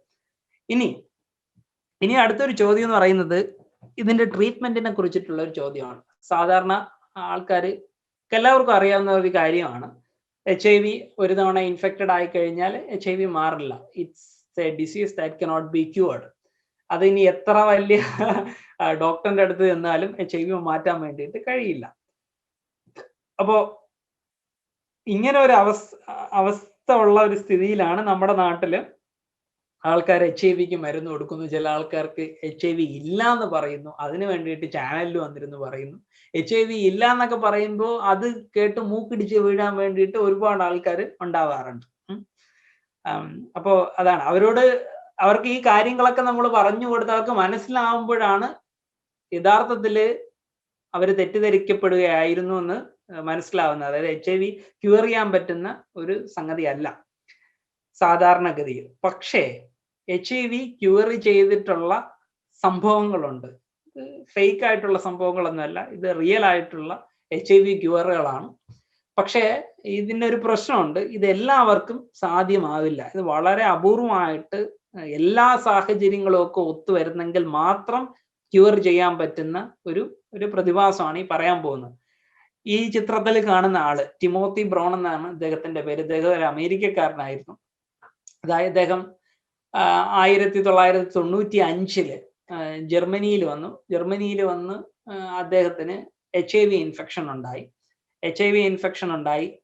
ഇനി അടുത്തൊരു ചോദ്യം എന്ന് പറയുന്നത് ഇതിന്റെ ട്രീറ്റ്മെന്റിനെ കുറിച്ചിട്ടുള്ള ഒരു ചോദ്യമാണ്. സാധാരണ ആൾക്കാർക്ക് എല്ലാവർക്കും അറിയാവുന്ന ഒരു കാര്യമാണ്. HIV ഒരു തവണ ഇൻഫെക്റ്റഡ് ആയി കഴിഞ്ഞാൽ HIV മാറില്ല. It's A disease that cannot be cured. അത് ഇനി എത്ര വലിയ ഡോക്ടറിന്റെ അടുത്ത് ചെന്നാലും HIV മാറ്റാൻ വേണ്ടിയിട്ട് കഴിയില്ല. അപ്പോ ഇങ്ങനെ ഒരു അവസ്ഥ ഉള്ള ഒരു സ്ഥിതിയിലാണ് നമ്മുടെ നാട്ടില് ആൾക്കാർ HIV മരുന്ന് കൊടുക്കുന്നു, ചില ആൾക്കാർക്ക് HIV ഇല്ല എന്ന് പറയുന്നു, അതിന് വേണ്ടിയിട്ട് ചാനലിൽ വന്നിരുന്നു പറയുന്നു. HIV ഇല്ല എന്നൊക്കെ പറയുമ്പോൾ അത് കേട്ട് മൂക്കിടിച്ച് വീഴാൻ വേണ്ടിയിട്ട് ഒരുപാട് ആൾക്കാർ ഉണ്ടാവാറുണ്ട്. അപ്പോൾ അതാണ് അവർക്ക് ഈ കാര്യങ്ങളൊക്കെ നമ്മൾ പറഞ്ഞു കൊടുത്ത് അവർക്ക് മനസ്സിലാവുമ്പോഴാണ് യഥാർത്ഥത്തിൽ അവർ തെറ്റിദ്ധരിക്കപ്പെടുകയായിരുന്നു എന്ന് മനസ്സിലാവുന്നത്. അതായത് HIV ക്യൂർ ചെയ്യാൻ പറ്റുന്ന ഒരു സംഗതി അല്ല സാധാരണഗതിയിൽ. പക്ഷേ HIV ക്യൂർ ചെയ്തിട്ടുള്ള സംഭവങ്ങളുണ്ട്. ഫേക്ക് ആയിട്ടുള്ള സംഭവങ്ങളൊന്നുമല്ല, ഇത് റിയൽ ആയിട്ടുള്ള HIV ക്യൂറുകളാണ്. പക്ഷേ ഇതിനൊരു പ്രശ്നമുണ്ട്, ഇത് എല്ലാവർക്കും സാധ്യമാവില്ല. ഇത് വളരെ അപൂർവമായിട്ട് എല്ലാ സാഹചര്യങ്ങളും ഒക്കെ ഒത്തുവരുന്നെങ്കിൽ മാത്രം ക്യൂർ ചെയ്യാൻ പറ്റുന്ന ഒരു പ്രതിഭാസമാണ് ഈ പറയാൻ പോകുന്നത്. ഈ ചിത്രത്തിൽ കാണുന്ന ആള് ടിമോത്തി ബ്രൗൺ എന്നാണ് അദ്ദേഹത്തിന്റെ പേര്. അദ്ദേഹം ഒരു അമേരിക്കക്കാരനായിരുന്നു. അതായത് അദ്ദേഹം 1995 ജർമ്മനിയിൽ വന്ന് അദ്ദേഹത്തിന് HIV ഇൻഫെക്ഷൻ ഉണ്ടായി.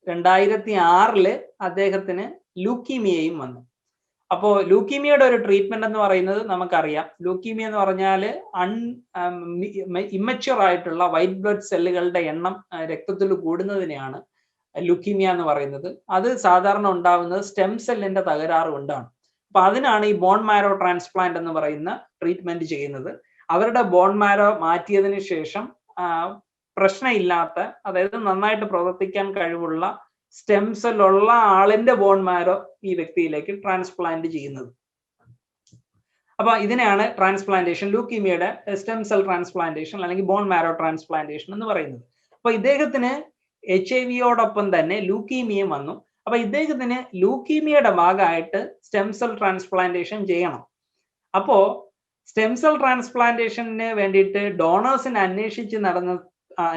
2006 അദ്ദേഹത്തിന് ലൂക്കീമിയയും വന്നു. അപ്പോൾ ലൂക്കീമിയയുടെ ഒരു ട്രീറ്റ്മെന്റ് എന്ന് പറയുന്നത് നമുക്കറിയാം. ലൂക്കീമിയ എന്ന് പറഞ്ഞാൽ ഇമ്മച്യൂർ ആയിട്ടുള്ള വൈറ്റ് ബ്ലഡ് സെല്ലുകളുടെ എണ്ണം രക്തത്തിൽ കൂടുന്നതിനെയാണ് ലൂക്കീമിയ എന്ന് പറയുന്നത്. അത് സാധാരണ ഉണ്ടാവുന്നത് സ്റ്റെം സെല്ലിന്റെ തകരാറ് കൊണ്ടാണ്. അപ്പൊ അതിനാണ് ഈ ബോൺ മാരോ ട്രാൻസ്പ്ലാന്റ് എന്ന് പറയുന്ന ട്രീറ്റ്മെന്റ് ചെയ്യുന്നത്. അവരുടെ ബോൺ മാരോ മാറ്റിയതിന് ശേഷം പ്രശ്നമില്ലാത്ത, അതായത് നന്നായിട്ട് പ്രവർത്തിക്കാൻ കഴിവുള്ള സ്റ്റെം സെൽ ഉള്ള ആളിന്റെ ബോൺ മാരോ ഈ വ്യക്തിയിലേക്ക് ട്രാൻസ്പ്ലാന്റ് ചെയ്യുന്നത്. അപ്പൊ ഇതിനെയാണ് ട്രാൻസ്പ്ലാന്റേഷൻ, ലൂക്കീമിയയുടെ സ്റ്റെം സെൽ ട്രാൻസ്പ്ലാന്റേഷൻ അല്ലെങ്കിൽ ബോൺ മാരോ ട്രാൻസ്പ്ലാന്റേഷൻ എന്ന് പറയുന്നത്. അപ്പൊ ഇദ്ദേഹത്തിന് HIV-യോടൊപ്പം തന്നെ ലൂക്കീമിയയും വന്നു. അപ്പൊ ഇദ്ദേഹത്തിന് ലൂക്കീമിയയുടെ ഭാഗമായിട്ട് സ്റ്റെം സെൽ ട്രാൻസ്പ്ലാന്റേഷൻ ചെയ്യണം. അപ്പോ സ്റ്റെം സെൽ ട്രാൻസ്പ്ലാന്റേഷന് വേണ്ടിയിട്ട് ഡോണേഴ്സിനെ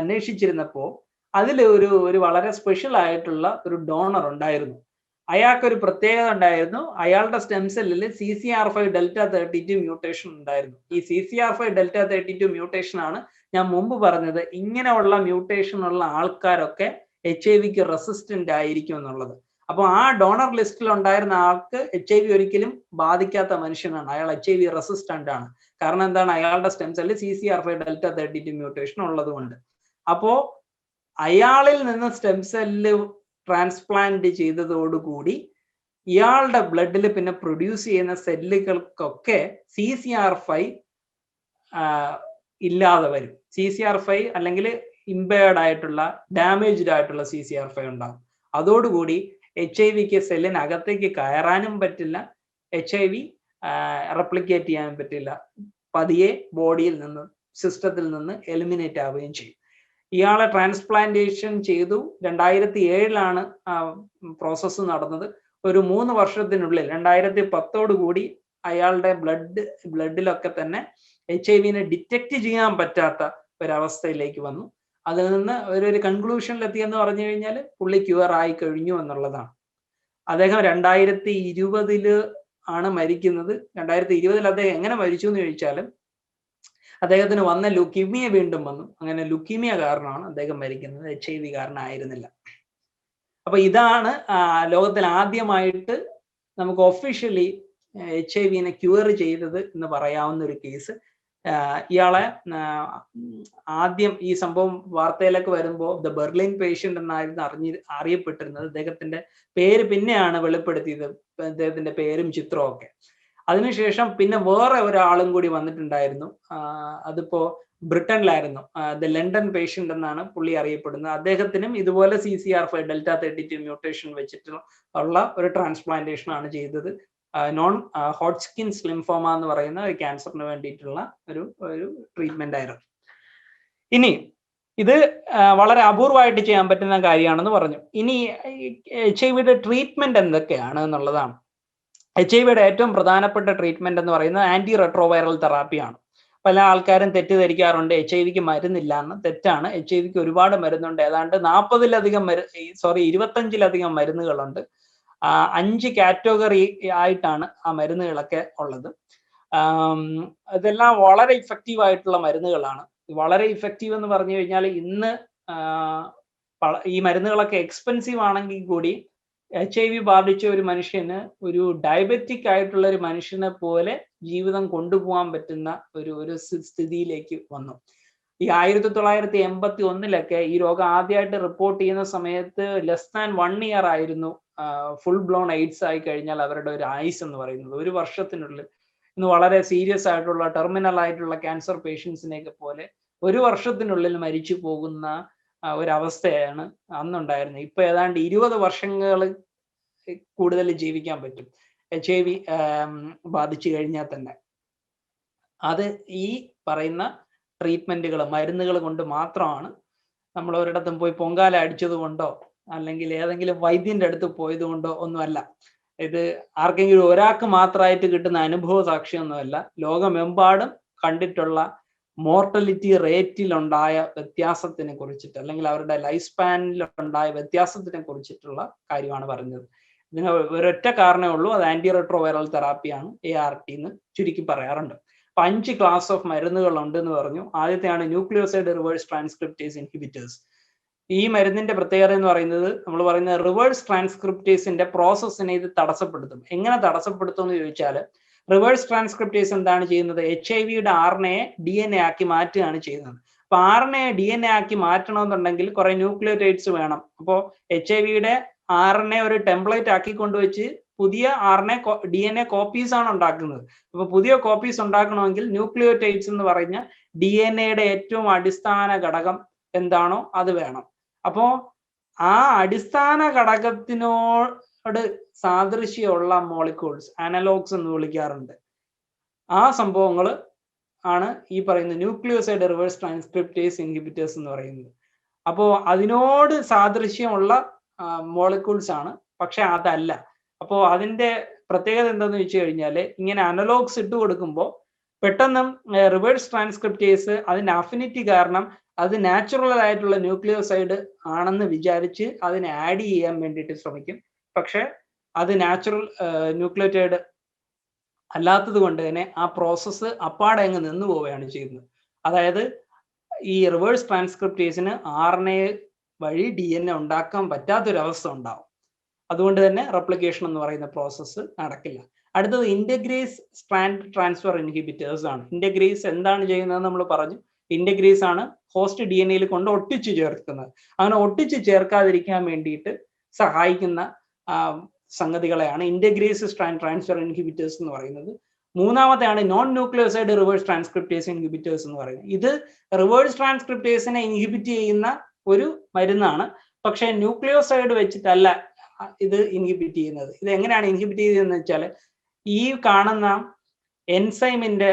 അന്വേഷിച്ചിരുന്നപ്പോൾ അതിൽ ഒരു വളരെ സ്പെഷ്യൽ ആയിട്ടുള്ള ഒരു ഡോണർ ഉണ്ടായിരുന്നു. അയാൾക്കൊരു പ്രത്യേകത ഉണ്ടായിരുന്നു. അയാളുടെ സ്റ്റെം സെല്ലിൽ CCR5 Δ32 മ്യൂട്ടേഷൻ ഉണ്ടായിരുന്നു. ഈ CCR5 Δ32 മ്യൂട്ടേഷൻ ആണ് ഞാൻ മുമ്പ് പറഞ്ഞത്, ഇങ്ങനെയുള്ള മ്യൂട്ടേഷൻ ഉള്ള ആൾക്കാരൊക്കെ HIV-ക്ക് റെസിസ്റ്റന്റ് ആയിരിക്കും എന്നുള്ളത്. അപ്പോൾ ആ ഡോണർ ലിസ്റ്റിൽ ഉണ്ടായിരുന്ന ആൾക്ക് HIV ഒരിക്കലും ബാധിക്കാത്ത മനുഷ്യനാണ്. അയാൾ HIV റെസിസ്റ്റന്റ് ആണ്. കാരണം എന്താണ്? അയാളുടെ സ്റ്റെം സെല്ലിൽ CCR5 Δ32 മ്യൂട്ടേഷൻ ഉള്ളത് കൊണ്ട്. അപ്പോ അയാളിൽ നിന്ന് സ്റ്റെം സെല്ല് ട്രാൻസ്പ്ലാന്റ് ചെയ്തതോടുകൂടി ഇയാളുടെ ബ്ലഡിൽ പിന്നെ പ്രൊഡ്യൂസ് ചെയ്യുന്ന സെല്ലുകൾക്കൊക്കെ CCR5 ഇല്ലാതെ വരും. CCR5 അല്ലെങ്കിൽ ഇമ്പയർഡ് ആയിട്ടുള്ള, ഡാമേജ്ഡ് ആയിട്ടുള്ള CCR5 ഉണ്ടാകും. അതോടുകൂടി HIV-ക്ക് സെല്ലിനകത്തേക്ക് കയറാനും പറ്റില്ല, HIV റെപ്ലിക്കേറ്റ് ചെയ്യാനും പറ്റില്ല, പതിയെ ബോഡിയിൽ നിന്ന്, സിസ്റ്റത്തിൽ നിന്ന് എലിമിനേറ്റ് ആവുകയും ചെയ്യും. ഇയാളെ ട്രാൻസ്പ്ലാന്റേഷൻ ചെയ്തു. 2007 പ്രോസസ്സ് നടന്നത്. ഒരു 3 വർഷത്തിനുള്ളിൽ 2010 കൂടി അയാളുടെ ബ്ലഡിലൊക്കെ തന്നെ HIV-നെ ഡിറ്റക്ട് ചെയ്യാൻ പറ്റാത്ത ഒരവസ്ഥയിലേക്ക് വന്നു. അതിൽ നിന്ന് ഒരു കൺക്ലൂഷനിലെത്തിയെന്ന് പറഞ്ഞു കഴിഞ്ഞാൽ പുള്ളി ക്യൂർ ആയി കഴിഞ്ഞു എന്നുള്ളതാണ്. അദ്ദേഹം 2020 ആണ് മരിക്കുന്നത്. 2020 അദ്ദേഹം എങ്ങനെ മരിച്ചു എന്ന് ചോദിച്ചാൽ അദ്ദേഹത്തിന് വന്ന ലുക്കീമിയ വീണ്ടും വന്നു. അങ്ങനെ ലുക്കീമിയ കാരണമാണ് അദ്ദേഹം മരിക്കുന്നത്, HIV കാരണമായിരുന്നില്ല. അപ്പൊ ഇതാണ് ലോകത്തിൽ ആദ്യമായിട്ട് നമുക്ക് ഒഫീഷ്യലി HIV-നെ ക്യൂർ ചെയ്തത് എന്ന് പറയാവുന്ന ഒരു കേസ്. ഇയാളെ ആദ്യം ഈ സംഭവം വാർത്തയിലൊക്കെ വരുമ്പോൾ ദ ബെർലിൻ പേഷ്യന്റ് എന്നായിരുന്നു അറിയപ്പെട്ടിരുന്നത്. അദ്ദേഹത്തിന്റെ പേര് പിന്നെയാണ് വെളിപ്പെടുത്തിയത്, അദ്ദേഹത്തിന്റെ പേരും ചിത്രവും ഒക്കെ. അതിനുശേഷം പിന്നെ വേറെ ഒരാളും കൂടി വന്നിട്ടുണ്ടായിരുന്നു. അതിപ്പോ ബ്രിട്ടനിലായിരുന്നു. ദ ലണ്ടൻ പേഷ്യന്റ് എന്നാണ് പുള്ളി അറിയപ്പെടുന്നത്. അദ്ദേഹത്തിനും ഇതുപോലെ CCR5 Δ32 മ്യൂട്ടേഷൻ വെച്ചിട്ടുള്ള ഒരു ട്രാൻസ്പ്ലാന്റേഷൻ ആണ് ചെയ്തത്. നോൺ ഹോട്ട്സ്കിൻസ് ലിംഫോമ എന്ന് പറയുന്ന ഒരു ക്യാൻസറിന് വേണ്ടിയിട്ടുള്ള ഒരു ട്രീറ്റ്മെന്റ് ആയിരുന്നു. ഇനി ഇത് വളരെ അപൂർവമായിട്ട് ചെയ്യാൻ പറ്റുന്ന കാര്യമാണെന്ന് പറഞ്ഞു. ഇനി HIV-യുടെ ട്രീറ്റ്മെന്റ് എന്തൊക്കെയാണ് എന്നുള്ളതാണ്. HIV-യുടെ ഏറ്റവും പ്രധാനപ്പെട്ട ട്രീറ്റ്മെന്റ് എന്ന് പറയുന്നത് ആന്റി റെട്രോവൈറൽ തെറാപ്പിയാണ്. പല ആൾക്കാരും തെറ്റിദ്ധരിക്കാറുണ്ട് HIV-ക്ക് മരുന്നില്ല എന്ന്. തെറ്റാണ്. HIV-ക്ക് ഒരുപാട് മരുന്നുണ്ട്. ഏതാണ്ട് 25ലധികം മരുന്നുകളുണ്ട്. 5 കാറ്റഗറി ആയിട്ടാണ് ആ മരുന്നുകളൊക്കെ ഉള്ളത്. ഇതെല്ലാം വളരെ ഇഫക്റ്റീവ് ആയിട്ടുള്ള മരുന്നുകളാണ്. വളരെ ഇഫക്റ്റീവ് എന്ന് പറഞ്ഞു കഴിഞ്ഞാൽ ഇന്ന് ഈ മരുന്നുകളൊക്കെ എക്സ്പെൻസീവ് ആണെങ്കിൽ കൂടി HIV ബാധിച്ച ഒരു മനുഷ്യന് ഒരു ഡയബറ്റിക് ആയിട്ടുള്ള ഒരു മനുഷ്യനെ പോലെ ജീവിതം കൊണ്ടുപോകാൻ പറ്റുന്ന ഒരു സ്ഥിതിയിലേക്ക് വന്നു. ഈ 1981 ഈ രോഗം ആദ്യമായിട്ട് റിപ്പോർട്ട് ചെയ്യുന്ന സമയത്ത് ലെസ് ദാൻ 1 ഇയർ ആയിരുന്നു ഫുൾ ബ്ലോൺ എയ്ഡ്സ് ആയി കഴിഞ്ഞാൽ അവരുടെ ഒരു ആയുസ് എന്ന് പറയുന്നത്. ഒരു വർഷത്തിനുള്ളിൽ ഇന്ന് വളരെ സീരിയസ് ആയിട്ടുള്ള ടെർമിനൽ ആയിട്ടുള്ള ക്യാൻസർ പേഷ്യൻസിനെയൊക്കെ പോലെ ഒരു വർഷത്തിനുള്ളിൽ മരിച്ചു പോകുന്ന ഒരവസ്ഥയാണ് അന്നുണ്ടായിരുന്നത്. ഇപ്പൊ ഏതാണ്ട് 20 വർഷങ്ങൾ കൂടുതൽ ജീവിക്കാൻ പറ്റും HIV ബാധിച്ചു കഴിഞ്ഞാൽ തന്നെ. അത് ഈ പറയുന്ന ട്രീറ്റ്മെന്റുകൾ, മരുന്നുകൾ കൊണ്ട് മാത്രമാണ്. നമ്മൾ ഒരിടത്തും പോയി പൊങ്കാല അടിച്ചത് കൊണ്ടോ അല്ലെങ്കിൽ ഏതെങ്കിലും വൈദ്യന്റെ അടുത്ത് പോയത് കൊണ്ടോ ഒന്നുമല്ല. ഇത് ആർക്കെങ്കിലും ഒരാൾക്ക് മാത്രമായിട്ട് കിട്ടുന്ന അനുഭവ സാക്ഷ്യമൊന്നുമല്ല. ലോകമെമ്പാടും കണ്ടിട്ടുള്ള മോർട്ടലിറ്റി റേറ്റിലുണ്ടായ വ്യത്യാസത്തിനെ കുറിച്ചിട്ട് അല്ലെങ്കിൽ അവരുടെ ലൈഫ് സ്പാനിൽ ഉണ്ടായ വ്യത്യാസത്തിനെ കുറിച്ചിട്ടുള്ള കാര്യമാണ് പറഞ്ഞത്. ഇതിന് ഒരൊറ്റ കാരണമേ ഉള്ളൂ, അത് ആന്റി റെട്രോവൈറൽ തെറാപ്പിയാണ്, ART എന്ന് ചുരുക്കി പറയാറുണ്ട്. 5 ക്ലാസ് ഓഫ് മരുന്നുകൾ ഉണ്ടെന്ന് പറഞ്ഞു. ആദ്യത്തെയാണ് ന്യൂക്ലിയോസൈഡ് റിവേഴ്സ് ട്രാൻസ്ക്രിപ്റ്റേസ് ഇൻഹിബിറ്റേഴ്സ്. ഈ മരുന്നിന്റെ പ്രത്യേകത എന്ന് പറയുന്നത്, നമ്മൾ പറയുന്ന റിവേഴ്സ് ട്രാൻസ്ക്രിപ്റ്റേസിന്റെ പ്രോസസ്സിനെ ഇത് തടസ്സപ്പെടുത്തും. എങ്ങനെ തടസ്സപ്പെടുത്തും എന്ന് ചോദിച്ചാൽ, റിവേഴ്സ് ട്രാൻസ്ക്രിപ്റ്റേസ് എന്താണ് ചെയ്യുന്നത്? HIV-യുടെ RNA DNA ആക്കി മാറ്റുകയാണ് ചെയ്യുന്നത്. അപ്പൊ RNA DNA ആക്കി മാറ്റണമെന്നുണ്ടെങ്കിൽ കുറെ ന്യൂക്ലിയോടൈഡ്സ് വേണം. അപ്പോൾ HIV-യുടെ RNA ഒരു ടെംപ്ലേറ്റ് ആക്കി കൊണ്ടുവച്ച് പുതിയ DNA കോപ്പീസ് ആണ് ഉണ്ടാക്കുന്നത്. അപ്പൊ പുതിയ കോപ്പീസ് ഉണ്ടാക്കണമെങ്കിൽ ന്യൂക്ലിയോടൈഡ്സ് എന്ന് പറഞ്ഞ DNA-യുടെ ഏറ്റവും അടിസ്ഥാന ഘടകം എന്താണോ അത് വേണം. അപ്പോ ആ അടിസ്ഥാന ഘടകത്തിനോട് സാദൃശ്യമുള്ള മോളിക്യൂൾസ്, അനലോഗ്സ് എന്ന് വിളിക്കാറുണ്ട്, ആ സംഭവങ്ങൾ ആണ് ഈ പറയുന്ന ന്യൂക്ലിയോസൈഡ് റിവേഴ്സ് ട്രാൻസ്ക്രിപ്റ്റേസ് ഇൻഹിബിറ്റേഴ്സ് എന്ന് പറയുന്നത്. അപ്പോൾ അതിനോട് സാദൃശ്യമുള്ള മോളിക്യൂൾസ് ആണ്, പക്ഷെ അതല്ല. അപ്പോൾ അതിന്റെ പ്രത്യേകത എന്താന്ന് വെച്ച് കഴിഞ്ഞാൽ, ഇങ്ങനെ അനലോഗ്സ് ഇട്ട് കൊടുക്കുമ്പോൾ പെട്ടെന്ന് റിവേഴ്സ് ട്രാൻസ്ക്രിപ്റ്റേസ് അതിന്റെ അഫിനിറ്റി കാരണം അത് നാച്ചുറൽ ആയിട്ടുള്ള ന്യൂക്ലിയോസൈഡ് ആണെന്ന് വിചാരിച്ച് അതിനെ ആഡ് ചെയ്യാൻ വേണ്ടിയിട്ട് ശ്രമിക്കും. പക്ഷെ അത് നാച്ചുറൽ ന്യൂക്ലിയോടൈഡ് അല്ലാത്തത് കൊണ്ട് തന്നെ ആ പ്രോസസ്സ് അപ്പാടെ അങ്ങ് നിന്നു പോവുകയാണ് ചെയ്യുന്നത്. അതായത് ഈ റിവേഴ്സ് ട്രാൻസ്ക്രിപ്റ്റേസിന് RNA വഴി DNA ഉണ്ടാക്കാൻ പറ്റാത്തൊരവസ്ഥ ഉണ്ടാവും. അതുകൊണ്ട് തന്നെ റെപ്ലിക്കേഷൻ എന്ന് പറയുന്ന പ്രോസസ്സ് നടക്കില്ല. അടുത്തത് ഇന്റഗ്രേസ് സ്ട്രാൻഡ് ട്രാൻസ്ഫർ ഇൻഹിബിറ്റേഴ്സ് ആണ്. ഇന്റഗ്രേസ് എന്താണ് ചെയ്യുന്നത് നമ്മൾ പറഞ്ഞു. ഇന്റഗ്രേസ് ആണ് ഹോസ്റ്റ് DNA-യിൽ കൊണ്ട് ഒട്ടിച്ചു ചേർക്കുന്നത്. അങ്ങനെ ഒട്ടിച്ചു ചേർക്കാതിരിക്കാൻ വേണ്ടിയിട്ട് സഹായിക്കുന്ന സംഗതികളെയാണ് ഇന്റഗ്രേസ് സ്ട്രാൻഡ് ട്രാൻസ്ഫർ ഇൻഹിബിറ്റേഴ്സ് എന്ന് പറയുന്നത്. മൂന്നാമത്തെയാണ് non nucleoside reverse transcriptase inhibitors എന്ന് പറയുന്നത്. ഇത് റിവേഴ്സ് ട്രാൻസ്ക്രിപ്റ്റേസിനെ ഇൻഹിബിറ്റ് ചെയ്യുന്ന ഒരു മരുന്നാണ്, പക്ഷെ ന്യൂക്ലിയോസൈഡ് വെച്ചിട്ടല്ല ഇത് ഇൻഹിബിറ്റ് ചെയ്യുന്നത്. ഇത് എങ്ങനെയാണ് ഇൻഹിബിറ്റ് ചെയ്യുന്നതെന്ന് വെച്ചാൽ, ഈ കാണുന്ന എൻസൈമിന്റെ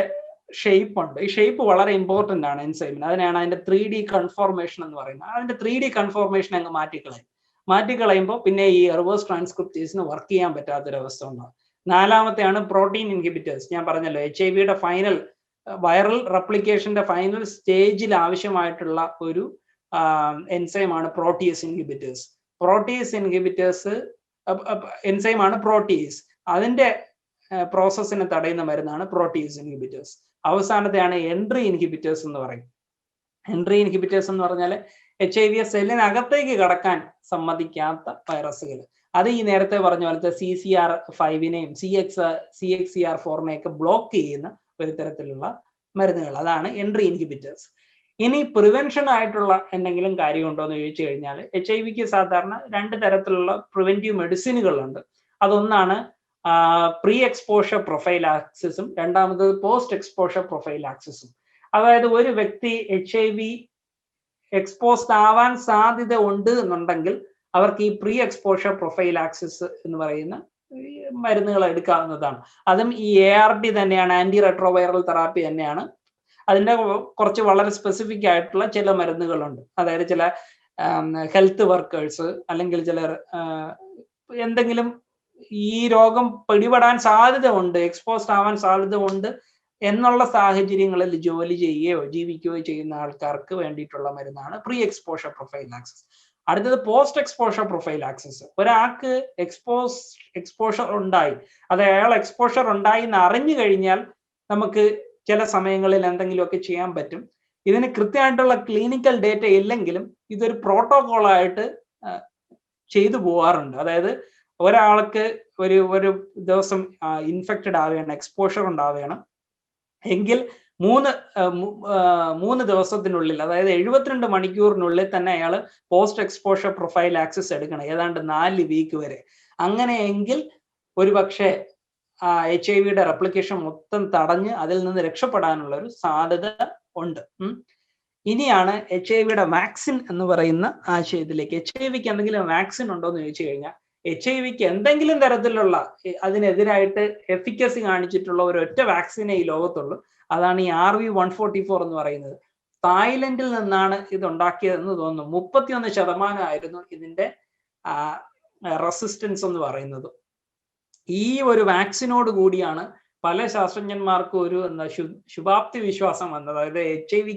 ഷേപ്പ് ഉണ്ട്. ഈ ഷേപ്പ് വളരെ ഇമ്പോർട്ടന്റ് ആണ് എൻസൈമിന്. അതിനാണ് അതിന്റെ 3D കൺഫോർമേഷൻ എന്ന് പറയുന്നത്. അതിന്റെ 3D കൺഫോർമേഷൻ അങ്ങ് മാറ്റിക്കളയുമ്പോൾ പിന്നെ ഈ റിവേഴ്സ് ട്രാൻസ്ക്രിപ്റ്റേസിന് വർക്ക് ചെയ്യാൻ പറ്റാത്തൊരവസ്ഥ ഉണ്ടാകും. നാലാമത്തെയാണ് പ്രോട്ടീൻ ഇൻഹിബിറ്റേഴ്സ്. ഞാൻ പറഞ്ഞല്ലോ, HIV-യുടെ ഫൈനൽ വൈറൽ റെപ്ലിക്കേഷന്റെ ഫൈനൽ സ്റ്റേജിൽ ആവശ്യമായിട്ടുള്ള ഒരു എൻസൈമാണ് പ്രോട്ടിയേസ് ഇൻഹിബിറ്റേഴ്സ്. പ്രോട്ടിയേസ് ഇൻഹിബിറ്റേഴ്സ് എൻസൈമാണ് പ്രോട്ടിയേസ്. അതിന്റെ പ്രോസസ്സിനെ തടയുന്ന മരുന്നാണ് പ്രോട്ടിയേസ് ഇൻഹിബിറ്റേഴ്സ്. അവസാനത്തെയാണ് എൻട്രി ഇൻഹിബിറ്റേഴ്സ് എന്ന് പറയും. എൻട്രി ഇൻഹിബിറ്റേഴ്സ് എന്ന് പറഞ്ഞാൽ HIV സെല്ലിനകത്തേക്ക് കടക്കാൻ സമ്മതിക്കാത്ത വൈറസുകൾ. അത് ഈ നേരത്തെ പറഞ്ഞ പോലത്തെ CCR5-നെയും CXCR4-നെയൊക്കെ ബ്ലോക്ക് ചെയ്യുന്ന ഒരു തരത്തിലുള്ള മരുന്നുകൾ. അതാണ് എൻട്രി ഇൻഹിബിറ്റേഴ്സ്. ഇനി പ്രിവെൻഷൻ ആയിട്ടുള്ള എന്തെങ്കിലും കാര്യമുണ്ടോ എന്ന് ചോദിച്ചു കഴിഞ്ഞാൽ, HIV-ക്ക് സാധാരണ 2 തരത്തിലുള്ള പ്രിവെന്റീവ് മെഡിസിനുകളുണ്ട്. അതൊന്നാണ് പ്രീ എക്സ്പോഷർ പ്രൊഫൈലാക്സിസും രണ്ടാമത് പോസ്റ്റ് എക്സ്പോഷർ പ്രൊഫൈലാക്സിസും. അതായത് ഒരു വ്യക്തി HIV എക്സ്പോസ്ഡ് ആവാൻ സാധ്യത ഉണ്ട് എന്നുണ്ടെങ്കിൽ അവർക്ക് ഈ പ്രീ എക്സ്പോഷർ പ്രൊഫൈലാക്സിസ് എന്ന് പറയുന്ന മരുന്നുകൾ എടുക്കാവുന്നതാണ്. അതും ഈ ART തന്നെയാണ്, ആന്റി റെട്രോവൈറൽ തെറാപ്പി തന്നെയാണ്. അതിന്റെ കുറച്ച് വളരെ സ്പെസിഫിക് ആയിട്ടുള്ള ചില മരുന്നുകളുണ്ട്. അതായത് ചില ഹെൽത്ത് വർക്കേഴ്സ് അല്ലെങ്കിൽ ചിലർ എന്തെങ്കിലും ഈ രോഗം പിടിപെടാൻ സാധ്യത ഉണ്ട്, എക്സ്പോസ്ഡ് ആവാൻ സാധ്യത ഉണ്ട് എന്നുള്ള സാഹചര്യങ്ങളിൽ ജോലി ചെയ്യുകയോ ജീവിക്കുകയോ ചെയ്യുന്ന ആൾക്കാർക്ക് വേണ്ടിയിട്ടുള്ള മരുന്നാണ് പ്രീ എക്സ്പോഷർ പ്രൊഫൈലാക്സിസ്. അടുത്തത് പോസ്റ്റ് എക്സ്പോഷർ പ്രൊഫൈലാക്സിസ്. ഒരാൾക്ക് എക്സ്പോഷർ ഉണ്ടായി, അത് അയാൾ എക്സ്പോഷർ ഉണ്ടായി എന്ന് അറിഞ്ഞു കഴിഞ്ഞാൽ നമുക്ക് ചില സമയങ്ങളിൽ എന്തെങ്കിലുമൊക്കെ ചെയ്യാൻ പറ്റും. ഇതിന് കൃത്യമായിട്ടുള്ള ക്ലിനിക്കൽ ഡേറ്റ ഇല്ലെങ്കിലും ഇതൊരു പ്രോട്ടോകോളായിട്ട് ചെയ്തു പോവാറുണ്ട്. അതായത് ഒരാൾക്ക് ഒരു ദിവസം ഇൻഫെക്റ്റഡ് ആവുകയാണ്, എക്സ്പോഷർ ഉണ്ടാവുകയാണ് എങ്കിൽ 3 ദിവസത്തിനുള്ളിൽ, അതായത് 72 മണിക്കൂറിനുള്ളിൽ തന്നെ അയാൾ പോസ്റ്റ് എക്സ്പോഷർ പ്രൊഫൈൽ ആക്സസ് എടുക്കണം, ഏതാണ്ട് 4 വീക്ക് വരെ. അങ്ങനെയെങ്കിൽ ഒരു പക്ഷേ HIV റെപ്ലിക്കേഷൻ മൊത്തം തടഞ്ഞ് അതിൽ നിന്ന് രക്ഷപ്പെടാനുള്ള ഒരു സാധ്യത ഉണ്ട്. ഇനിയാണ് HIV വാക്സിൻ എന്ന് പറയുന്ന ആശയത്തിലേക്ക്. HIV എന്തെങ്കിലും വാക്സിൻ ഉണ്ടോ എന്ന് ചോദിച്ചു കഴിഞ്ഞാൽ, HIV എന്തെങ്കിലും തരത്തിലുള്ള അതിനെതിരായിട്ട് എഫിക്കസി കാണിച്ചിട്ടുള്ള ഒരൊറ്റ വാക്സിനെ ഈ ലോകത്തുള്ളൂ. അതാണ് ഈ RV144 എന്ന് പറയുന്നത്. തായ്ലൻഡിൽ നിന്നാണ് ഇത് ഉണ്ടാക്കിയതെന്ന് തോന്നുന്നു. 31% ആയിരുന്നു ഇതിന്റെ റെസിസ്റ്റൻസ് എന്ന് പറയുന്നത്. ഈ ഒരു വാക്സിനോട് കൂടിയാണ് പല ശാസ്ത്രജ്ഞന്മാർക്കും ഒരു ശുഭാപ്തി വിശ്വാസം വന്നത്. അതായത് HIV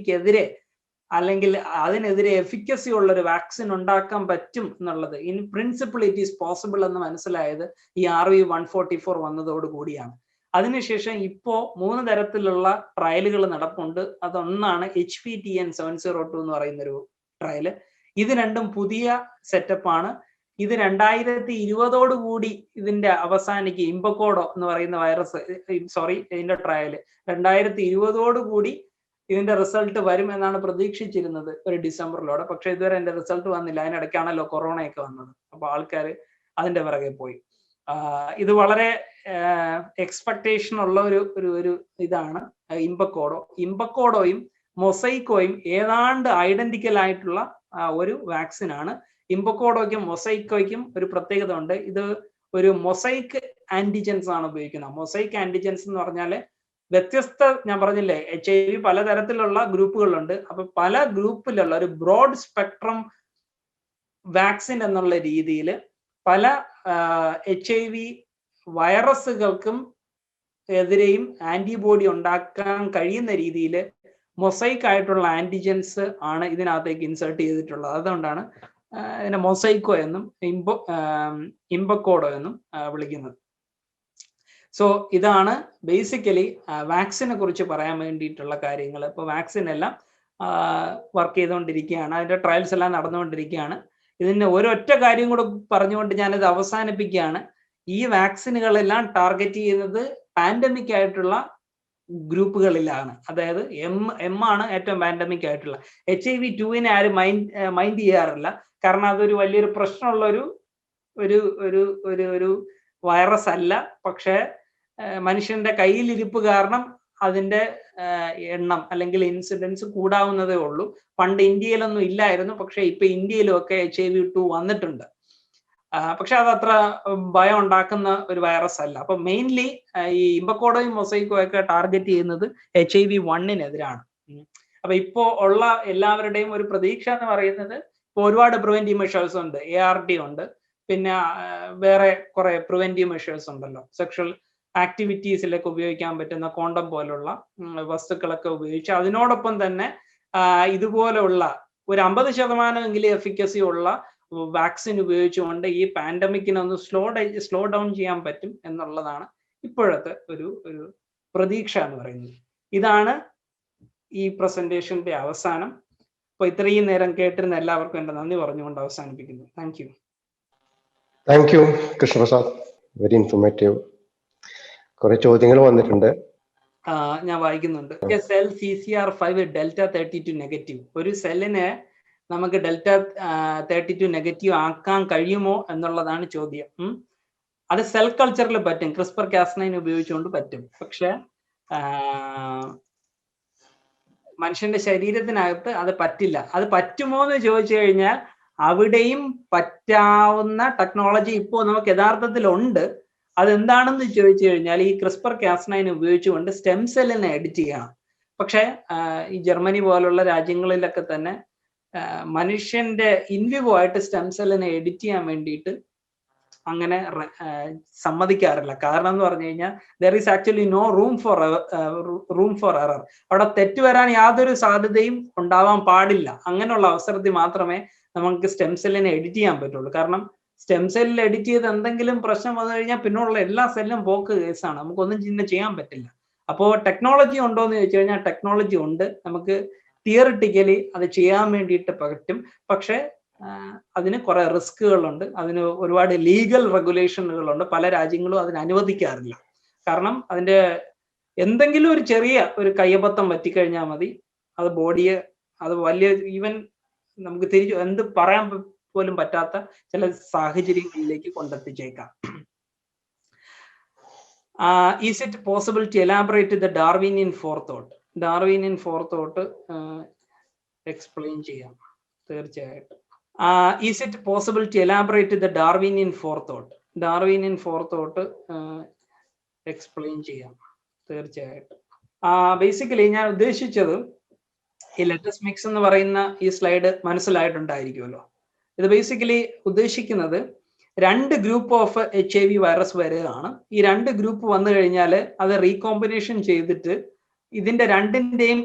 അല്ലെങ്കിൽ അതിനെതിരെ എഫിക്കസി ഉള്ള ഒരു വാക്സിൻ ഉണ്ടാക്കാൻ പറ്റും എന്നുള്ളത്, in principle it is possible എന്ന് മനസ്സിലായത് ഈ RV144 വന്നതോട് കൂടിയാണ്. അതിനുശേഷം ഇപ്പോ 3 തരത്തിലുള്ള ട്രയലുകൾ നടപ്പുണ്ട്. അതൊന്നാണ് HPTN702 എന്ന് പറയുന്നൊരു ട്രയല്. ഇത് രണ്ടും പുതിയ സെറ്റപ്പാണ്. ഇത് 2020 കൂടി ഇതിന്റെ അവസാനിക്ക് ഇംബക്കോഡോ എന്ന് പറയുന്ന ഇതിന്റെ ട്രയല് 2020 കൂടി ഇതിന്റെ റിസൾട്ട് വരും എന്നാണ് പ്രതീക്ഷിച്ചിരുന്നത്, ഒരു ഡിസംബറിലോടെ. പക്ഷെ ഇതുവരെ എന്റെ റിസൾട്ട് വന്നില്ല. അതിനിടയ്ക്കാണല്ലോ കൊറോണയൊക്കെ വന്നത്. അപ്പൊ ആൾക്കാർ അതിന്റെ പിറകെ പോയി. ഇത് വളരെ എക്സ്പെക്ടേഷൻ ഉള്ള ഒരു ഇതാണ് ഇംബക്കോഡോയും മൊസൈക്കോയും ഏതാണ്ട് ഐഡന്റിക്കൽ ആയിട്ടുള്ള ഒരു വാക്സിൻ ആണ്. ഇംബക്കോഡോയ്ക്കും മൊസൈക്കോയ്ക്കും ഒരു പ്രത്യേകത ഉണ്ട്. ഇത് ഒരു മൊസൈക്ക് ആന്റിജൻസ് ആണ് ഉപയോഗിക്കുന്നത്. മൊസൈക്ക് ആന്റിജൻസ് എന്ന് പറഞ്ഞാൽ ഞാൻ പറഞ്ഞില്ലേ HIV പലതരത്തിലുള്ള ഗ്രൂപ്പുകളുണ്ട്. അപ്പൊ പല ഗ്രൂപ്പിലുള്ള ഒരു ബ്രോഡ് സ്പെക്ട്രം വാക്സിൻ എന്നുള്ള രീതിയിൽ പല HIV വൈറസുകൾക്കും എതിരെയും ആന്റിബോഡി ഉണ്ടാക്കാൻ കഴിയുന്ന രീതിയിൽ മൊസൈക്ക് ആയിട്ടുള്ള ആന്റിജൻസ് ആണ് ഇതിനകത്തേക്ക് ഇൻസേർട്ട് ചെയ്തിട്ടുള്ളത്. അതുകൊണ്ടാണ് ഇതിനെ മൊസൈക്കോ എന്നും ഇംബക്കോഡോ എന്നും വിളിക്കുന്നത്. സോ ഇതാണ് ബേസിക്കലി വാക്സിനെ കുറിച്ച് പറയാൻ വേണ്ടിയിട്ടുള്ള കാര്യങ്ങൾ. ഇപ്പോൾ വാക്സിൻ എല്ലാം വർക്ക് ചെയ്തുകൊണ്ടിരിക്കുകയാണ്, അതിന്റെ ട്രയൽസ് എല്ലാം നടന്നുകൊണ്ടിരിക്കുകയാണ്. ഇതിന് ഒരൊറ്റ കാര്യം കൂടെ പറഞ്ഞുകൊണ്ട് ഞാനിത് അവസാനിപ്പിക്കുകയാണ്. ഈ വാക്സിനുകളെല്ലാം ടാർഗറ്റ് ചെയ്യുന്നത് പാൻഡമിക് ആയിട്ടുള്ള ഗ്രൂപ്പുകളിലാണ്. അതായത് എം ആണ് ഏറ്റവും പാൻഡമിക് ആയിട്ടുള്ള. HIV-2 ആരും മൈൻഡ് ചെയ്യാറില്ല. കാരണം അതൊരു വലിയൊരു പ്രശ്നമുള്ള ഒരു വൈറസ് അല്ല. പക്ഷെ മനുഷ്യന്റെ കയ്യിലിരിപ്പ് കാരണം അതിന്റെ എണ്ണം അല്ലെങ്കിൽ ഇൻസിഡൻസ് കൂടാവുന്നതേ ഉള്ളൂ. പണ്ട് ഇന്ത്യയിലൊന്നും ഇല്ലായിരുന്നു, പക്ഷെ ഇപ്പൊ ഇന്ത്യയിലും ഒക്കെ HIV-2 വന്നിട്ടുണ്ട്. പക്ഷെ അത് അത്ര ഭയം ഉണ്ടാക്കുന്ന ഒരു വൈറസ് അല്ല. അപ്പൊ മെയിൻലി ഈ ഇംബക്കോഡോയും മൊസൈക്കോയും ഒക്കെ ടാർഗറ്റ് ചെയ്യുന്നത് HIV-1-നെതിരാണ്. അപ്പൊ ഇപ്പോ ഉള്ള എല്ലാവരുടെയും ഒരു പ്രതീക്ഷ എന്ന് പറയുന്നത്, ഇപ്പൊ ഒരുപാട് പ്രിവെന്റീവ് മെഷേഴ്സ് ഉണ്ട്. ART ഉണ്ട്, പിന്നെ വേറെ കുറെ പ്രിവെന്റീവ് മെഷേഴ്സ് ഉണ്ടല്ലോ. സെക്ഷൽ ആക്ടിവിറ്റീസിലൊക്കെ ഉപയോഗിക്കാൻ പറ്റുന്ന കോണ്ടം പോലുള്ള വസ്തുക്കളൊക്കെ ഉപയോഗിച്ച് അതിനോടൊപ്പം തന്നെ ഇതുപോലെയുള്ള ഒരു 50% എഫിക്കസി ഉള്ള വാക്സിൻ ഉപയോഗിച്ചുകൊണ്ട് ഈ പാൻഡമിക്കിനൊന്ന് സ്ലോ ഡൗൺ ചെയ്യാൻ പറ്റും എന്നുള്ളതാണ് ഇപ്പോഴത്തെ ഒരു പ്രതീക്ഷ എന്ന് പറയുന്നത്. ഇതാണ് ഈ പ്രസന്റേഷന്റെ അവസാനം. അപ്പൊ ഇത്രയും നേരം കേട്ടിരുന്ന എല്ലാവർക്കും എന്റെ നന്ദി പറഞ്ഞുകൊണ്ട് അവസാനിപ്പിക്കുന്നു. Thank you Krishnaprasad, very informative. കുറെ ചോദ്യങ്ങൾ വന്നിട്ടുണ്ട്, ഞാൻ വായിക്കുന്നുണ്ട്. Cell CCR5 Δ32 negative. ഒരു സെല്ലിനെ നമുക്ക് Δ32 നെഗറ്റീവ് ആക്കാൻ കഴിയുമോ എന്നുള്ളതാണ് ചോദ്യം. അത് സെൽ കൾച്ചറിൽ പറ്റും, CRISPR-Cas9 ഉപയോഗിച്ചുകൊണ്ട് പറ്റും. പക്ഷെ മനുഷ്യന്റെ ശരീരത്തിനകത്ത് അത് പറ്റില്ല. അത് പറ്റുമോ എന്ന് ചോദിച്ചു കഴിഞ്ഞാൽ അവിടെയും പറ്റാവുന്ന ടെക്നോളജി ഇപ്പോൾ നമുക്ക് യഥാർത്ഥത്തിൽ ഉണ്ട്. അതെന്താണെന്ന് ചോദിച്ചു കഴിഞ്ഞാൽ ഈ CRISPR-Cas9 ഉപയോഗിച്ചുകൊണ്ട് സ്റ്റെം സെല്ലിനെ എഡിറ്റ് ചെയ്യണം. പക്ഷെ ഈ ജർമ്മനി പോലുള്ള രാജ്യങ്ങളിലൊക്കെ തന്നെ മനുഷ്യന്റെ ഇൻവിവോ ആയിട്ട് സ്റ്റെം സെല്ലിനെ എഡിറ്റ് ചെയ്യാൻ വേണ്ടിയിട്ട് അങ്ങനെ സമ്മതിക്കാറില്ല. കാരണം എന്ന് പറഞ്ഞു കഴിഞ്ഞാൽ there is actually no room for error. അവിടെ തെറ്റ് വരാൻ യാതൊരു സാധ്യതയും ഉണ്ടാവാൻ പാടില്ല. അങ്ങനെയുള്ള അവസരത്തിൽ മാത്രമേ നമുക്ക് സ്റ്റെം സെല്ലിനെ എഡിറ്റ് ചെയ്യാൻ പറ്റുള്ളൂ. കാരണം സ്റ്റെം സെല്ലിൽ എഡിറ്റ് ചെയ്ത് എന്തെങ്കിലും പ്രശ്നം വന്നു കഴിഞ്ഞാൽ പിന്നുള്ള എല്ലാ സെല്ലും പോക്ക് കേസാണ്, നമുക്കൊന്നും ചെയ്യാൻ പറ്റില്ല. അപ്പോൾ ടെക്നോളജി ഉണ്ടോ എന്ന് ചോദിച്ചു കഴിഞ്ഞാൽ ടെക്നോളജി ഉണ്ട്, നമുക്ക് തിയറിറ്റിക്കലി അത് ചെയ്യാൻ വേണ്ടിയിട്ട് പറ്റും. പക്ഷെ അതിന് കുറെ റിസ്കുകളുണ്ട്, അതിന് ഒരുപാട് ലീഗൽ റെഗുലേഷനുകളുണ്ട്. പല രാജ്യങ്ങളും അതിന് അനുവദിക്കാറില്ല. കാരണം അതിന്റെ എന്തെങ്കിലും ഒരു ചെറിയ ഒരു കയ്യബദ്ധം പറ്റിക്കഴിഞ്ഞാൽ മതി, അത് ബോഡിയെ അത് വലിയ ഈവൻ നമുക്ക് തിരിച്ചു എന്ത് പറയാൻ പോലും പറ്റാത്ത ചില സാഹചര്യങ്ങളിലേക്ക് കൊണ്ടെത്തിച്ചേക്കാം. Is it possible to elaborate the Darwinian forethought? Darwinian forethought explain ചെയ്യാം തീർച്ചയായിട്ടും. Is it possible to elaborate the Darwinian forethought? Darwinian forethought explain ചെയ്യാം തീർച്ചയായിട്ടും. ബേസിക്കലി ഞാൻ ഉദ്ദേശിച്ചത് ഈ ലെറ്റസ് മിക്സ് എന്ന് പറയുന്ന ഈ സ്ലൈഡ് മനസ്സിലായിട്ടുണ്ടായിരിക്കുമല്ലോ. ഇത് ബേസിക്കലി ഉദ്ദേശിക്കുന്നത് 2 ഗ്രൂപ്പ് ഓഫ് HIV വൈറസ് വരികയാണ്. ഈ 2 ഗ്രൂപ്പ് വന്നു കഴിഞ്ഞാൽ അത് റീകോമ്പിനേഷൻ ചെയ്തിട്ട് ഇതിന്റെ രണ്ടിന്റെയും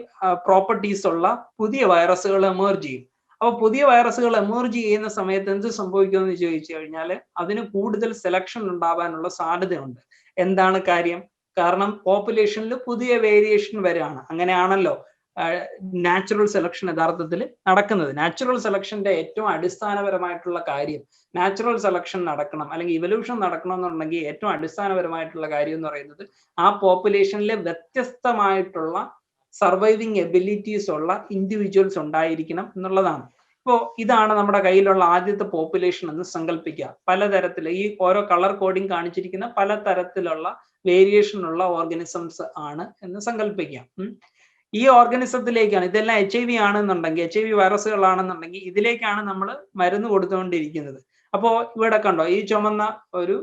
പ്രോപ്പർട്ടീസ് ഉള്ള പുതിയ വൈറസുകൾ എമേർജ് ചെയ്യും. അപ്പോൾ പുതിയ വൈറസുകൾ എമേർജ് ചെയ്യുന്ന സമയത്ത് എന്ത് സംഭവിക്കുമെന്ന് ചോദിച്ചു കഴിഞ്ഞാൽ അതിന് കൂടുതൽ സെലക്ഷൻ ഉണ്ടാവാനുള്ള സാധ്യതയുണ്ട്. എന്താണ് കാര്യം? കാരണം പോപ്പുലേഷനിൽ പുതിയ വേരിയേഷൻ വരികയാണ്. അങ്ങനെയാണല്ലോ നാച്ചുറൽ സെലക്ഷൻ യഥാർത്ഥത്തിൽ നടക്കുന്നത്. നാച്ചുറൽ സെലക്ഷന്റെ ഏറ്റവും അടിസ്ഥാനപരമായിട്ടുള്ള കാര്യം, നാച്ചുറൽ സെലക്ഷൻ നടക്കണം അല്ലെങ്കിൽ ഇവല്യൂഷൻ നടക്കണം എന്നുണ്ടെങ്കിൽ ഏറ്റവും അടിസ്ഥാനപരമായിട്ടുള്ള കാര്യം എന്ന് പറയുന്നത് ആ പോപ്പുലേഷനിലെ വ്യത്യസ്തമായിട്ടുള്ള സർവൈവിങ് എബിലിറ്റീസ് ഉള്ള ഇൻഡിവിജ്വൽസ് ഉണ്ടായിരിക്കണം എന്നുള്ളതാണ്. ഇപ്പോൾ ഇതാണ് നമ്മുടെ കയ്യിലുള്ള ആദ്യത്തെ പോപ്പുലേഷൻ എന്ന് സങ്കല്പിക്കുക. പലതരത്തിൽ ഈ ഓരോ കളർ കോഡിങ് കാണിച്ചിരിക്കുന്ന പലതരത്തിലുള്ള വേരിയേഷൻ ഉള്ള ഓർഗാനിസംസ് ആണ് എന്ന് സങ്കല്പിക്കുക. ഈ ഓർഗാനിസത്തിലേക്കാണ്, ഇതെല്ലാം HIV ആണെന്നുണ്ടെങ്കിൽ, HIV വൈറസുകളാണെന്നുണ്ടെങ്കിൽ ഇതിലേക്കാണ് നമ്മൾ മരുന്ന് കൊടുത്തുകൊണ്ടിരിക്കുന്നത്. അപ്പോൾ ഇവിടെ കണ്ടോ ഈ ചുമന്ന ഒരു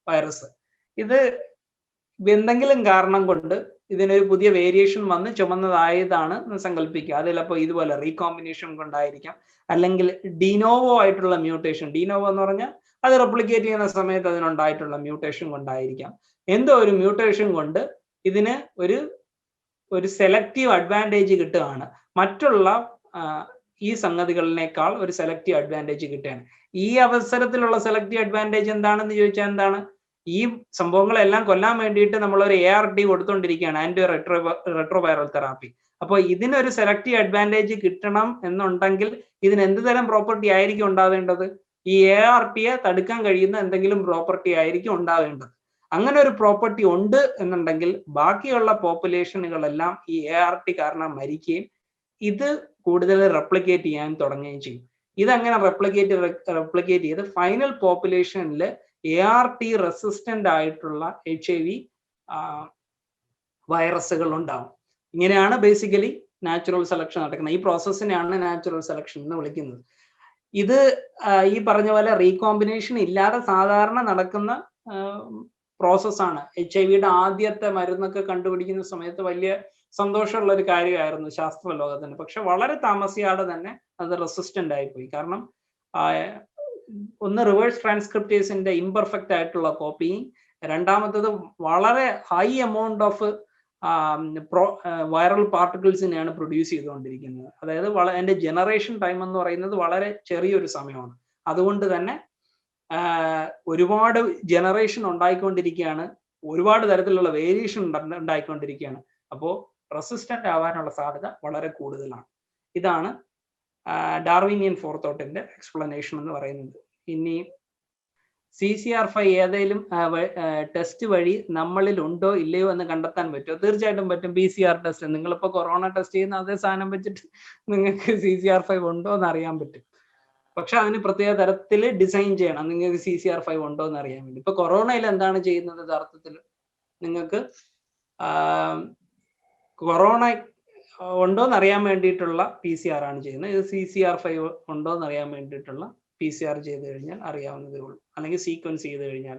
വൈറസ്, ഇത് എന്തെങ്കിലും കാരണം കൊണ്ട് ഇതിനൊരു പുതിയ വേരിയേഷൻ വന്ന് ചുമന്നതായതാണ് സങ്കല്പിക്കുക. അതിലപ്പോൾ ഇതുപോലെ റീകോമ്പിനേഷൻ കൊണ്ടായിരിക്കാം, അല്ലെങ്കിൽ ഡിനോവോ ആയിട്ടുള്ള മ്യൂട്ടേഷൻ. ഡിനോവോ എന്ന് പറഞ്ഞാൽ അത് റെപ്ലിക്കേറ്റ് ചെയ്യുന്ന സമയത്ത് അതിനുണ്ടായിട്ടുള്ള മ്യൂട്ടേഷൻ കൊണ്ടായിരിക്കാം. എന്തോ ഒരു മ്യൂട്ടേഷൻ കൊണ്ട് ഇതിന് ഒരു സെലക്റ്റീവ് അഡ്വാൻറ്റേജ് കിട്ടുകയാണ്. മറ്റുള്ള ഈ സംഗതികളിനേക്കാൾ ഒരു സെലക്റ്റീവ് അഡ്വാൻറ്റേജ് കിട്ടുകയാണ്. ഈ അവസരത്തിലുള്ള സെലക്റ്റീവ് അഡ്വാൻറ്റേജ് എന്താണെന്ന് ചോദിച്ചാൽ എന്താണ്? ഈ സംഭവങ്ങളെല്ലാം കൊല്ലാൻ വേണ്ടിയിട്ട് നമ്മളൊരു ART കൊടുത്തുകൊണ്ടിരിക്കുകയാണ്, ആന്റി റെട്രോവൈറൽ തെറാപ്പി. അപ്പോൾ ഇതിനൊരു സെലക്റ്റീവ് അഡ്വാൻറ്റേജ് കിട്ടണം എന്നുണ്ടെങ്കിൽ ഇതിന് എന്ത് തരം പ്രോപ്പർട്ടി ആയിരിക്കും ഉണ്ടാവേണ്ടത്? ഈ ARTയെ തടുക്കാൻ കഴിയുന്ന എന്തെങ്കിലും പ്രോപ്പർട്ടി ആയിരിക്കും ഉണ്ടാവേണ്ടത്. അങ്ങനെ ഒരു പ്രോപ്പർട്ടി ഉണ്ട് എന്നുണ്ടെങ്കിൽ ബാക്കിയുള്ള പോപ്പുലേഷനുകളെല്ലാം ഈ ART കാരണം മരിക്കുകയും ഇത് കൂടുതൽ റെപ്ലിക്കേറ്റ് ചെയ്യാൻ തുടങ്ങുകയും ചെയ്യും. ഇതങ്ങനെ റെപ്ലിക്കേറ്റ് ചെയ്ത് ഫൈനൽ പോപ്പുലേഷനിൽ ART റെസിസ്റ്റന്റ് ആയിട്ടുള്ള HIV വൈറസുകൾ ഉണ്ടാവും. ഇങ്ങനെയാണ് ബേസിക്കലി നാച്ചുറൽ സെലക്ഷൻ നടക്കുന്നത്. ഈ പ്രോസസ്സിനെയാണ് നാച്ചുറൽ സെലക്ഷൻ എന്ന് വിളിക്കുന്നത്. ഇത് ഈ പറഞ്ഞ പോലെ റീകോമ്പിനേഷൻ ഇല്ലാതെ സാധാരണ നടക്കുന്ന പ്രോസസ്സാണ്. HIV-യുടെ ആദ്യത്തെ മരുന്നൊക്കെ കണ്ടുപിടിക്കുന്ന സമയത്ത് വലിയ സന്തോഷമുള്ള ഒരു കാര്യമായിരുന്നു ശാസ്ത്ര ലോകത്തിന്. പക്ഷെ വളരെ താമസിയാതെ തന്നെ അത് റെസിസ്റ്റന്റ് ആയിപ്പോയി. കാരണം ഒന്ന് റിവേഴ്സ് ട്രാൻസ്ക്രിപ്റ്റേസിന്റെ ഇംപെർഫെക്റ്റ് ആയിട്ടുള്ള കോപ്പിയും, രണ്ടാമത്തത് വളരെ ഹൈ എമൗണ്ട് ഓഫ് വൈറൽ പാർട്ടിക്കിൾസിനെയാണ് പ്രൊഡ്യൂസ് ചെയ്തുകൊണ്ടിരിക്കുന്നത്. അതായത് അതിന്റെ ജനറേഷൻ ടൈം എന്ന് പറയുന്നത് വളരെ ചെറിയൊരു സമയമാണ്. അതുകൊണ്ട് തന്നെ ഒരുപാട് ജനറേഷൻ ഉണ്ടായിക്കൊണ്ടിരിക്കുകയാണ്, ഒരുപാട് തരത്തിലുള്ള വേരിയേഷൻ ഉണ്ടായിക്കൊണ്ടിരിക്കുകയാണ്. അപ്പോൾ റെസിസ്റ്റന്റ് ആവാനുള്ള സാധ്യത വളരെ കൂടുതലാണ്. ഇതാണ് ഡാർവിനിയൻ ഫോർത്തോട്ടിന്റെ എക്സ്പ്ലനേഷൻ എന്ന് പറയുന്നത്. ഇനി CCR5 ഏതെങ്കിലും ടെസ്റ്റ് വഴി നമ്മളിൽ ഉണ്ടോ ഇല്ലയോ എന്ന് കണ്ടെത്താൻ പറ്റുമോ? തീർച്ചയായിട്ടും പറ്റും. PCR ടെസ്റ്റ്, നിങ്ങളിപ്പോൾ കൊറോണ ടെസ്റ്റ് ചെയ്യുന്ന അതേ സാധനം വെച്ചിട്ട് നിങ്ങൾക്ക് CCR5 ഉണ്ടോ എന്ന് അറിയാൻ പറ്റും. പക്ഷെ അതിന് പ്രത്യേക തരത്തിൽ ഡിസൈൻ ചെയ്യണം നിങ്ങൾക്ക് CCR5 ഉണ്ടോ എന്ന് അറിയാൻ വേണ്ടി. ഇപ്പൊ കൊറോണയിൽ എന്താണ് ചെയ്യുന്നത്? യഥാർത്ഥത്തിൽ നിങ്ങൾക്ക് കൊറോണ ഉണ്ടോ എന്ന് അറിയാൻ വേണ്ടിയിട്ടുള്ള PCR ആണ് ചെയ്യുന്നത്. ഇത് CCR5 ഉണ്ടോ എന്ന് അറിയാൻ വേണ്ടിയിട്ടുള്ള PCR ചെയ്ത് കഴിഞ്ഞാൽ അറിയാവുന്നതേ ഉള്ളൂ, അല്ലെങ്കിൽ സീക്വൻസ് ചെയ്ത് കഴിഞ്ഞാൽ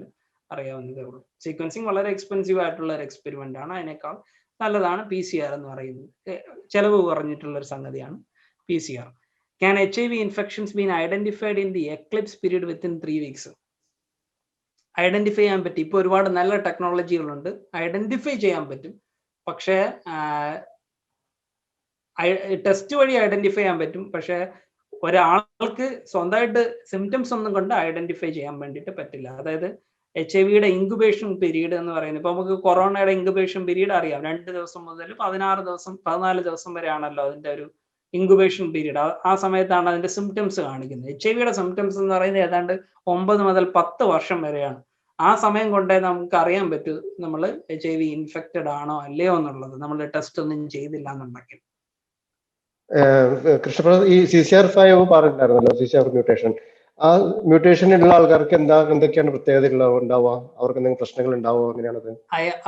അറിയാവുന്നതേ ഉള്ളൂ. സീക്വൻസിങ് വളരെ എക്സ്പെൻസീവ് ആയിട്ടുള്ള ഒരു എക്സ്പെരിമെന്റ് ആണ്. അതിനേക്കാൾ നല്ലതാണ് PCR എന്ന് പറയുന്നത്. ചെലവ് കുറഞ്ഞിട്ടുള്ള ഒരു സംഗതിയാണ് PCR. Can HIV infections be identified in the eclipse period within 3 weeks? Identify ചെയ്യാൻ പറ്റും. ഇപ്പോൾ ഒരുപാട് നല്ല ടെക്നോളജികളുണ്ട്, ഐഡന്റിഫൈ ചെയ്യാൻ പറ്റും. പക്ഷേ ടെസ്റ്റ് വഴി ഐഡന്റിഫൈ ചെയ്യാൻ പറ്റും. പക്ഷെ ഒരാൾക്ക് സ്വന്തമായിട്ട് സിംറ്റംസ് ഒന്നും കൊണ്ട് ഐഡന്റിഫൈ ചെയ്യാൻ വേണ്ടിയിട്ട് പറ്റില്ല. അതായത് HIV-യുടെ ഇൻക്യുബേഷൻ പീരീഡ് എന്ന് പറയുന്നത്, ഇപ്പൊ നമുക്ക് കൊറോണയുടെ ഇൻക്യുബേഷൻ പീരീഡ് അറിയാം. 2 ദിവസം മുതൽ 14 ദിവസം വരെ ആണല്ലോ അതിന്റെ ഒരു ഇൻക്യുബേഷൻ പീരീഡ്. ആ സമയത്താണ് അതിന്റെ സിംറ്റംസ് കാണിക്കുന്നത്. HIV സിംറ്റംസ് എന്ന് പറയുന്നത് ഏതാണ്ട് 9 മുതൽ 10 വർഷം വരെയാണ്. ആ സമയം കൊണ്ടേ നമുക്ക് അറിയാൻ പറ്റൂ നമ്മൾ HIV ഇൻഫെക്റ്റഡ് ആണോ അല്ലയോ എന്നുള്ളത്, നമ്മൾ ടെസ്റ്റ് ഒന്നും ചെയ്തില്ല എന്നുണ്ടെങ്കിൽ. കൃഷ്ണപ്രസാദ്, ഈ CCR5 പറഞ്ഞിട്ടുണ്ടായിരുന്നല്ലോ, CCR മ്യൂട്ടേഷൻ. ആ മ്യൂട്ടേഷൻ ഉള്ള ആൾക്കാർക്ക് എന്തൊക്കെയാണ് പ്രത്യേകതകൾ ഉണ്ടാവുക? അവർക്ക് എന്തെങ്കിലും പ്രശ്നങ്ങൾ ഉണ്ടാവുക? എങ്ങനെയാണത്?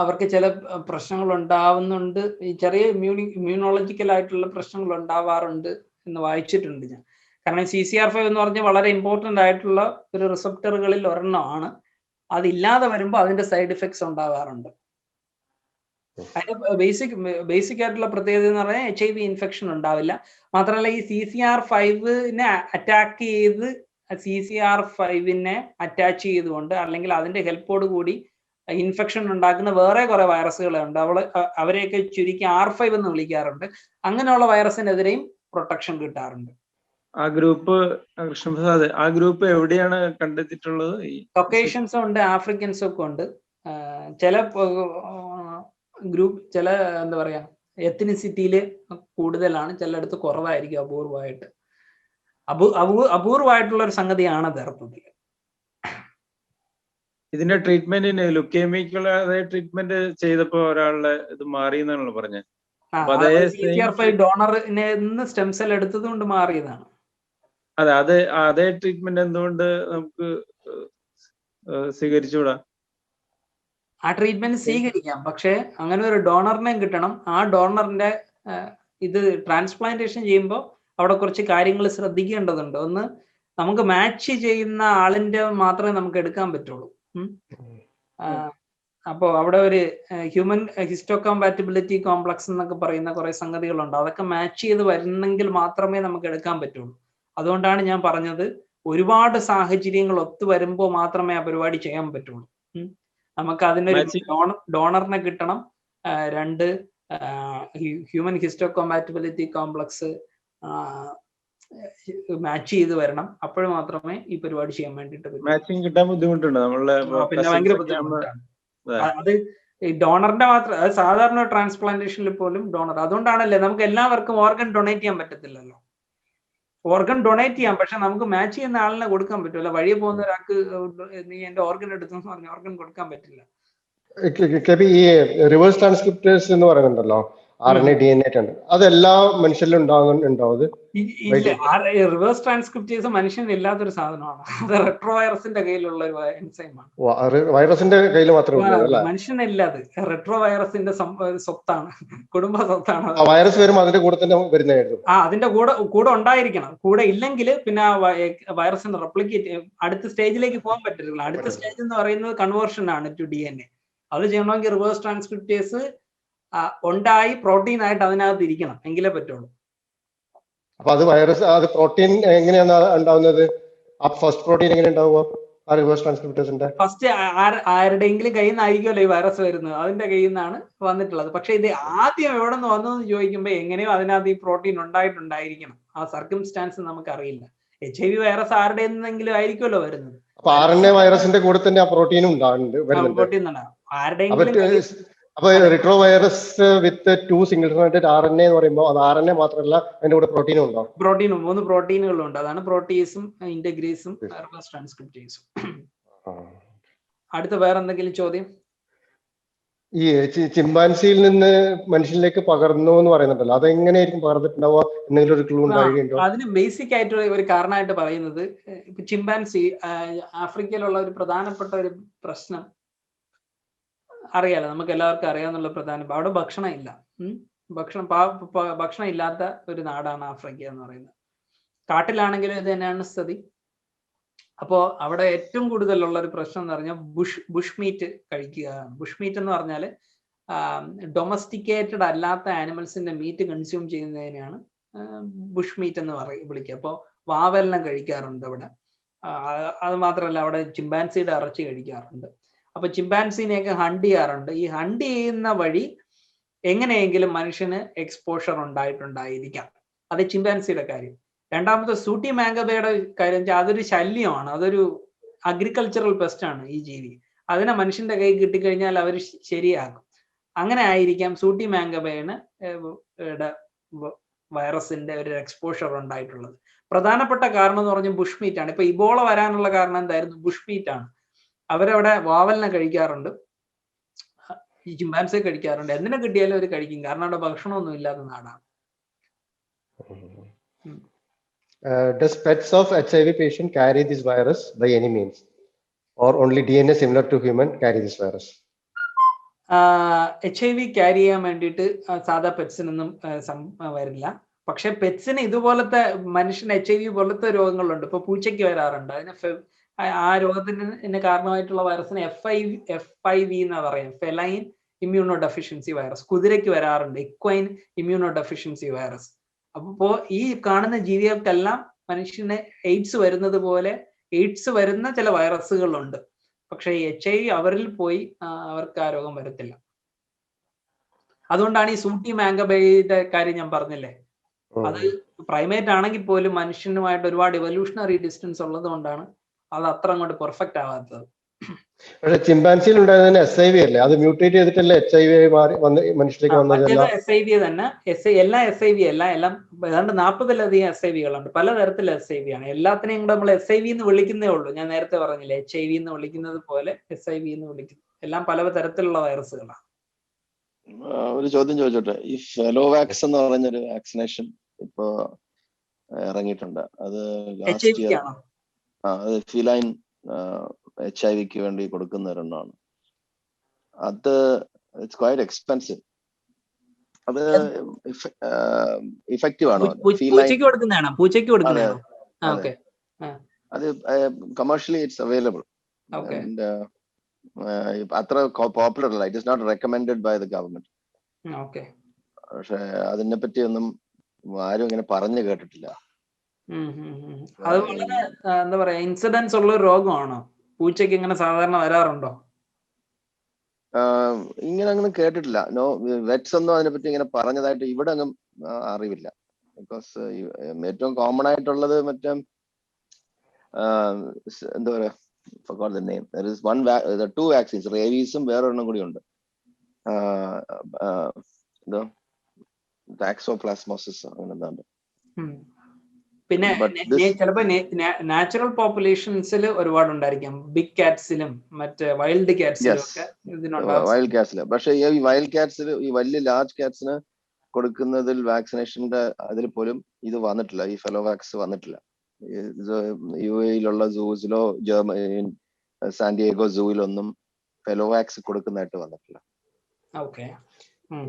അവർക്ക് ചില പ്രശ്നങ്ങൾ ഉണ്ടാവുന്നുണ്ട്. ഈ ചെറിയ ഇമ്മ്യൂണോളജിക്കൽ ആയിട്ടുള്ള പ്രശ്നങ്ങൾ ഉണ്ടാവാറുണ്ട് എന്ന് വായിച്ചിട്ടുണ്ട് ഞാൻ. കാരണം CCR5 എന്ന് പറഞ്ഞാൽ വളരെ ഇമ്പോർട്ടന്റ് ആയിട്ടുള്ള ഒരു റിസപ്റ്ററുകളിൽ ഒരെണ്ണമാണ്. അതില്ലാതെ വരുമ്പോൾ അതിന്റെ സൈഡ് ഇഫക്ട്സ് ഉണ്ടാവാറുണ്ട്. അതിന്റെ ബേസിക് ആയിട്ടുള്ള പ്രത്യേകത എന്ന് പറഞ്ഞാൽ HIV ഇൻഫെക്ഷൻ ഉണ്ടാവില്ല. മാത്രമല്ല ഈ CCR5നെ അറ്റാക്ക് ചെയ്ത് CCR5നെ അറ്റാച്ച് ചെയ്തുകൊണ്ട് അല്ലെങ്കിൽ അതിന്റെ ഹെൽപ്പോട് കൂടി ഇൻഫെക്ഷൻ ഉണ്ടാക്കുന്ന വേറെ കുറെ വൈറസുകളുണ്ട്. അവരെയൊക്കെ ചുരുക്കി R5 എന്ന് വിളിക്കാറുണ്ട്. അങ്ങനെയുള്ള വൈറസിനെതിരെയും പ്രൊട്ടക്ഷൻ കിട്ടാറുണ്ട്. ആ ഗ്രൂപ്പ്, കൃഷ്ണപ്രസാദ്, ആ ഗ്രൂപ്പ് എവിടെയാണ് കണ്ടെത്തിയിട്ടുള്ളത്? കൊക്കേഷ്യൻസും ഉണ്ട്, ആഫ്രിക്കൻസും ഒക്കെ ഉണ്ട്. ചില ഗ്രൂപ്പ് ചില എന്താ പറയാ എത്നിസിറ്റിയില് കൂടുതലാണ്, ചിലയിടത്ത് കുറവായിരിക്കും. അപൂർവമായിട്ട് അപൂർവമായിട്ടുള്ള ഒരു സംഗതിയാണ് അത് യഥാർത്ഥത്തിൽ. ഇതിന്റെ ട്രീറ്റ്മെന്റിന് ലുക്കേമിക്കുള്ള അതേ ട്രീറ്റ്മെന്റ് ചെയ്തപ്പോ ഒരാളുടെ ഇത് മാറി എന്നാണല്ലോ പറഞ്ഞത്. CCR5 ഡോണറിനെ സ്റ്റെം സെൽ എടുത്തത് കൊണ്ട് മാറിയതാണ്. അതെ, അതേ ട്രീറ്റ്മെന്റ് എന്തുകൊണ്ട് നമുക്ക് സ്വീകരിച്ചുകൂടാ? ആ ട്രീറ്റ്മെന്റ് സ്വീകരിക്കാം, പക്ഷെ അങ്ങനെ ഒരു ഡോണറിനെ കിട്ടണം. ആ ഡോണറിന്റെ ഇത് ട്രാൻസ്പ്ലാന്റേഷൻ ചെയ്യുമ്പോൾ അവിടെ കുറച്ച് കാര്യങ്ങൾ ശ്രദ്ധിക്കേണ്ടതുണ്ട്. ഒന്ന്, നമുക്ക് മാച്ച് ചെയ്യുന്ന ആളിന്റെ മാത്രമേ നമുക്ക് എടുക്കാൻ പറ്റുള്ളൂ. അപ്പോൾ അവിടെ ഒരു ഹ്യൂമൻ ഹിസ്റ്റോകോമ്പാറ്റിബിലിറ്റി കോംപ്ലക്സ് എന്നൊക്കെ പറയുന്ന കുറെ സംഗതികളുണ്ട്. അതൊക്കെ മാച്ച് ചെയ്ത് വരുന്നെങ്കിൽ മാത്രമേ നമുക്ക് എടുക്കാൻ പറ്റുള്ളൂ. അതുകൊണ്ടാണ് ഞാൻ പറഞ്ഞത്, ഒരുപാട് സാഹചര്യങ്ങൾ ഒത്തു വരുമ്പോൾ മാത്രമേ ആ പരിപാടി ചെയ്യാൻ പറ്റുള്ളൂ. നമുക്ക് അതിനൊരു ഡോണറിനെ കിട്ടണം. 2, ഹ്യൂമൻ ഹിസ്റ്റോകോമ്പാറ്റിബിലിറ്റി കോംപ്ലക്സ് മാച്ച് ചെയ്ത് വരണം. അപ്പോൾ മാത്രമേ ഈ പരിപാടി ചെയ്യാൻ വേണ്ടിയിട്ട് മാച്ചിങ് കിട്ടാൻ ബുദ്ധിമുട്ടുണ്ട്. പിന്നെ ഭയങ്കര ബുദ്ധിമുട്ടാണ് അത്. ഈ ഡോണറിന്റെ മാത്രം, അത് സാധാരണ ട്രാൻസ്പ്ലാന്റേഷനിൽ പോലും ഡോണർ. അതുകൊണ്ടാണല്ലേ നമുക്ക് എല്ലാവർക്കും ഓർഗൻ ഡൊണേറ്റ് ചെയ്യാൻ പറ്റത്തില്ലല്ലോ. ഓർഗൻ ഡൊണേറ്റ് ചെയ്യാം, പക്ഷെ നമുക്ക് മാച്ച് ചെയ്യുന്ന ആളിനെ കൊടുക്കാൻ പറ്റില്ല. വഴിയെ പോകുന്ന ഒരാൾക്ക് നീ എന്റെ ഓർഗൻ എടുത്തെന്ന് പറഞ്ഞ ഓർഗൻ കൊടുക്കാൻ പറ്റില്ല. ഈ റിവേഴ്സ് ട്രാൻസ്ക്രിപ്റ്റേഴ്സ് എന്ന് പറയുന്നുണ്ടല്ലോ, RNA DNA ഉണ്ട്, അതെല്ലാ മനുഷ്യരിലും ഉണ്ടാവും? റിവേഴ്സ് ട്രാൻസ്ക്രിപ്റ്റേഴ്സ് മനുഷ്യന് ഇല്ലാത്തൊരു സാധനമാണ്. അത് റെട്രോ വൈറസിന്റെ കയ്യിലുള്ള ഒരു എൻസൈമാണ്. വൈറസിന്റെ കയ്യിൽ മാത്രമേ ഉള്ളൂ, മനുഷ്യനില്ല. അത് റെട്രോ വൈറസിന്റെ സ്വത്താണ്, കുടുംബ സ്വത്താണ്. വൈറസ് വരുമ്പോൾ അതിന്റെ കൂടെ തന്നെ വരുന്നതായിരുന്നു. അതിന്റെ കൂടെ ഉണ്ടായിരിക്കണം. കൂടെ ഇല്ലെങ്കിൽ പിന്നെ വൈറസിന് റെപ്ലിക്കേറ്റ് അടുത്ത സ്റ്റേജിലേക്ക് പോകാൻ പറ്റില്ല. അടുത്ത സ്റ്റേജ് എന്ന് പറയുന്നത് കൺവേർഷൻ ആണ് ടു DNA. അത് ചെയ്യണമെങ്കിൽ റിവേഴ്സ് ട്രാൻസ്ക്രിപ്റ്റേഴ്സ് ഉണ്ടായി പ്രോട്ടീൻ ആയിട്ട് അതിനകത്ത് ഇരിക്കണം, എങ്കിലേ പറ്റുള്ളൂ. അപ്പൊ അത് വൈറസ്, അത് പ്രോട്ടീൻ എങ്ങനെയാണ് ഉണ്ടാവുന്നത്? ആ ഫസ്റ്റ് പ്രോട്ടീൻ എങ്ങനെ ഉണ്ടാവുക ആ റിവേഴ്സ് ട്രാൻസ്ക്രിപ്റ്റേഴ്സിന്റെ? ഫസ്റ്റ് ആരുടെയെങ്കിലും കയ്യിൽ നിന്നായിരിക്കുമല്ലോ ഈ വൈറസ് വരുന്നത്, അതിന്റെ കയ്യിൽ നിന്നാണ് വന്നിട്ടുള്ളത്. പക്ഷെ ഇത് ആദ്യം എവിടെ നിന്ന് വന്നതെന്ന് ചോദിക്കുമ്പോൾ എങ്ങനെയോ അതിനകത്ത് ഈ പ്രോട്ടീൻ ഉണ്ടായിട്ടുണ്ടായിരിക്കണം. ആ സർക്കംസ്റ്റാൻസ് നമുക്ക് അറിയില്ല. HIV വൈറസ് ആരുടെ നിന്നെങ്കിലും ആയിരിക്കുമല്ലോ വരുന്നത്. അപ്പൊ RNA വൈറസിന്റെ കൂടെ തന്നെ ആ പ്രോട്ടീനും പ്രോട്ടീൻ ഉണ്ടാവും ആരുടെയെങ്കിലും. അപ്പൊ റിട്രോ വൈറസ് വിത്ത് 2 സിംഗിൾ സ്ട്രാൻഡഡ് RNA എന്ന് പറയുമ്പോൾ അത് RNA മാത്രമല്ല, അതിന്റെ കൂടെ പ്രോട്ടീനും ഉണ്ടാവും. 3 പ്രോട്ടീനുകളും ഉണ്ട്. അതാണ് പ്രോട്ടീസും ഇന്റഗ്രേസും റിവേഴ്സ് ട്രാൻസ്ക്രിപ്റ്റേഴ്സും. അടുത്ത വേറെ എന്തെങ്കിലും ചോദ്യം? ഈ ചിമ്പാൻസിയിൽ നിന്ന് മനുഷ്യനിലേക്ക് പകർന്നു എന്ന് പറയുന്നുണ്ടല്ലോ, അതെങ്ങനെയായിരിക്കും പകർന്നിട്ടുണ്ടാവുക? എന്തെങ്കിലും ഒരു ക്ലൂ ഉണ്ടോ? അതിന് ബേസിക് ആയിട്ടുള്ള ഒരു കാരണമായിട്ട് പറയുന്നത്, ഇപ്പൊ ചിമ്പാൻസി ആഫ്രിക്കയിലുള്ള ഒരു പ്രധാനപ്പെട്ട ഒരു പ്രശ്നം അറിയാലോ, നമുക്ക് എല്ലാവർക്കും അറിയാന്നുള്ള പ്രധാനം, അവിടെ ഭക്ഷണം ഇല്ല. ഭക്ഷണം ഇല്ലാത്ത ഒരു നാടാണ് ആഫ്രിക്ക എന്ന് പറയുന്നത്. കാട്ടിലാണെങ്കിലും ഇത് തന്നെയാണ് സ്ഥിതി. അപ്പോ അവിടെ ഏറ്റവും കൂടുതലുള്ള ഒരു പ്രശ്നം എന്ന് പറഞ്ഞാൽ ബുഷ് മീറ്റ് കഴിക്കുക. ബുഷ് മീറ്റ് എന്ന് പറഞ്ഞാൽ ഡൊമസ്റ്റിക്കേറ്റഡ് അല്ലാത്ത ആനിമൽസിന്റെ മീറ്റ് കൺസ്യൂം ചെയ്യുന്നതിനെയാണ് ബുഷ് മീറ്റ് എന്ന് വിളിക്കുക. അപ്പോൾ വാവെല്ലാം കഴിക്കാറുണ്ട് അവിടെ. അത് മാത്രമല്ല അവിടെ ചിമ്പാൻസിയുടെ ഇറച്ചി കഴിക്കാറുണ്ട്. അപ്പൊ ചിമ്പാൻസിനെയൊക്കെ ഹണ്ട് ചെയ്യാറുണ്ട്. ഈ ഹണ്ട് ചെയ്യുന്ന വഴി എങ്ങനെയെങ്കിലും മനുഷ്യന് എക്സ്പോഷർ ഉണ്ടായിട്ടുണ്ടായിരിക്കാം. അത് ചിമ്പാൻസിയുടെ കാര്യം. രണ്ടാമത്തെ സൂട്ടി മാംഗബയുടെ കാര്യം വെച്ചാൽ അതൊരു ശല്യമാണ്, അതൊരു അഗ്രികൾച്ചറൽ പെസ്റ്റ് ആണ് ഈ ജീവി. അതിനെ മനുഷ്യന്റെ കൈ കിട്ടിക്കഴിഞ്ഞാൽ അവർ ശരിയാക്കും. അങ്ങനെ ആയിരിക്കാം സൂട്ടി മാംഗബയുടെ വൈറസിന്റെ ഒരു എക്സ്പോഷർ ഉണ്ടായിട്ടുള്ളത്. പ്രധാനപ്പെട്ട കാരണം എന്ന് പറഞ്ഞാൽ ബുഷ് മീറ്റ് ആണ്. ഇപ്പൊ ഇബോള വരാനുള്ള കാരണം എന്തായിരുന്നു? ബുഷ് മീറ്റ് ആണ്. അവരവിടെ വാവലിനെ കഴിക്കാറുണ്ട്, ഈ ചിമ്പാൻസിയെ കഴിക്കാറുണ്ട്. എന്തിനെ കിട്ടിയാലും അവർ കഴിക്കും, കാരണം അവിടെ ഭക്ഷണമൊന്നും ഇല്ലാത്ത നാടാണ്. Does pets of HIV patient carry this virus by any means, or only DNA similar to human carry this virus? HIV carry ചെയ്യാൻ വേണ്ടിയിട്ട് സാധാ പെറ്റ്സിനൊന്നും വരില്ല. പക്ഷെ പെറ്റ്സിന് ഇതുപോലത്തെ മനുഷ്യന് HIV പോലത്തെ രോഗങ്ങളുണ്ട്. ഇപ്പൊ പൂച്ചയ്ക്ക് വരാറുണ്ട്. അതിന് ആ രോഗത്തിന് കാരണമായിട്ടുള്ള വൈറസിന് FIV എന്നാ പറയാം, ഫെലൈൻ ഇമ്മ്യൂണോ ഡെഫിഷ്യൻസി വൈറസ്. കുതിരയ്ക്ക് വരാറുണ്ട് ഇക്വൈൻ ഇമ്മ്യൂണോ ഡെഫിഷ്യൻസി വൈറസ്. അപ്പോ ഈ കാണുന്ന ജീവികൾക്കെല്ലാം മനുഷ്യന് എയ്ഡ്സ് വരുന്നത് പോലെ എയ്ഡ്സ് വരുന്ന ചില വൈറസുകളുണ്ട്. പക്ഷെ HIV അവരിൽ പോയി അവർക്ക് ആ രോഗം വരത്തില്ല. അതുകൊണ്ടാണ് ഈ സൂട്ടി മാങ്കബൈയുടെ കാര്യം ഞാൻ പറഞ്ഞില്ലേ, അത് പ്രൈമേറ്റ് ആണെങ്കിൽ പോലും മനുഷ്യനുമായിട്ട് ഒരുപാട് എവല്യൂഷണറി ഡിസ്റ്റൻസ് ഉള്ളത് കൊണ്ടാണ് അത് അത്ര അങ്ങോട്ട് പെർഫെക്റ്റ് ആവാത്തത്. പക്ഷെ ചിമ്പാൻസിയിൽ ഉണ്ടായതിന് SIV അല്ലേ, അത് മ്യൂട്ടേറ്റ് ചെയ്തിട്ടല്ലേ HIV മാറി വന്ന് മനുഷ്യരിലേക്ക് വന്നതല്ല? SIV തന്നെ, എല്ലാ SIV അല്ല, എല്ലാം ഏതാണ്ട് 40-ലധികം SIV-കളുണ്ട്. പലതരത്തിലുള്ള SIV ആണ്. എല്ലാത്തിനെയും കൂടെ നമ്മൾ SIV എന്ന് വിളിക്കുന്നേ ഉള്ളൂ. ഞാൻ നേരത്തെ പറഞ്ഞില്ലേ, HIV എന്ന് വിളിക്കുന്നത് പോലെ SIV എന്ന് വിളിക്കുന്നു. എല്ലാം പല തരത്തിലുള്ള വൈറസുകളാണ്. ഒരു ചോദ്യം ചോദിച്ചോട്ടെ, ഈ ഫെലോവാക്സ് എന്ന് പറഞ്ഞൊരു വാക്സിനേഷൻ ഇപ്പൊ ഇറങ്ങിയിട്ടുണ്ട്, അത് ലാസ്റ്റ് ഇയർ അത് ഫിലൈൻ HIV വേണ്ടി കൊടുക്കുന്ന ഒരെണ്ണമാണ്. അത് ഇറ്റ്സ് ക്വൈറ്റ് എക്സ്പെൻസീവ്. അത് ഇഫക്റ്റീവ് ആണോ? അത് കമേഴ്ഷ്യലി ഇറ്റ്സ് അവൈലബിൾ. അത്ര പോപ്പുലർ അല്ല. It is not recommended by the government. പക്ഷെ അതിനെ പറ്റി ഒന്നും ആരും ഇങ്ങനെ പറഞ്ഞു കേട്ടിട്ടില്ല. അത് വളരെ എന്താ പറയാ, ഇൻസിഡൻസ് ഉള്ള ഒരു രോഗമാണോ? പൂച്ചയ്ക്ക് ഇങ്ങനെ സാധാരണ വരാറുണ്ടോ? ഇങ്ങനെ അങ്ങനെ കേട്ടിട്ടില്ല. വെറ്റ്സ് ഒന്നും അതിനെപ്പറ്റി ഇങ്ങനെ പറഞ്ഞതായിട്ട് ഇവിടെ ഒന്നും അറിവില്ല. ബിക്കോസ് ഏറ്റവും കോമൺ ആയിട്ടുള്ളത് മറ്റേ എന്താ പറയാ, forgot the name. There is two vaccines, rabiesum വേറൊരെണ്ണം കൂടി ഉണ്ട്, ടാക്സോപ്ലാസ്മോസിസ് അങ്ങനെ എന്താണ്ട്. പിന്നെ ചിലപ്പോ നാച്ചുറൽ പോപ്പുലേഷൻസിൽ ഒരുപാട് ഉണ്ടായിരിക്കാം, ബിഗ് കാറ്റ്സിലും മറ്റേ വൈൽഡ് കാറ്റ്സിലും ഒക്കെ വൈൽഡ് കാറ്റ്സില്. പക്ഷെ ഈ വൈൽഡ് കാറ്റ്സിൽ, ഈ വലിയ ലാർജ് കാറ്റ്സിന് കൊടുക്കുന്നതിൽ വാക്സിനേഷന്റെ അതിൽ പോലും ഇത് വന്നിട്ടില്ല, ഈ ഫെലോവാക്സ് വന്നിട്ടില്ല. UAE-യിലുള്ള സൂസിലോ സാന്റിയാഗോ സൂവിലൊന്നും ഫെലോവാക്സ് കൊടുക്കുന്നതായിട്ട് വന്നിട്ടില്ല.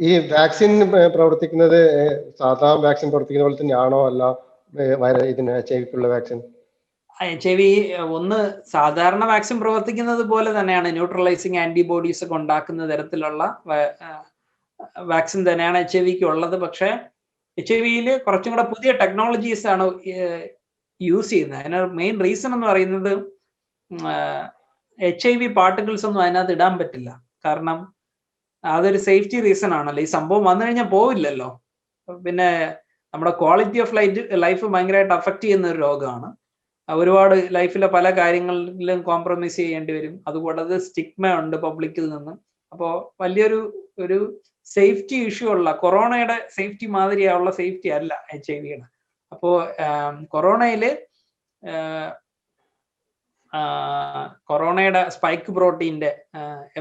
ഈ വാക്സിൻ പ്രവർത്തിക്കുന്നത് സാധാരണ വാക്സിൻ പ്രവർത്തിക്കുന്ന പോലെ തന്നെയാണോ, അല്ല ഇതിന് HIV-ക്കുള്ള വാക്സിൻ? HIV ഒന്ന് സാധാരണ വാക്സിൻ പ്രവർത്തിക്കുന്നത് പോലെ തന്നെയാണ്, ന്യൂട്രലൈസിങ് ആന്റിബോഡീസ് ഒക്കെ ഉണ്ടാക്കുന്ന തരത്തിലുള്ള വാക്സിൻ തന്നെയാണ് HIV-ക്ക് ഉള്ളത്. പക്ഷെ HIV-യിൽ കുറച്ചും കൂടെ പുതിയ ടെക്നോളജീസ് ആണ് യൂസ് ചെയ്യുന്നത്. അതിന് മെയിൻ റീസൺ എന്ന് പറയുന്നത് HIV പാർട്ടിക്കിൾസ് ഒന്നും അതിനകത്ത് ഇടാൻ പറ്റില്ല. കാരണം അതൊരു സേഫ്റ്റി റീസൺ ആണല്ലോ. ഈ സംഭവം വന്നു കഴിഞ്ഞാൽ പോവില്ലല്ലോ. പിന്നെ നമ്മുടെ ക്വാളിറ്റി ഓഫ് ലൈഫ് ഭയങ്കരമായിട്ട് അഫക്റ്റ് ചെയ്യുന്ന ഒരു രോഗമാണ്. ഒരുപാട് ലൈഫിലെ പല കാര്യങ്ങളിലും കോംപ്രമൈസ് ചെയ്യേണ്ടി വരും. അതുകൂടാതെ സ്റ്റിഗ്മ ഉണ്ട് പബ്ലിക്കിൽ നിന്ന്. അപ്പോൾ വലിയൊരു സേഫ്റ്റി ഇഷ്യൂ ഉള്ള, കൊറോണയുടെ സേഫ്റ്റി മാതിരിയുള്ള സേഫ്റ്റി അല്ല HIV-യുടെ. അപ്പോ കൊറോണയുടെ സ്പൈക്ക് പ്രോട്ടീന്റെ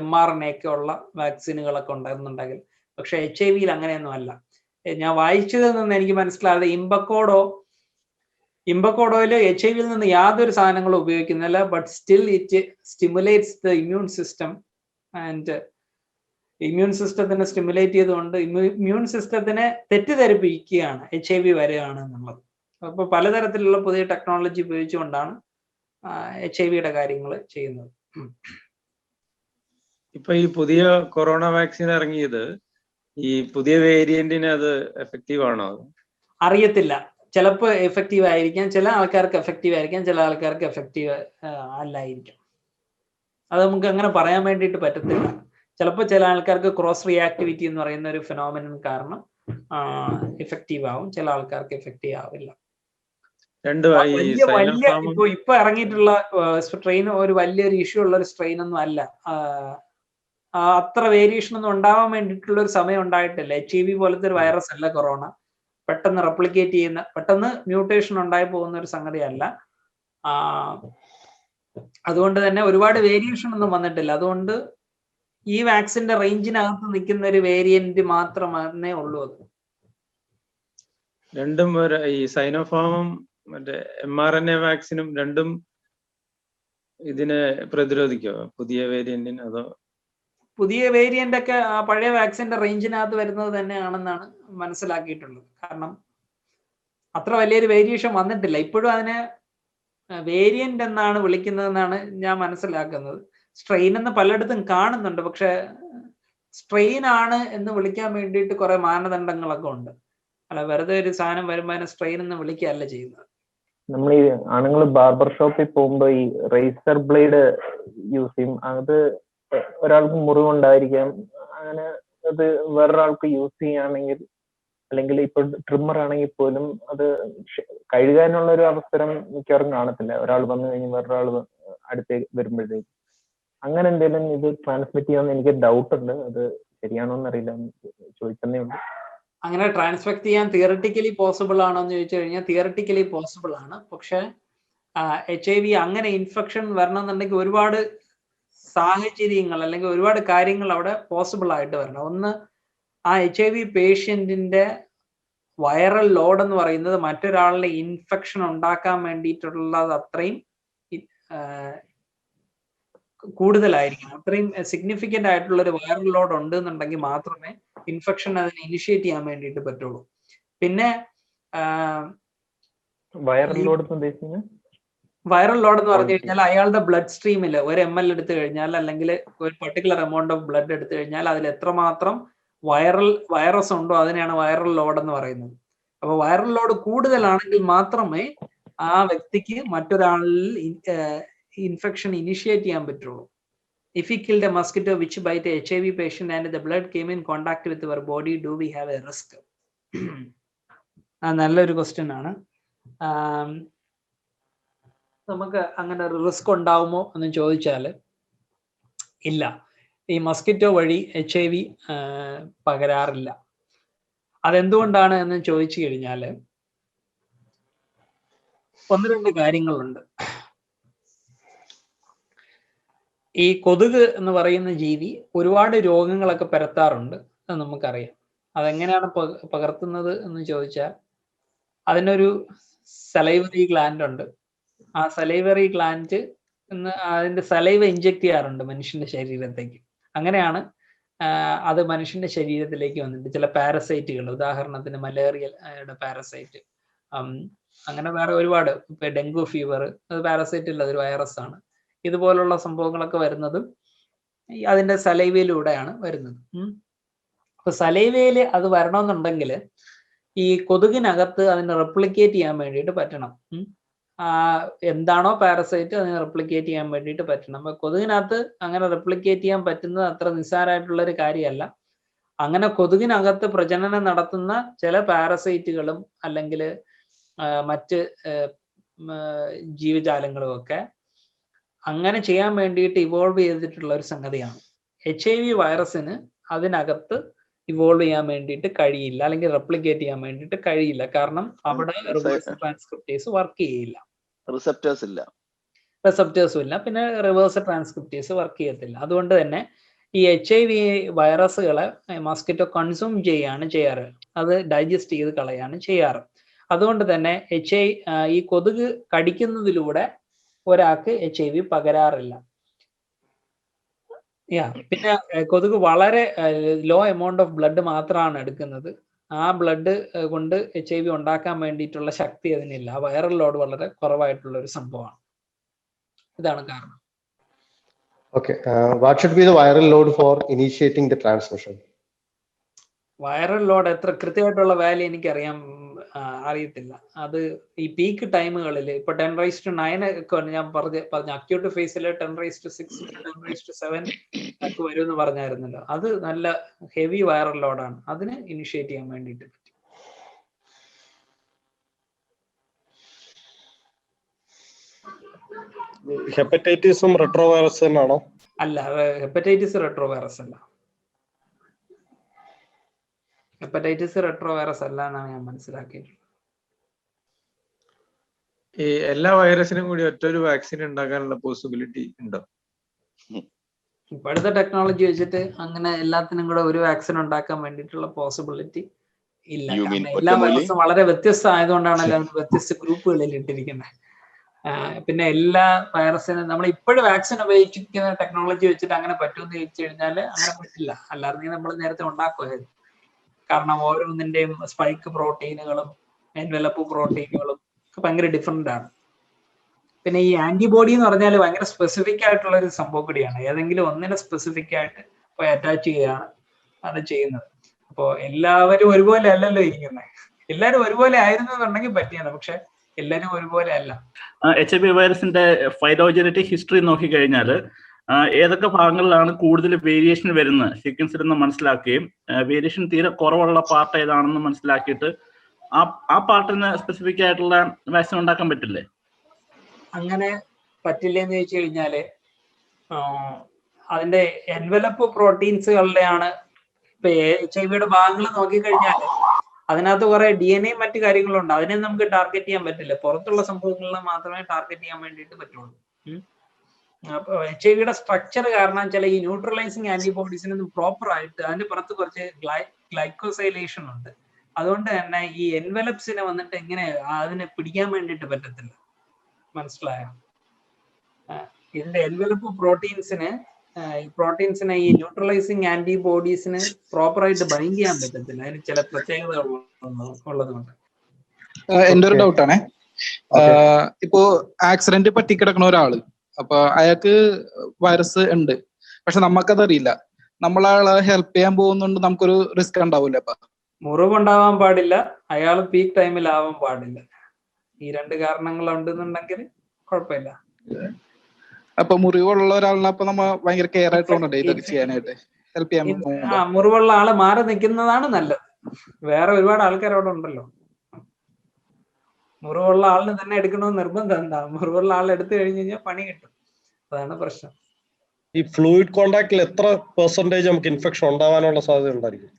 mRNA ഒക്കെ ഉള്ള വാക്സിനുകളൊക്കെ ഉണ്ടായിരുന്നുണ്ടെങ്കിൽ, പക്ഷെ HIV-യിൽ അങ്ങനെയൊന്നും അല്ല. ഞാൻ വായിച്ചതിൽ നിന്ന് എനിക്ക് മനസ്സിലായത് ഇംബക്കോഡോയിൽ HIV-യിൽ നിന്ന് യാതൊരു സാധനങ്ങളും ഉപയോഗിക്കുന്നില്ല. But still it stimulates the immune system. And immune സിസ്റ്റത്തിനെ സ്റ്റിമുലേറ്റ് ചെയ്തുകൊണ്ട് ഇമ്മ്യൂൺ സിസ്റ്റത്തിനെ തെറ്റിദ്ധരിപ്പിക്കുകയാണ് HIV വരികയാണ് എന്നുള്ളത്. അപ്പൊ പലതരത്തിലുള്ള പുതിയ ടെക്നോളജി ഉപയോഗിച്ചുകൊണ്ടാണ് HIV-യുടെ കാര്യങ്ങൾ ചെയ്യുന്നത്. ഇപ്പൊ ഈ പുതിയ കൊറോണ വാക്സിൻ ഇറങ്ങിയത്, ഈ പുതിയ വേരിയന്റിന് അത് എഫക്റ്റീവ് ആണോ? അറിയത്തില്ല. ചിലപ്പോൾ എഫക്റ്റീവ് ആയിരിക്കാം, ചില ആൾക്കാർക്ക് എഫക്റ്റീവ് ആയിരിക്കാം, ചില ആൾക്കാർക്ക് എഫക്റ്റീവ് അല്ലായിരിക്കാം. അത് നമുക്ക് അങ്ങനെ പറയാൻ വേണ്ടിയിട്ട് പറ്റത്തില്ല. ചിലപ്പോൾ ചില ആൾക്കാർക്ക് ക്രോസ് റിയാക്ടിവിറ്റി എന്ന് പറയുന്ന ഒരു ഫിനോമിനൻ കാരണം എഫക്റ്റീവ് ആവും, ചില ആൾക്കാർക്ക് എഫക്റ്റീവ് ആവില്ല. ഇപ്പൊ ഇറങ്ങിയിട്ടുള്ള സ്ട്രെയിൻ ഒരു വലിയൊരു ഇഷ്യൂ ഉള്ള ഒരു സ്ട്രെയിൻ ഒന്നും അല്ല. അത്ര വേരിയേഷൻ ഒന്നും ഉണ്ടാവാൻ വേണ്ടിയിട്ടുള്ള ഒരു സമയം ഉണ്ടായിട്ടില്ല. HIV പോലത്തെ ഒരു വൈറസ് അല്ല കൊറോണ. പെട്ടെന്ന് റെപ്ലിക്കേറ്റ് ചെയ്യുന്ന, പെട്ടെന്ന് മ്യൂട്ടേഷൻ ഉണ്ടായി പോകുന്ന ഒരു സംഗതിയല്ല. അതുകൊണ്ട് തന്നെ ഒരുപാട് വേരിയേഷൻ ഒന്നും വന്നിട്ടില്ല. അതുകൊണ്ട് ഈ വാക്സിന്റെ റേഞ്ചിനകത്ത് നിൽക്കുന്ന ഒരു വേരിയന്റ് മാത്രമേ ഉള്ളൂ. അത് രണ്ടും ഈ സൈനോഫാമും മറ്റേ mRNA വാക്സിനും രണ്ടും ഇതിനെ പ്രതിരോധിക്കോ പുതിയ വേരിയന്റിന്? അതോ പുതിയ വേരിയന്റ് ഒക്കെ ആ പഴയ വാക്സിന്റെ റേഞ്ചിനകത്ത് വരുന്നത് തന്നെയാണെന്നാണ് മനസ്സിലാക്കിയിട്ടുള്ളത്. കാരണം അത്ര വലിയൊരു വേരിയേഷൻ വന്നിട്ടില്ല. ഇപ്പോഴും അതിനെ വേരിയന്റ് എന്നാണ് വിളിക്കുന്നതെന്നാണ് ഞാൻ മനസ്സിലാക്കുന്നത്. സ്ട്രെയിൻ എന്ന് പലയിടത്തും കാണുന്നുണ്ട്, പക്ഷെ സ്ട്രെയിൻ ആണ് എന്ന് വിളിക്കാൻ വേണ്ടിയിട്ട് കുറെ മാനദണ്ഡങ്ങളൊക്കെ ഉണ്ട്. അല്ല, വെറുതെ ഒരു സാധനം വരുമ്പോൾ അതിനെ സ്ട്രെയിൻ എന്ന് വിളിക്കുകയല്ല ചെയ്യുന്നത്. നമ്മൾ ഈ ആണുങ്ങൾ ബാർബർ ഷോപ്പിൽ പോകുമ്പോൾ ഈ റേസർ ബ്ലേഡ് യൂസ് ചെയ്യും. അത് ഒരാൾക്ക് മുറിവുണ്ടായിരിക്കാം, അങ്ങനെ അത് വേറൊരാൾക്ക് യൂസ് ചെയ്യുകയാണെങ്കിൽ, അല്ലെങ്കിൽ ഇപ്പൊ ട്രിമ്മർ ആണെങ്കിൽ പോലും അത് കഴുകാനുള്ള ഒരു അവസരം മിക്കവാറും കാണത്തില്ല. ഒരാൾ വന്നു കഴിഞ്ഞ് വേറൊരാൾ അടുത്ത് വരുമ്പോഴത്തേക്ക് അങ്ങനെ എന്തെങ്കിലും ഇത് ട്രാൻസ്മിറ്റ് ചെയ്യാമെന്ന് എനിക്ക് ഡൗട്ട് ഉണ്ട്. അത് ശരിയാണോ എന്നറിയില്ല, ചോദിച്ചതേ ഉള്ളൂ. അങ്ങനെ ട്രാൻസ്ഫെക്ട് ചെയ്യാൻ തിയറട്ടിക്കലി പോസിബിൾ ആണോ എന്ന് ചോദിച്ചു കഴിഞ്ഞാൽ തിയറട്ടിക്കലി പോസിബിൾ ആണ്. പക്ഷെ HIV അങ്ങനെ ഇൻഫെക്ഷൻ വരണമെന്നുണ്ടെങ്കിൽ ഒരുപാട് സാഹചര്യങ്ങൾ അല്ലെങ്കിൽ ഒരുപാട് കാര്യങ്ങൾ അവിടെ പോസിബിൾ ആയിട്ട് വരണം. ഒന്ന്, ആ HIV പേഷ്യന്റിന്റെ വൈറൽ ലോഡ് എന്ന് പറയുന്നത് മറ്റൊരാളുടെ ഇൻഫെക്ഷൻ ഉണ്ടാക്കാൻ വേണ്ടിയിട്ടുള്ളത് അത്രയും കൂടുതലായിരിക്കണം. അത്രയും സിഗ്നിഫിക്കന്റ് ആയിട്ടുള്ള ഒരു വൈറൽ ലോഡ് ഉണ്ട് എന്നുണ്ടെങ്കിൽ മാത്രമേ ഇൻഫെക്ഷൻ അതിനെ ഇനിഷ്യേറ്റ് ചെയ്യാൻ വേണ്ടിയിട്ട് പറ്റുള്ളൂ. പിന്നെ വൈറൽ ലോഡ് ഉദ്ദേശിക്കുന്നത് വൈറൽ ലോഡ് എന്ന് പറഞ്ഞു കഴിഞ്ഞാൽ അയാളുടെ ബ്ലഡ് സ്ട്രീമിൽ 1 ml എടുത്തു കഴിഞ്ഞാൽ, അല്ലെങ്കിൽ ഒരു പർട്ടിക്കുലർ എമൗണ്ട് ഓഫ് ബ്ലഡ് എടുത്തു കഴിഞ്ഞാൽ അതിൽ എത്രമാത്രം വൈറസ് ഉണ്ടോ അതിനെയാണ് വൈറൽ ലോഡ് എന്ന് പറയുന്നത്. അപ്പൊ വൈറൽ ലോഡ് കൂടുതലാണെങ്കിൽ മാത്രമേ ആ വ്യക്തിക്ക് മറ്റൊരാളിൽ ഇൻഫെക്ഷൻ ഇനിഷ്യേറ്റ് ചെയ്യാൻ പറ്റുള്ളൂ. If we killed a mosquito which bite a HIV patient and the blood came in contact with our body, do we have a risk? നല്ലൊരു ക്വസ്റ്റ്യൻ ആണ്. നമുക്ക് അങ്ങനെ ഒരു റിസ്ക് ഉണ്ടാവുമോ എന്ന് ചോദിച്ചാൽ ഇല്ല. ഈ മസ്കിറ്റോ വഴി HIV പകരാറില്ല. അതെന്തുകൊണ്ടാണ് എന്ന് ചോദിച്ചു കഴിഞ്ഞാൽ 1-2 കാര്യങ്ങളുണ്ട്. ഈ കൊതുക് എന്ന് പറയുന്ന ജീവി ഒരുപാട് രോഗങ്ങളൊക്കെ പരത്താറുണ്ട്, അത് നമുക്കറിയാം. അതെങ്ങനെയാണ് പകർത്തുന്നത് എന്ന് ചോദിച്ചാൽ അതിനൊരു സലൈവറി ഗ്ലാൻഡ് ഉണ്ട്. ആ സലൈവറി ഗ്ലാൻഡ് അതിന്റെ സലൈവ ഇഞ്ചെക്ട് ചെയ്യാറുണ്ട് മനുഷ്യന്റെ ശരീരത്തേക്ക്. അങ്ങനെയാണ് അത് മനുഷ്യന്റെ ശരീരത്തിലേക്ക് വന്നിട്ട് ചില പാരസൈറ്റുകൾ, ഉദാഹരണത്തിന് മലേറിയയുടെ പാരസൈറ്റ്, അങ്ങനെ വേറെ ഒരുപാട്, ഇപ്പൊ ഡെങ്കു ഫീവർ, അത് പാരസൈറ്റ് അല്ല, അതൊരു വൈറസ് ആണ്. ഇതുപോലുള്ള സംഭവങ്ങളൊക്കെ വരുന്നതും അതിന്റെ സലൈവയിലൂടെയാണ് വരുന്നത്. അപ്പൊ സലൈവയിൽ അത് വരണമെന്നുണ്ടെങ്കിൽ ഈ കൊതുകിനകത്ത് അതിനെ റെപ്ലിക്കേറ്റ് ചെയ്യാൻ വേണ്ടിയിട്ട് പറ്റണം. എന്താണോ പാരസൈറ്റ് അതിനെ റെപ്ലിക്കേറ്റ് ചെയ്യാൻ വേണ്ടിയിട്ട് പറ്റണം. അപ്പൊ കൊതുകിനകത്ത് അങ്ങനെ റെപ്ലിക്കേറ്റ് ചെയ്യാൻ പറ്റുന്നത് അത്ര നിസ്സാരമായിട്ടുള്ള ഒരു കാര്യമല്ല. അങ്ങനെ കൊതുകിനകത്ത് പ്രജനനം നടത്തുന്ന ചില പാരസൈറ്റുകളും അല്ലെങ്കിൽ മറ്റ് ജീവജാലങ്ങളും ഒക്കെ അങ്ങനെ ചെയ്യാൻ വേണ്ടിയിട്ട് ഇവോൾവ് ചെയ്തിട്ടുള്ള ഒരു സംഗതിയാണ്. HIV വൈറസിന് അതിനകത്ത് ഇവോൾവ് ചെയ്യാൻ വേണ്ടിയിട്ട് കഴിയില്ല, അല്ലെങ്കിൽ റെപ്ലിക്കേറ്റ് ചെയ്യാൻ വേണ്ടിയിട്ട് കഴിയില്ല. കാരണം അവിടെ റിവേഴ്സ് ട്രാൻസ്ക്രിപ്റ്റേസ് വർക്ക് ചെയ്യില്ല, റിസപ്റ്റേഴ്സും ഇല്ല, പിന്നെ റിവേഴ്സ് ട്രാൻസ്ക്രിപ്റ്റേസ് വർക്ക് ചെയ്യത്തില്ല. അതുകൊണ്ട് തന്നെ ഈ HIV വൈറസുകളെ മസ്കിറ്റോ കൺസ്യൂം ചെയ്യാണ് ചെയ്യാറ്, അത് ഡൈജസ്റ്റ് ചെയ്ത് കളയാണ് ചെയ്യാറ്. അതുകൊണ്ട് തന്നെ ഈ കൊതുക് കടിക്കുന്നതിലൂടെ ഒരാൾക്ക് HIV പകരാറില്ല. പിന്നെ കൊതുക് വളരെ ലോ എമൗണ്ട് ഓഫ് ബ്ലഡ് മാത്രമാണ് എടുക്കുന്നത്. ആ ബ്ലഡ് കൊണ്ട് HIV ഉണ്ടാക്കാൻ വേണ്ടിയിട്ടുള്ള ശക്തി അതിനില്ല. വൈറൽ ലോഡ് വളരെ കുറവായിട്ടുള്ള ഒരു സംഭവമാണ്. ഇതാണ് കാരണം. Okay, what should be the viral load for initiating the transmission? Viral load എത്ര കൃത്യമായിട്ടുള്ള വാല്യൂ എനിക്കറിയാൻ അറിയത്തില്ല. അത് ഈ പീക്ക് ടൈമുകളിൽ ഇപ്പൊ 10⁻⁹ ഒക്കെ ഞാൻ പറഞ്ഞ അക്യൂട്ട് ഫേസിൽ 10⁻⁶, 10⁻⁷ ഒക്കെ വരും എന്ന് പറഞ്ഞായിരുന്നല്ലോ. അത് നല്ല ഹെവി വൈറൽ ലോഡാണ്, അതിന് ഇനിഷ്യേറ്റ് ചെയ്യാൻ വേണ്ടിയിട്ട് പറ്റും. ഹെപ്പറ്റൈറ്റിസും റെട്രോ വൈറസ് തന്നെയാണോ? അല്ല, ഹെപ്പറ്റൈറ്റിസ് റെട്രോ വൈറസ് അല്ല. ഹെപ്പറ്റൈറ്റിസ് റെട്രോ വൈറസ് അല്ല എന്നാണ് ഞാൻ മനസ്സിലാക്കിയിട്ടുള്ളത്. ഈ എല്ലാ വൈറസിനും കൂടി ഒറ്റൊരു വാക്സിൻ ഉണ്ടാക്കാനുള്ള പോസിബിലിറ്റി ഉണ്ടോ? ഇപ്പോഴത്തെ ടെക്നോളജി വെച്ചിട്ട് അങ്ങനെ എല്ലാത്തിനും കൂടെ ഒരു വാക്സിൻ ഉണ്ടാക്കാൻ വേണ്ടിയിട്ടുള്ള പോസിബിലിറ്റി ഇല്ല. കാരണം എല്ലാ വൈറസും വളരെ വ്യത്യസ്ത ആയതുകൊണ്ടാണല്ലോ അതിന് വ്യത്യസ്ത ഗ്രൂപ്പുകളിൽ ഇട്ടിരിക്കുന്നത്. പിന്നെ എല്ലാ വൈറസിനും നമ്മൾ ഇപ്പോഴും വാക്സിൻ ഉപയോഗിക്കുന്ന ടെക്നോളജി വെച്ചിട്ട് അങ്ങനെ പറ്റുമെന്ന് ചോദിച്ചു കഴിഞ്ഞാൽ അങ്ങനെ പറ്റില്ല. അല്ലാതെ നമ്മൾ നേരത്തെ ഉണ്ടാക്കുമായിരുന്നു. കാരണം ഓരോന്നിന്റെയും സ്പൈക്ക് പ്രോട്ടീനുകളും എൻവലപ്പ് പ്രോട്ടീനുകളും ഒക്കെ ഭയങ്കര ഡിഫറെന്റ് ആണ്. പിന്നെ ഈ ആന്റിബോഡി എന്ന് പറഞ്ഞാൽ ഭയങ്കര സ്പെസിഫിക് ആയിട്ടുള്ള ഒരു സംഭവം കൂടിയാണ്. ഏതെങ്കിലും ഒന്നിനെ സ്പെസിഫിക് ആയിട്ട് പോയി അറ്റാച്ച് ചെയ്യുകയാണ് അത് ചെയ്യുന്നത്. അപ്പോൾ എല്ലാവരും ഒരുപോലെ അല്ലല്ലോ ഇരിക്കുന്നത്. എല്ലാവരും ഒരുപോലെ ആയിരുന്നു എന്നുണ്ടെങ്കിൽ പറ്റിയാണ്, പക്ഷെ എല്ലാവരും ഒരുപോലെ അല്ല. HIV വൈറസിന്റെ ഫൈലോജനറ്റിക് ഹിസ്റ്ററി നോക്കിക്കഴിഞ്ഞാൽ ഏതൊക്കെ ഭാഗങ്ങളിലാണ് കൂടുതൽ വേരിയേഷൻ വരുന്നത് സീക്വൻസിൽ നിന്ന് മനസ്സിലാക്കുകയും വേരിയേഷൻ തീരെ കുറവുള്ള പാർട്ട് ഏതാണെന്ന് മനസ്സിലാക്കിയിട്ട് ആ പാർട്ടിന് സ്പെസിഫിക് ആയിട്ടുള്ള വാക്സിൻ ഉണ്ടാക്കാൻ പറ്റില്ലേ? അങ്ങനെ പറ്റില്ലെന്ന് ചോദിച്ചു കഴിഞ്ഞാല് അതിന്റെ എൻവലപ്പ് പ്രോട്ടീൻസുകളുടെയാണ്. ഇപ്പൊ HIV ഭാഗങ്ങൾ നോക്കിക്കഴിഞ്ഞാൽ അതിനകത്ത് കുറെ DNA മറ്റു കാര്യങ്ങളുണ്ട്. അതിനെ നമുക്ക് ടാർഗറ്റ് ചെയ്യാൻ പറ്റില്ല. പുറത്തുള്ള സംഭവങ്ങളിൽ മാത്രമേ ടാർഗറ്റ് ചെയ്യാൻ വേണ്ടിയിട്ട് പറ്റുള്ളൂ. അപ്പൊ HIV സ്ട്രക്ചർ കാരണം ചില ഈ ന്യൂട്രലൈസിങ് ആന്റിബോഡീസിനൊന്നും പ്രോപ്പർ ആയിട്ട് അതിന്റെ പുറത്ത് കുറച്ച് ഗ്ലൈക്കോസൈലേഷൻ ഉണ്ട്. അതുകൊണ്ട് തന്നെ ഈ എൻവലപ്സിനെ വന്നിട്ട് എങ്ങനെ അതിനെ പിടിക്കാൻ വേണ്ടിയിട്ട് പറ്റത്തില്ല. മനസ്സിലായോ? ഇതിന്റെ എൻവലപ്പ് പ്രോട്ടീൻസിനെ ഈ ന്യൂട്രലൈസിങ് ആന്റിബോഡീസിന് പ്രോപ്പർ ആയിട്ട് ബൈൻഡ് ചെയ്യാൻ പറ്റത്തില്ല. അതിന് ചില പ്രത്യേകതകൾ ഉള്ളതുകൊണ്ട്. എന്റെ ഒരു ഡൗട്ടാണേ, ഇപ്പോ ആക്സിഡന്റ് പറ്റിക്കിടക്കണ ഒരാള്, അപ്പൊ അയാൾക്ക് വൈറസ് ഉണ്ട്, പക്ഷെ നമുക്കതറിയില്ല. നമ്മളയാളെ ഹെൽപ്പ് ചെയ്യാൻ പോകുന്നുണ്ട്, നമുക്കൊരു റിസ്ക് ഉണ്ടാവില്ല. അപ്പൊ മുറിവുണ്ടാവാൻ പാടില്ല, അയാൾ പീക്ക് ടൈമിൽ ആവാൻ പാടില്ല. ഈ രണ്ട് കാരണങ്ങൾ ഉണ്ടെന്നുണ്ടെങ്കിൽ കുഴപ്പമില്ല. അപ്പൊ മുറിവുള്ള ഒരാളിനെ അപ്പൊ നമ്മ ഭയങ്കര കെയർ ആയിട്ട് വേണ്ടേ ഇതൊക്കെ ചെയ്യാനായിട്ട്, ഹെൽപ്പ് ചെയ്യാൻ? മുറിവുള്ള ആള് മാറി നിൽക്കുന്നതാണ് നല്ലത്. വേറെ ഒരുപാട് ആൾക്കാർ അവിടെ ഉണ്ടല്ലോ. മുറിവുള്ള ആളിന് തന്നെ എടുക്കണമെന്ന് നിർബന്ധം എന്താ? മുറിവുള്ള ആൾ എടുത്തു കഴിഞ്ഞു കഴിഞ്ഞാൽ പണി കിട്ടും. അതാണ് പ്രശ്നം. ഈ ഫ്ലൂയിഡ് കോണ്ടാക്റ്റിൽ എത്ര പെർസെന്റേജ് നമുക്ക് ഇൻഫെക്ഷൻ ഉണ്ടാവാനുള്ള സാധ്യത ഉണ്ടായിരിക്കും?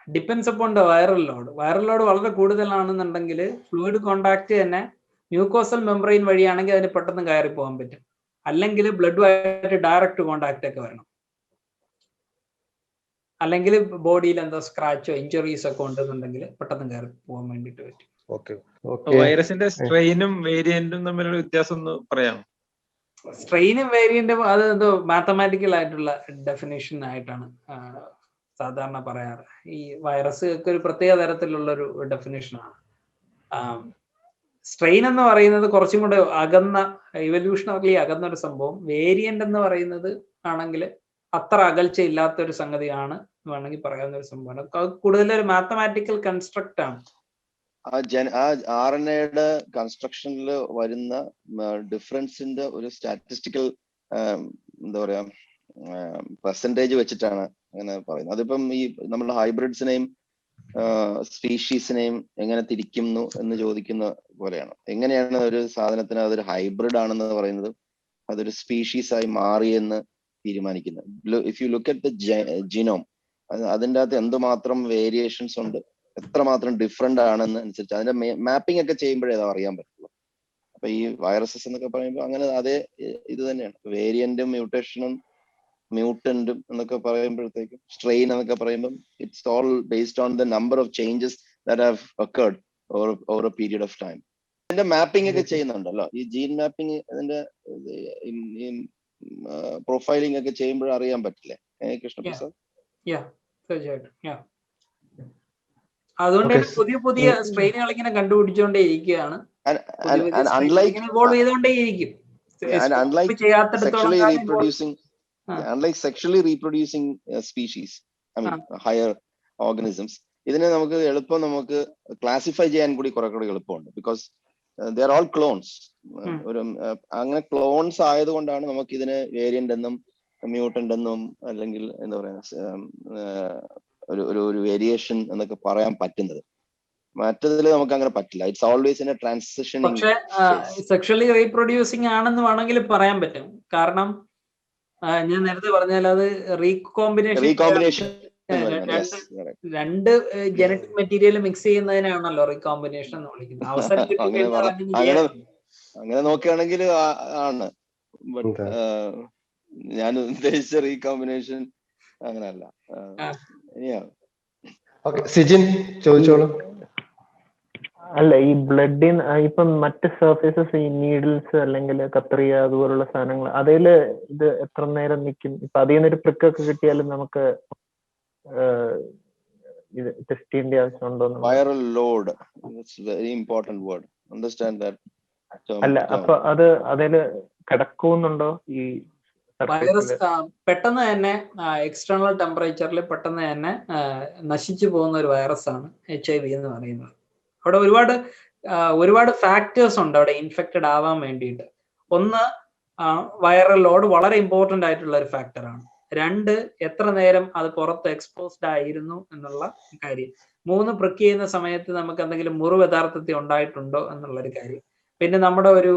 Depends upon the viral load. Viral load വളരെ കൂടുതലാണെന്നുണ്ടെങ്കിൽ ഫ്ലൂയിഡ് കോണ്ടാക്ട് തന്നെ മ്യൂക്കോസൽ മെംബ്രെയിൻ വഴിയാണെങ്കിൽ അതിന് പെട്ടെന്ന് കയറി പോകാൻ പറ്റും. അല്ലെങ്കിൽ ബ്ലഡുമായിട്ട് ഡയറക്റ്റ് കോണ്ടാക്ട് ഒക്കെ വരണം. അല്ലെങ്കിൽ ബോഡിയിൽ എന്തോ സ്ക്രാച്ചോ ഇഞ്ചുറീസ് ഒക്കെ ഉണ്ടെന്നുണ്ടെങ്കിൽ പെട്ടെന്ന് കയറി പോകാൻ വേണ്ടിയിട്ട് പറ്റും. വൈറസിന്റെ സ്ട്രെയിനും വേരിയന്റും തമ്മിലുള്ള വ്യത്യാസം ഒന്ന് പറയാം. സ്ട്രെയിനും വേരിയന്റും അത് എന്തോ മാത്തമാറ്റിക്കൽ ആയിട്ടുള്ള ഡെഫിനേഷൻ ആയിട്ടാണ് സാധാരണ പറയാറ്. ഈ വൈറസ് ഒക്കെ ഒരു പ്രത്യേക തരത്തിലുള്ള ഒരു ഡെഫിനേഷനാണ്. സ്ട്രെയിൻ എന്ന് പറയുന്നത് കുറച്ചും കൂടെ അകന്ന, ഇവല്യൂഷണറി അകന്ന ഒരു സംഭവം. വേരിയന്റ് എന്ന് പറയുന്നത് ആണെങ്കിൽ അത്ര അകൽച്ച ഇല്ലാത്ത ഒരു സംഗതിയാണ് വേണമെങ്കിൽ പറയാവുന്ന ഒരു സംഭവമാണ്. കൂടുതലൊരു മാത്തമാറ്റിക്കൽ കൺസ്ട്രക്റ്റ് ആണ്. ആ RNA-യുടെ കൺസ്ട്രക്ഷനിൽ വരുന്ന ഡിഫറൻസിന്റെ ഒരു സ്റ്റാറ്റിസ്റ്റിക്കൽ എന്താ പറയാ പെർസെൻറ്റേജ് വെച്ചിട്ടാണ് അങ്ങനെ പറയുന്നത്. അതിപ്പം ഈ നമ്മുടെ ഹൈബ്രിഡ്സിനെയും സ്പീഷീസിനെയും എങ്ങനെ തിരിക്കുന്നു എന്ന് ചോദിക്കുന്ന പോലെയാണ്. എങ്ങനെയാണ് ഒരു സാധനത്തിന് അതൊരു ഹൈബ്രിഡ് ആണെന്ന് പറയുന്നത്, അതൊരു സ്പീഷീസ് ആയി മാറിയെന്ന് തീരുമാനിക്കുന്നത്? If you look at the genome, അതിൻ്റെ അകത്ത് എന്തുമാത്രം വേരിയേഷൻസ് ഉണ്ട്, എത്രമാത്രം ഡിഫറെന്റ് ആണെന്ന് അനുസരിച്ച് അതിന്റെ മാപ്പിംഗ് ഒക്കെ ചെയ്യുമ്പോഴേ അത് അറിയാൻ പറ്റുള്ളൂ. അപ്പൊ ഈ വൈറസസ് എന്നൊക്കെ പറയുമ്പോൾ അങ്ങനെ അതേ ഇത് തന്നെയാണ്. വേരിയന്റും മ്യൂട്ടേഷനും മ്യൂട്ടന്റും എന്നൊക്കെ പറയുമ്പോഴത്തേക്കും, സ്ട്രെയിൻ എന്നൊക്കെ പറയുമ്പോൾ it's all based on the number of changes that have occurred over A period of time. ഇതിന്റെ മാപ്പിംഗ് ഒക്കെ ചെയ്യുന്നുണ്ടല്ലോ, ഈ ജീൻ മാപ്പിംഗ്, അതിന്റെ പ്രൊഫൈലിംഗ് ഒക്കെ ചെയ്യുമ്പോൾ അറിയാൻ പറ്റില്ലേ കൃഷ്ണപ്രസാദ്? തീർച്ചയായിട്ടും. അതുകൊണ്ട് പുതിയ പുതിയ സ്ട്രെയിനുകൾ ഇങ്ങനെ കണ്ടുപിടിച്ചുകൊണ്ടേ ഇരിക്കുകയാണ്. Unlike sexually reproducing species, I mean higher organisms, ഇതിനെ നമുക്ക് എളുപ്പം നമുക്ക് ക്ലാസിഫൈ ചെയ്യാൻ കൂടി കുറെ കൂടി എളുപ്പമുണ്ട്. Because they are all clones. ഒരു അങ്ങനെ ക്ലോൺസ് ആയതുകൊണ്ടാണ് നമുക്ക് ഇതിന് വേരിയന്റ് എന്നും മ്യൂട്ടന്റ് എന്നും അല്ലെങ്കിൽ എന്താ പറയാ ഒരു വേരിയേഷൻ എന്നൊക്കെ പറയാൻ പറ്റുന്നത്. മറ്റതിൽ നമുക്ക് അങ്ങനെ പറ്റില്ല. It's always in a transitioning. പക്ഷേ സെക്ഷലി റീപ്രൊഡ്യൂസിങ് ആണെന്ന് വേണമെങ്കിൽ പറയാൻ പറ്റും. കാരണം ഞാൻ നേരത്തെ പറഞ്ഞാൽ അത് റീകോമ്പിനേഷൻ രണ്ട് ജനറ്റിക് മെറ്റീരിയൽ മിക്സ് ചെയ്യുന്നതിനാണല്ലോ റീകോമ്പിനേഷൻ എന്ന് വിളിക്കുന്നത്. അവസരം കിട്ടിക്കഴിഞ്ഞാൽ അങ്ങനെ നോക്കുകയാണെങ്കിൽ ആണ്. ബട്ട് ഞാൻ ഉദ്ദേശിച്ച റീകോമ്പിനേഷൻ അങ്ങനല്ല. സിജിൻ ചോദിച്ചോളൂ. അല്ല, ഈ ബ്ലഡിൻ ഇപ്പം മറ്റ് സർഫേസസ്, ഈ നീഡിൽസ് അല്ലെങ്കിൽ കത്രിക അതുപോലുള്ള സാധനങ്ങൾ, അതില് ഇത് എത്ര നേരം നിൽക്കും? ഇപ്പൊ അതിൽ നിന്നൊരു പ്രിക്കൊക്കെ കിട്ടിയാലും നമുക്ക് ഇത് ടെസ്റ്റ് ചെയ്യേണ്ട ആവശ്യമുണ്ടോ? Viral load, very important word, understand that. അല്ല, അപ്പൊ അത് അതില് കിടക്കുന്നുണ്ടോ ഈ വൈറസ്? പെട്ടെന്ന് തന്നെ എക്സ്റ്റേണൽ ടെമ്പറേച്ചറിൽ പെട്ടെന്ന് തന്നെ നശിച്ചു പോകുന്ന ഒരു വൈറസ് ആണ് HIV എന്ന് പറയുന്നത്. അവിടെ ഒരുപാട് ഫാക്ടേഴ്സ് ഉണ്ട് അവിടെ ഇൻഫെക്റ്റഡ് ആവാൻ വേണ്ടിയിട്ട്. ഒന്ന്, വൈറൽ ലോഡ് വളരെ ഇമ്പോർട്ടന്റ് ആയിട്ടുള്ള ഒരു ഫാക്ടറാണ്. രണ്ട്, എത്ര നേരം അത് പുറത്ത് എക്സ്പോസ്ഡ് ആയിരുന്നു എന്നുള്ള കാര്യം. മൂന്ന്, പ്രിക്ക് ചെയ്യുന്ന സമയത്ത് നമുക്ക് എന്തെങ്കിലും മുറിവ് യഥാർത്ഥത്തിൽ ഉണ്ടായിട്ടുണ്ടോ എന്നുള്ളൊരു കാര്യം. പിന്നെ നമ്മുടെ ഒരു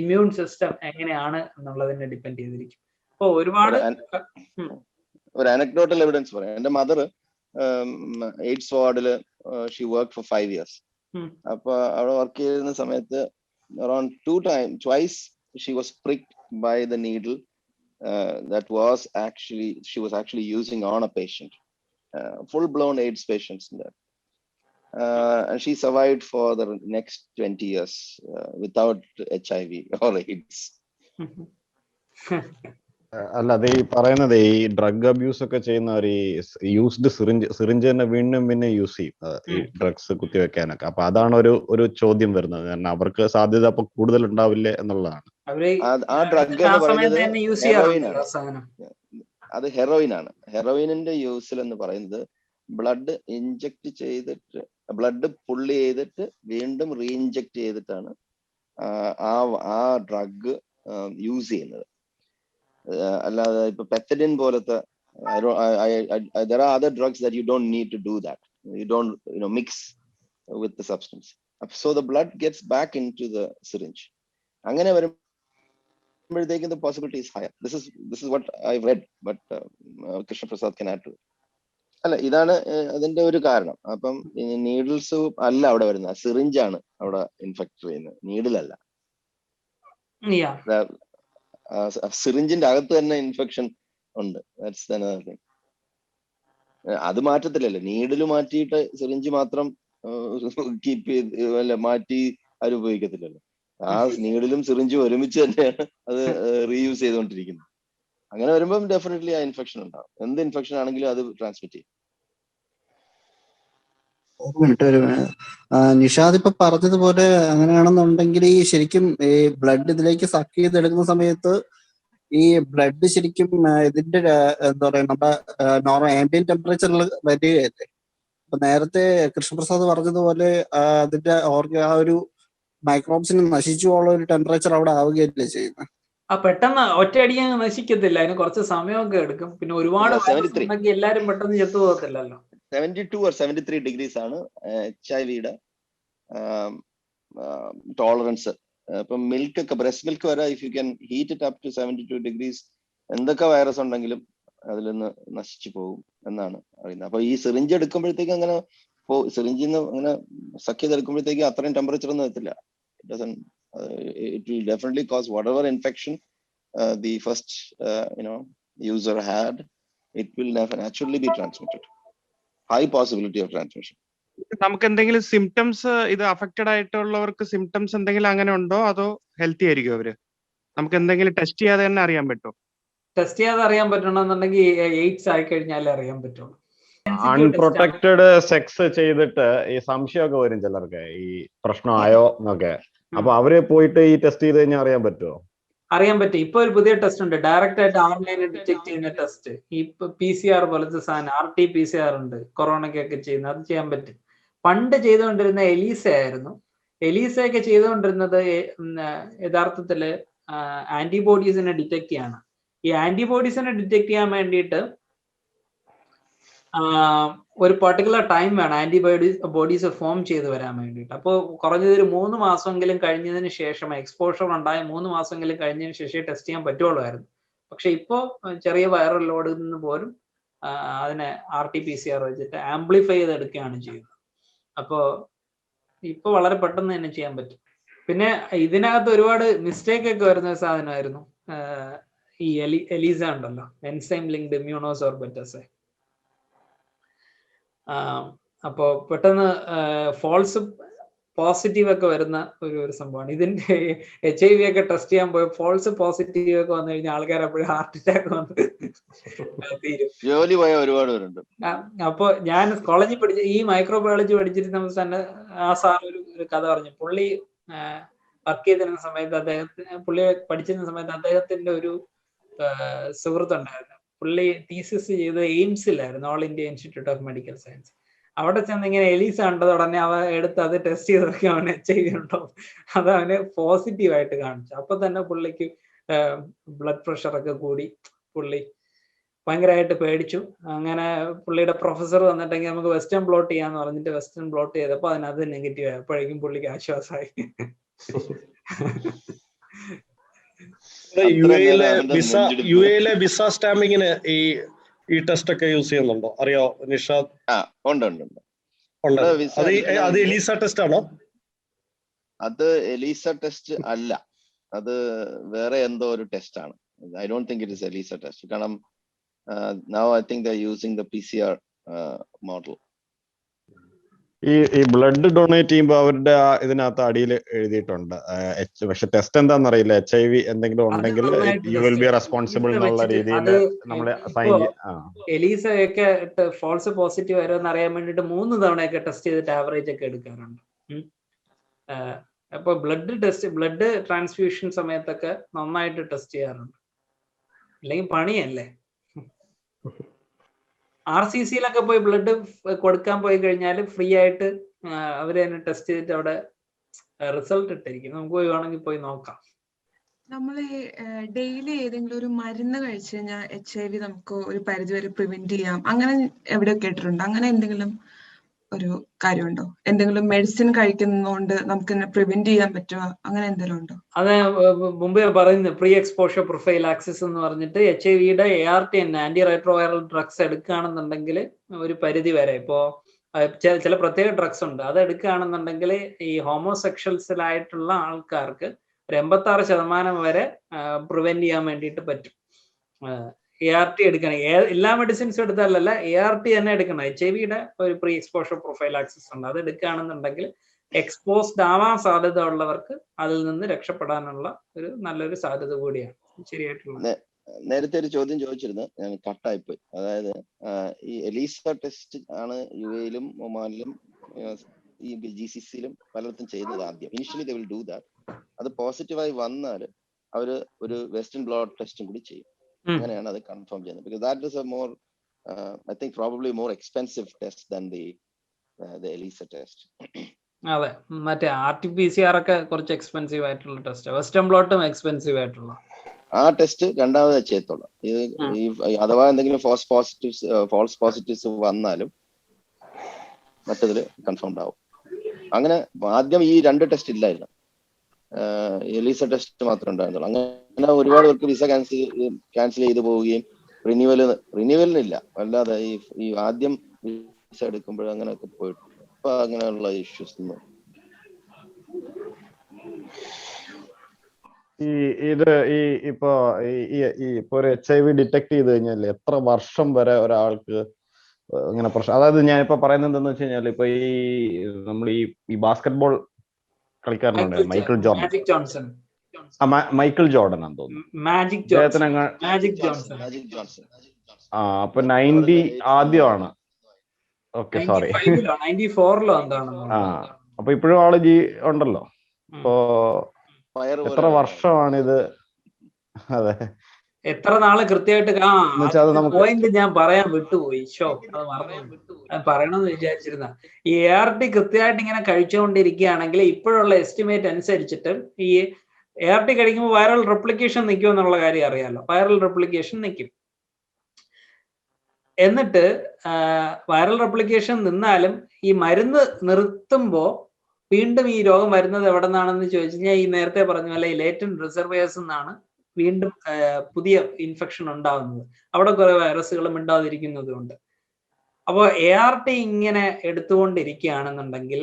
ഇമ്മ്യൂൺ സിസ്റ്റം എങ്ങനെയാണ് എന്നുള്ളതിനെ ഡിപ്പെൻഡ് ചെയ്തിരിക്കും. അപ്പോൾ ഒരുപാട് ഒരു അനക്ഡോട്ടൽ എവിഡൻസ് പറയാം. എന്റെ മദർ എയ്ഡ്സ് വാർഡില് ഷീ വർക്ക് ഫോർ 5 years. അപ്പൊ അവിടെ വർക്ക് ചെയ്യുന്ന സമയത്ത് around twice she was pricked by the needle that was actually she was actually using on a patient, full blown AIDS patients in there. And she survived for the next 20 years without HIV or AIDS. അല്ല, അത് ഈ പറയുന്നത് ഈ drug abuse ഒക്കെ ചെയ്യുന്നവർ ഈ used syringe തന്നെ വീണ്ടും പിന്നെ യൂസ് ചെയ്യും ഈ ഡ്രഗ്സ് കുത്തിവെക്കാനൊക്കെ. അപ്പൊ അതാണ് ഒരു ചോദ്യം വരുന്നത്. കാരണം അവർക്ക് സാധ്യത അപ്പൊ കൂടുതൽ ഉണ്ടാവില്ലേ എന്നുള്ളതാണ്. ആ ഡ്രഗ് എന്ന് പറയുന്നത് ഹെറോയിനാണ്. അത് ഹെറോയിനാണ്. ഹെറോയിനിന്റെ യൂസിൽ എന്ന് പറയുന്നത് ബ്ലഡ് ഇൻജെക്ട് ചെയ്തിട്ട്, ബ്ലഡ് പുള്ളി ചെയ്തിട്ട് വീണ്ടും റീഇൻജെക്ട് ചെയ്തിട്ടാണ് ആ ഡ്രഗ് യൂസ് ചെയ്യുന്നത്. അല്ലാതെ ഇപ്പൊ പെത്തഡിൻ പോലത്തെ there are other drugs that you don't need to do that. You don't mix with the substance, so the blood gets back into the syringe. അങ്ങനെ വരുമ്പോഴത്തേക്കും the possibility is higher. This is what I've read, but Krishna Prasad can add to it. അല്ല, ഇതാണ് അതിന്റെ ഒരു കാരണം. അപ്പം needles അല്ല അവിടെ വരുന്നത്, സിറിഞ്ചാണ് അവിടെ ഇൻഫെക്ട് ചെയ്യുന്നത്, നീഡിലല്ല. സിറിഞ്ചിന്റെ അകത്ത് തന്നെ ഇൻഫെക്ഷൻ ഉണ്ട്. അത് മാറ്റത്തില്ലല്ലോ. നീഡില് മാറ്റിയിട്ട് സിറിഞ്ച് മാത്രം കീപ്പ് ചെയ്ത് മാറ്റി അവർ ഉപയോഗിക്കത്തില്ലല്ലോ. ആ നീഡിലും സിറിഞ്ചും ഒരുമിച്ച് തന്നെയാണ് അത് റീയൂസ് ചെയ്തുകൊണ്ടിരിക്കുന്നത്. അങ്ങനെ വരുമ്പം ഡെഫിനറ്റ്ലി ആ ഇൻഫെക്ഷൻ ഉണ്ടാവും. എന്ത് ഇൻഫെക്ഷൻ ആണെങ്കിലും അത് ട്രാൻസ്മിറ്റ് ചെയ്യും. ഒരു നിഷാദ് ഇപ്പൊ പറഞ്ഞതുപോലെ അങ്ങനെയാണെന്നുണ്ടെങ്കിൽ ഈ ശരിക്കും ഈ ബ്ലഡ് ഇതിലേക്ക് സക്ക് ചെയ്തെടുക്കുന്ന സമയത്ത് ഈ ബ്ലഡ് ശരിക്കും ഇതിന്റെ എന്താ പറയാ നമ്മുടെ നോർമൽ ആംബിയന്റ് ടെമ്പറേച്ചറിൽ വരികയല്ലേ? അപ്പൊ നേരത്തെ കൃഷ്ണപ്രസാദ് പറഞ്ഞതുപോലെ അതിന്റെ ആ ഒരു മൈക്രോബ്സിന് നശിച്ചു പോകാനുള്ള ഒരു ടെമ്പറേച്ചർ അവിടെ ആവുകയല്ലേ ചെയ്യുന്നത്? പെട്ടെന്ന് ഒറ്റയടിക്ക് നശിക്കത്തില്ല, അതിന് കുറച്ച് സമയമൊക്കെ എടുക്കും. പിന്നെ ഒരുപാട് എല്ലാരും പെട്ടെന്ന് ചെത്തു പോകത്തില്ലല്ലോ. 72 or 73 degrees ആണ് HIV-യുടെ ടോളറൻസ്. ഇപ്പം മിൽക്ക് ഒക്കെ, ബ്രസ്റ്റ് മിൽക്ക് വരെ if you can heat it up to 72 degrees, എന്തൊക്കെ വൈറസ് ഉണ്ടെങ്കിലും അതിൽ നിന്ന് നശിച്ചു പോകും എന്നാണ് അറിയുന്നത്. അപ്പൊ ഈ സിറിഞ്ച് എടുക്കുമ്പോഴത്തേക്ക് അങ്ങനെ സിറിഞ്ചിൽ നിന്ന് അങ്ങനെ സഖ്യ ചെയ്തെടുക്കുമ്പോഴത്തേക്ക് അത്രയും ടെമ്പറേച്ചർ ഒന്നും എത്തില്ല. It will definitely cause whatever infection the first user had, it will naturally be transmitted. High possibility of transmission. നമുക്ക് എന്തെങ്കിലും സിംറ്റംസ്, ഇത് അഫക്റ്റഡ് ആയിട്ടുള്ളവർക്ക് സിംറ്റംസ് എന്തെങ്കിലും അങ്ങനെ ഉണ്ടോ, അതോ ഹെൽത്തി ആയിരിക്കും അവര്? നമുക്ക് എന്തെങ്കിലും ടെസ്റ്റ് ചെയ്യാതെ തന്നെ അറിയാൻ പറ്റുമോ? ടെസ്റ്റ് ചെയ്യാതെ അറിയാൻ പറ്റണമെന്നുണ്ടെങ്കിൽ എയ്ഡ്സ് ആയി കഴിഞ്ഞാലേ അറിയാൻ പറ്റുള്ളൂ. അൺപ്രൊട്ടക്റ്റഡ് സെക്സ് ചെയ്തിട്ട് ഈ സംശയമൊക്കെ വരും ചിലർക്ക്, ഈ പ്രശ്നമായോ എന്നൊക്കെ. അപ്പൊ അവര് പോയിട്ട് ഈ ടെസ്റ്റ് ചെയ്ത് കഴിഞ്ഞാൽ അറിയാൻ പറ്റുമോ? അറിയാൻ പറ്റും. ഇപ്പൊ ഒരു പുതിയ ടെസ്റ്റ് ഉണ്ട്, ഡയറക്റ്റ് ആയിട്ട് RNA ഡിറ്റക്ട് ചെയ്യുന്ന ടെസ്റ്റ്. ഈ PCR പോലത്തെ സാധനം, RT-PCR ഉണ്ട്, കൊറോണയ്ക്കൊക്കെ ചെയ്യുന്നത്. അത് ചെയ്യാൻ പറ്റും. പണ്ട് ചെയ്തുകൊണ്ടിരുന്ന എലീസ ആയിരുന്നു. എലീസയൊക്കെ ചെയ്തുകൊണ്ടിരുന്നത് യഥാർത്ഥത്തില് ആന്റിബോഡീസിനെ ഡിറ്റക്ട് ചെയ്യാണ്. ഈ ആന്റിബോഡീസിനെ ഡിറ്റക്ട് ചെയ്യാൻ വേണ്ടിയിട്ട് ഒരു പർട്ടിക്കുലർ ടൈം വേണം ആന്റിബോഡീസ് ഫോം ചെയ്ത് വരാൻ വേണ്ടിയിട്ട്. അപ്പോൾ കുറഞ്ഞത് ഒരു 3 മാസമെങ്കിലും കഴിഞ്ഞതിന് ശേഷം, എക്സ്പോഷർ ഉണ്ടായ 3 മാസമെങ്കിലും കഴിഞ്ഞതിന് ശേഷം ടെസ്റ്റ് ചെയ്യാൻ പറ്റുള്ളായിരുന്നു. പക്ഷെ ഇപ്പോൾ ചെറിയ വൈറൽ ലോഡിൽ നിന്ന് പോലും അതിനെ RT-PCR വെച്ചിട്ട് ആംപ്ലിഫൈ ചെയ്തെടുക്കുകയാണ് ചെയ്യുന്നത്. അപ്പോൾ ഇപ്പൊ വളരെ പെട്ടെന്ന് തന്നെ ചെയ്യാൻ പറ്റും. പിന്നെ ഇതിനകത്ത് ഒരുപാട് മിസ്റ്റേക്ക് ഒക്കെ വരുന്ന ഒരു സാധനമായിരുന്നു ഈ എലീസ ഉണ്ടല്ലോ, എൻസൈം ലിങ്ക്ഡ് ഇമ്മ്യൂണോസോർബറ്റസ്. അപ്പോ പെട്ടെന്ന് ഫോൾസ് പോസിറ്റീവ് ഒക്കെ വരുന്ന ഒരു സംഭവമാണ്. ഇതിന്റെ HIV ഒക്കെ ടെസ്റ്റ് ചെയ്യാൻ പോയി ഫോൾസ് പോസിറ്റീവ് ഒക്കെ വന്നു കഴിഞ്ഞാൽ ആൾക്കാർ അപ്പോഴും ഹാർട്ട് അറ്റാക്ക് വന്ന് തീരും. ജോലി പോയ ഒരുപാട് പേരുണ്ട്. അപ്പൊ ഞാൻ കോളേജിൽ പഠിച്ച ഈ മൈക്രോബയോളജി പഠിച്ചിരുന്ന തന്നെ ആ സാർ ഒരു കഥ പറഞ്ഞു. പുള്ളി വർക്ക് ചെയ്തിരുന്ന സമയത്ത് പുള്ളി പഠിച്ചിരുന്ന സമയത്ത് അദ്ദേഹത്തിന്റെ ഒരു സുഹൃത്തുണ്ടായിരുന്നു. പുള്ളി തീസിസ് ചെയ്ത് എയിംസിലായിരുന്നു, All India Institute of Medical Science. അവിടെ ചെന്ന് ഇങ്ങനെ എലീസ കണ്ടത് ഉടനെ അവ എടുത്ത് അത് ടെസ്റ്റ് ചെയ്ത് നോക്കി അവന് HIV ഉണ്ടോ, അത് അവന് പോസിറ്റീവായിട്ട് കാണിച്ചു. അപ്പൊ തന്നെ പുള്ളിക്ക് ബ്ലഡ് പ്രഷറൊക്കെ കൂടി, പുള്ളി ഭയങ്കരമായിട്ട് പേടിച്ചു. അങ്ങനെ പുള്ളിയുടെ പ്രൊഫസർ വന്നിട്ടെങ്കിൽ നമുക്ക് വെസ്റ്റേൺ ബ്ലോട്ട് ചെയ്യാന്ന് പറഞ്ഞിട്ട് വെസ്റ്റേൺ ബ്ലോട്ട് ചെയ്തപ്പോൾ അതിനകത്ത് നെഗറ്റീവ് ആയി. അപ്പോഴേക്കും പുള്ളിക്ക് ആശ്വാസമായി. യുഎയിലെ വിസ സ്റ്റാമ്പിങ്ങിന് ഈ ടെസ്റ്റ് ഒക്കെ യൂസ് ചെയ്യുന്നുണ്ടോ അറിയോ നിഷാദ്? ഉണ്ട്. അത് എലീസ ടെസ്റ്റ് ആണോ? അത് എലീസ ടെസ്റ്റ് അല്ല, അത് വേറെ എന്തോ ഒരു ടെസ്റ്റ് ആണ്. I don't think it is ELISA test. കാരണം now I think they're using the PCR model. ഈ ബ്ലഡ് ഡൊണേറ്റ് ചെയ്യുമ്പോൾ അവരുടെ ഇതിനകത്ത് അടിയിൽ എഴുതിയിട്ടുണ്ട്, പക്ഷെ ടെസ്റ്റ് എന്താണെന്ന് അറിയില്ല. HIV എന്തെങ്കിലും ഉണ്ടെങ്കിൽ യു വിൽ ബി റെസ്പോൺസിബിൾ എന്നുള്ള രീതിയിൽ നമ്മളെ സൈൻ എലീസ ഒക്കെ ഫോൾസ് പോസിറ്റീവ് വരുമെന്ന് അറിയാൻ വേണ്ടിട്ട് 3 തവണയൊക്കെ ടെസ്റ്റ് ചെയ്തിട്ട് ആവറേജ് ഒക്കെ എടുക്കാറുണ്ട്. അപ്പൊ ബ്ലഡ് ട്രാൻസ്ഫ്യൂഷൻ സമയത്തൊക്കെ നന്നായിട്ട് ടെസ്റ്റ് ചെയ്യാറുണ്ട്, അല്ലെങ്കിൽ പണിയല്ലേ. RCCയിലൊക്കെ പോയി ബ്ലഡ് കൊടുക്കാൻ പോയി കഴിഞ്ഞാൽ ഫ്രീ ആയിട്ട് അവര് തന്നെ ടെസ്റ്റ് ചെയ്തിട്ട് അവിടെ റിസൾട്ട് ഇട്ടിരിക്കും. നമുക്ക് പോയി വേണമെങ്കിൽ പോയി നോക്കാം. നമ്മൾ ഡെയിലി ഏതെങ്കിലും ഒരു മരുന്ന് കഴിച്ചു കഴിഞ്ഞാൽ HIV നമുക്ക് ഒരു പരിധിവരെ പ്രിവെന്റ് ചെയ്യാം, അങ്ങനെ എവിടെ കേട്ടിട്ടുണ്ടോ? അങ്ങനെ എന്തെങ്കിലും ഒരു കാര്യമുണ്ടോ? എന്തെങ്കിലും മെഡിസിൻ കഴിക്കുന്നതുകൊണ്ട് നമുക്ക് പ്രിവെന്റ് ചെയ്യാൻ പറ്റുമോ, അങ്ങനെ എന്തെങ്കിലും ഉണ്ടോ? അത് മുമ്പേ പറയുന്നത് പ്രീ എക്സ്പോഷർ പ്രൊഫൈലാക്സിസ് എന്ന് പറഞ്ഞിട്ട് HIV-യുടെ ART ആന്റി റൈട്രോവൈറൽ ഡ്രഗ്സ് എടുക്കുകയാണെന്നുണ്ടെങ്കിൽ ഒരു പരിധി വരെ, ഇപ്പോ ചില പ്രത്യേക ഡ്രഗ്സ് ഉണ്ട്, അത് എടുക്കുകയാണെന്നുണ്ടെങ്കിൽ ഈ ഹോമോസെക്ഷൽസിലായിട്ടുള്ള ആൾക്കാർക്ക് ഒരു 86% വരെ പ്രിവെന്റ് ചെയ്യാൻ വേണ്ടിയിട്ട് പറ്റും. ART എടുക്കണം, എല്ലാ മെഡിസിൻസും എടുത്താലല്ല, ART തന്നെ എടുക്കണം. HIV-യുടെ ഒരു പ്രീ എക്സ്പോഷർ പ്രൊഫൈലാക്സിസ് ഉണ്ട്, അത് എടുക്കുകയാണെന്നുണ്ടെങ്കിൽ എക്സ്പോസ്ഡ് ആവാൻ സാധ്യത ഉള്ളവർക്ക് അതിൽ നിന്ന് രക്ഷപ്പെടാനുള്ള ഒരു നല്ലൊരു സാധ്യത കൂടിയാണ്. ശരിയായിട്ടുള്ള നേരത്തെ ഒരു ചോദ്യം ചോദിച്ചിരുന്നു, ഞാൻ കട്ടായിപ്പോയി. അതായത് ഈ എലീസ ടെസ്റ്റ് ആണ് UAE-ലും ഒമാനിലും ഈ GCC-ലും പലയിടത്തും ചെയ്യുന്നത്. ആദ്യം initially they will do that. അത് പോസിറ്റീവായി വന്നാൽ അവര് ഒരു വെസ്റ്റേൺ ബ്ലോഡ് ടെസ്റ്റും കൂടി ചെയ്യും. അങ്ങനെയാണ് അത് കൺഫേം ചെയ്യുന്നത്. Because that is a more I think probably more expensive test than the ELISA test. അതെ, മറ്റേ RT-PCR ഒക്കെ കുറച്ച് എക്സ്പെൻസീവ് ആയിട്ടുള്ള ടെസ്റ്റ്, വെസ്റ്റേൺ ബ്ലോട്ടും എക്സ്പെൻസീവ് ആയിട്ടുള്ള ആ ടെസ്റ്റ് രണ്ടാമത് ചെയ്യത്തുള്ളൂ. ഈ അഥവാ എന്തെങ്കിലും ഫോൾസ് പോസിറ്റീവ്സ് വന്നാലും മറ്റതിൽ കൺഫേംഡ് ആവും. അങ്ങനെ ആദ്യം ഈ 2 ടെസ്റ്റ് ഇല്ലായിരുന്നു, എലീസ ടെസ്റ്റ് മാത്രമേ ഉണ്ടായിരുന്നുള്ളൂ. അങ്ങനെ ഒരുപാട് പേർക്ക് വിസ ക്യാൻസൽ ചെയ്ത് പോവുകയും റിന്യൂവലിനില്ല, അല്ലാതെ ഈ ആദ്യം വിസ എടുക്കുമ്പോൾ അങ്ങനെയൊക്കെ പോയിട്ടുണ്ട്. അപ്പൊ അങ്ങനെയുള്ള ഇഷ്യൂസ് ഒന്നും ഇപ്പൊ ഒരു HIV ഡിറ്റക്ട് ചെയ്ത് കഴിഞ്ഞാൽ എത്ര വർഷം വരെ ഒരാൾക്ക് ഇങ്ങനെ പ്രശ്നം? അതായത് ഞാൻ ഇപ്പൊ പറയുന്നത് എന്താന്ന് വെച്ച് കഴിഞ്ഞാൽ, ഇപ്പൊ നമ്മൾ ഈ ബാസ്കറ്റ്ബോൾ കളിക്കാരനുണ്ട് മൈക്കിൾ ജോൺസൺ, മൈക്കിൾ ജോർഡൻ ആണെന്ന് തോന്നുന്നു. അപ്പൊ 90 ആദ്യമാണ്. ഓക്കെ, സോറി, 94-ലോ എന്താണ്. അപ്പൊ ഇപ്പോഴും ആള് ഉണ്ടല്ലോ. അപ്പോ എത്ര വർഷമാണിത്? അതെ, എത്ര നാള് കൃത്യമായിട്ട് പോയിന്റ് ഞാൻ പറയാൻ വിട്ടുപോയി. അത് പറയണമെന്ന് വിചാരിച്ചിരുന്ന ഈ ART കൃത്യമായിട്ട് ഇങ്ങനെ കഴിച്ചുകൊണ്ടിരിക്കുകയാണെങ്കിൽ ഇപ്പോഴുള്ള എസ്റ്റിമേറ്റ് അനുസരിച്ചിട്ട് ഈ ART കഴിക്കുമ്പോൾ വൈറൽ റെപ്ലിക്കേഷൻ നിൽക്കും എന്നുള്ള കാര്യം അറിയാലോ. വൈറൽ റെപ്ലിക്കേഷൻ നിൽക്കും. എന്നിട്ട് വൈറൽ റെപ്ലിക്കേഷൻ നിന്നാലും ഈ മരുന്ന് നിർത്തുമ്പോൾ വീണ്ടും ഈ രോഗം വരുന്നത് എവിടെ നിന്നാണെന്ന് ചോദിച്ചു കഴിഞ്ഞാൽ ഈ നേരത്തെ പറഞ്ഞ പോലെ ഈ ലേറ്റന്റ് റിസർവേഴ്സ് എന്നാണ് വീണ്ടും പുതിയ ഇൻഫെക്ഷൻ ഉണ്ടാകുന്നത്. അവിടെ കുറെ വൈറസുകളും ഉണ്ടാതിരിക്കുന്നതുകൊണ്ട്. അപ്പോൾ ART ഇങ്ങനെ എടുത്തുകൊണ്ടിരിക്കുകയാണെന്നുണ്ടെങ്കിൽ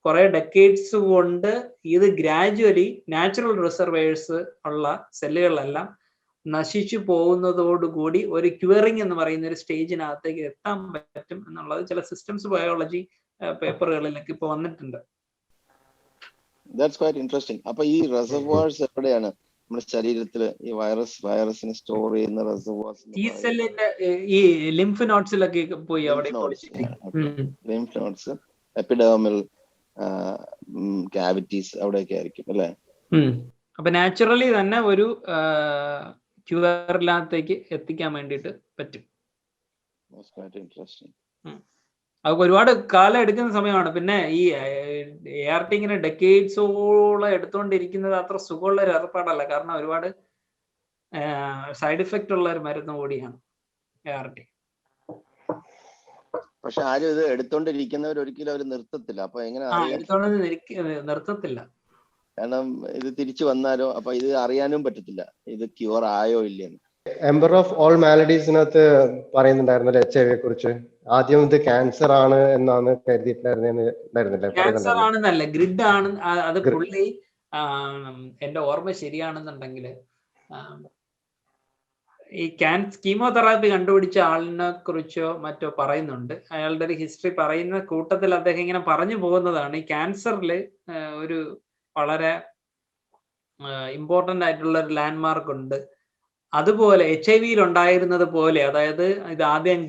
കുറെ ഡെക്കേഡ്സ് കൊണ്ട് ഇത് ഗ്രാജുവലി നാച്ചുറൽ റിസർവേഴ്സ് ഉള്ള സെല്ലുകളെല്ലാം നശിച്ചു പോകുന്നതോടുകൂടി ഒരു ക്യൂറിങ് എന്ന് പറയുന്ന ഒരു സ്റ്റേജിനകത്തേക്ക് എത്താൻ പറ്റും എന്നുള്ളത് ചില സിസ്റ്റംസ് ബയോളജി പേപ്പറുകളിലൊക്കെ ഇപ്പൊ വന്നിട്ടുണ്ട്. That's quite interesting. അപ്പൊ ഈ റിസർവോയർസ് എവിടെയാണ് നമ്മുടെ ശരീരത്തിൽ ഈ വൈറസിനെ സ്റ്റോർ ചെയ്യുന്ന റിസർവോയർസ്? T സെല്ലിന്റെ ഈ ലിംഫ് നോഡ്സിലൊക്കെ പോയി അവിടെ ലിംഫ് നോഡ്സ്, എപ്പിഡെർമൽ കാവിറ്റീസ് അവിടെയൊക്കെ ആയിരിക്കും അല്ലേ? അപ്പൊ നാച്ചുറലി തന്നെ ഒരു ക്യൂറിനകത്തേക്ക് എത്തിക്കാൻ വേണ്ടിയിട്ട് പറ്റും. അതൊക്കെ ഒരുപാട് കാലം എടുക്കുന്ന സമയമാണ്. പിന്നെ ഈ ART ഇങ്ങനെ ഡെക്കേഡ്സോളം എടുത്തുകൊണ്ടിരിക്കുന്നത് അത്ര സുഖമുള്ള ഒരു ഏർപ്പാടല്ല. കാരണം ഒരുപാട് സൈഡ് ഇഫക്റ്റ് ഉള്ള ഒരു മരുന്ന് കൂടിയാണ് ART. പക്ഷെ ആരും ഇത് എടുത്തോണ്ടിരിക്കുന്നവർ ഒരിക്കലും അവർ നിർത്തത്തില്ല. അപ്പൊ എങ്ങനെ നിർത്തത്തില്ല? കാരണം ഇത് തിരിച്ചു വന്നാലോ അപ്പൊ ഇത് അറിയാനും പറ്റത്തില്ല ഇത് ക്യൂർ ആയോ ഇല്ലെന്ന്. എംബർ ഓഫ് ഓൾ മാലഡീസിനകത്ത് പറയുന്നുണ്ടായിരുന്നല്ലോ HIV കുറിച്ച്. ആദ്യം ഇത് ക്യാൻസർ ആണ് എന്നാണ് കരുതിയിട്ടുണ്ടായിരുന്നില്ല. ക്യാൻസർ ആണെന്നല്ല, ഗ്രിഡ് ആണ്. അത് പുള്ളി എന്റെ ഓർമ്മ ശരിയാണെന്നുണ്ടെങ്കിൽ ഈ കീമോതെറാപ്പി കണ്ടുപിടിച്ച ആളിനെ കുറിച്ചോ മറ്റോ പറയുന്നുണ്ട്. അയാളുടെ ഒരു ഹിസ്റ്ററി പറയുന്ന കൂട്ടത്തിൽ അദ്ദേഹം ഇങ്ങനെ പറഞ്ഞു പോകുന്നതാണ് ഈ ക്യാൻസറിൽ ഒരു വളരെ ഇമ്പോർട്ടൻ്റ് ആയിട്ടുള്ള ഒരു ലാൻഡ്മാർക്ക് ഉണ്ട്. അതുപോലെ HIV ഉണ്ടായിരുന്നത് പോലെ, അതായത് ഇത് ആദ്യം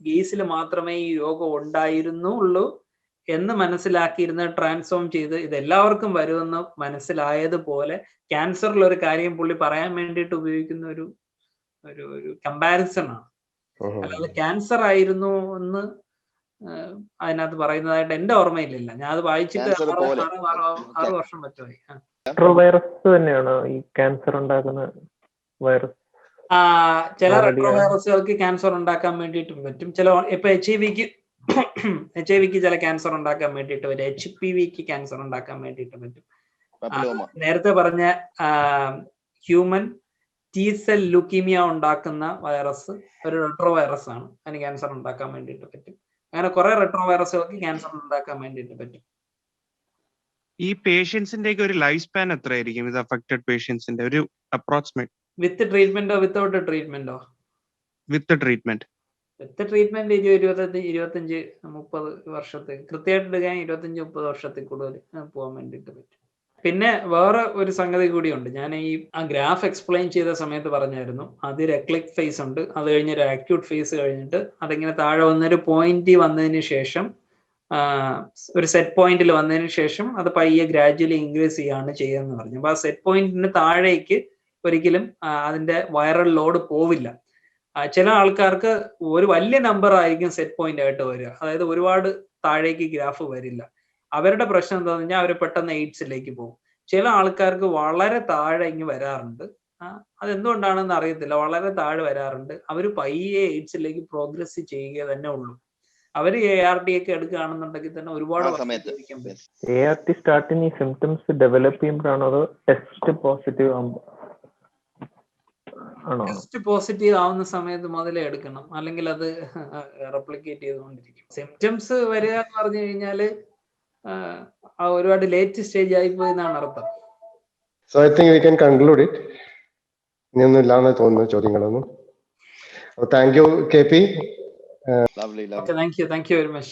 ഗെയ്സിൽ മാത്രമേ ഈ രോഗം ഉണ്ടായിരുന്നുള്ളൂ എന്ന് മനസ്സിലാക്കിയിരുന്ന ട്രാൻസ്ഫോം ചെയ്ത് ഇത് എല്ലാവർക്കും വരുമെന്ന് മനസ്സിലായതുപോലെ ക്യാൻസറിൽ ഒരു കാര്യം പുള്ളി പറയാൻ വേണ്ടിയിട്ട് ഉപയോഗിക്കുന്ന ഒരു കമ്പാരിസൺ ആണ്. അല്ലാതെ ക്യാൻസർ ആയിരുന്നു എന്ന് അതിനകത്ത് പറയുന്നതായിട്ട് എന്റെ ഓർമ്മയിലില്ല. ഞാൻ അത് വായിച്ചിട്ട് 6 വർഷം പറ്റുമായി. വൈറസ് തന്നെയാണോ ഈ ക്യാൻസർ ഉണ്ടാക്കുന്ന വൈറസ്? ചില റെട്രോ വൈറസുകൾക്ക് ക്യാൻസർ ഉണ്ടാക്കാൻ വേണ്ടിയിട്ടും പറ്റും. ചില ഇപ്പൊ HIV ചില ക്യാൻസർ ഉണ്ടാക്കാൻ വേണ്ടിയിട്ട് പറ്റും. HPVക്ക് ക്യാൻസർ ഉണ്ടാക്കാൻ വേണ്ടിയിട്ട് പറ്റും. നേരത്തെ പറഞ്ഞ ഹ്യൂമൻ T സെൽ ലുക്കീമിയ ഉണ്ടാക്കുന്ന വൈറസ് ഒരു റെട്രോ വൈറസ് ആണ്. അതിന് ക്യാൻസർ ഉണ്ടാക്കാൻ വേണ്ടിയിട്ട് പറ്റും. അങ്ങനെ കുറെ റെട്രോ വൈറസുകൾക്ക് ക്യാൻസർ ഉണ്ടാക്കാൻ വേണ്ടിയിട്ട് പറ്റും. ഈ പേഷ്യൻസിന്റെ ഒരു ലൈഫ് സ്പാൻ എത്രയായിരിക്കും ഇത് അഫക്റ്റഡ് പേഷ്യൻസിന്റെ ഒരു അപ്രോക്സിമേറ്റ്? വിത്ത് ട്രീറ്റ്മെന്റോ വിത്തൗട്ട് ട്രീറ്റ്മെന്റോ? വിത്ത് ട്രീറ്റ്മെന്റ്. വിത്ത് ട്രീറ്റ്മെന്റ് 25-30 വർഷത്തേക്ക് കൃത്യമായിട്ട് എടുക്കാൻ 25-30 വർഷത്തിൽ കൂടുതൽ പോകാൻ വേണ്ടിയിട്ട് പറ്റും. പിന്നെ വേറെ ഒരു സംഗതി കൂടിയുണ്ട്. ഞാൻ ഈ ഗ്രാഫ് എക്സ്പ്ലെയിൻ ചെയ്ത സമയത്ത് പറഞ്ഞായിരുന്നു, അതൊരു എക്ലിക് ഫേസ് ഉണ്ട്, അത് കഴിഞ്ഞൊരു ആക്യൂട്ട് ഫേസ് കഴിഞ്ഞിട്ട് അതിങ്ങനെ താഴെ വന്നൊരു പോയിന്റ് വന്നതിന് ശേഷം ഒരു സെറ്റ് പോയിന്റിൽ വന്നതിന് ശേഷം അത് പയ്യെ ഗ്രാജുവലി ഇൻക്രീസ് ചെയ്യാണ് ചെയ്യുന്നത് പറഞ്ഞു. അപ്പൊ ആ സെറ്റ് പോയിന്റിന് താഴേക്ക് ഒരിക്കലും അതിന്റെ വൈറൽ ലോഡ് പോവില്ല. ചില ആൾക്കാർക്ക് ഒരു വലിയ നമ്പർ ആയിരിക്കും സെറ്റ് പോയിന്റ് ആയിട്ട് വരിക, അതായത് ഒരുപാട് താഴേക്ക് ഗ്രാഫ് വരില്ല. അവരുടെ പ്രശ്നം എന്താണെന്ന് പറഞ്ഞാൽ അവർ പെട്ടെന്ന് എയ്ഡ്സിലേക്ക് പോകും. ചില ആൾക്കാർക്ക് വളരെ താഴെ ഇങ്ങ് വരാറുണ്ട്, അതെന്തുകൊണ്ടാണെന്ന് അറിയത്തില്ല, വളരെ താഴെ വരാറുണ്ട്. അവർ പയ്യെ എയ്ഡ്സിലേക്ക് പ്രോഗ്രസ് ചെയ്യുക തന്നെ ഉള്ളൂ. അവര് ART ഒക്കെ എടുക്കുകയാണെന്നുണ്ടെങ്കിൽ തന്നെ ഒരുപാട് ART സ്റ്റാർട്ടിങ് ഈ സിംറ്റംസ് ഡെവലപ്പ് ചെയ്യുമ്പോഴാണോ അതോ ടെസ്റ്റ് പോസിറ്റീവ് ആണോ? ടെസ്റ്റ് പോസിറ്റീവ് ആവുന്ന സമയത്ത് മുതലേ എടുക്കണം, അല്ലെങ്കിൽ അത് റെപ്ലിക്കേറ്റ് ചെയ്തുകൊണ്ടിരിക്കും. സിംറ്റംസ് വരിക എന്ന് പറഞ്ഞു കഴിഞ്ഞാല് ഒരുപാട് ലേറ്റ് സ്റ്റേജ് ആയിപ്പോയി എന്നാണ് അർത്ഥം. So I think we can conclude it. ഇനിയൊന്നും ഇല്ലാന്ന് തോന്നുന്നു ചോദ്യങ്ങളൊന്നും. Thank you KP. Lovely. Thank you very much.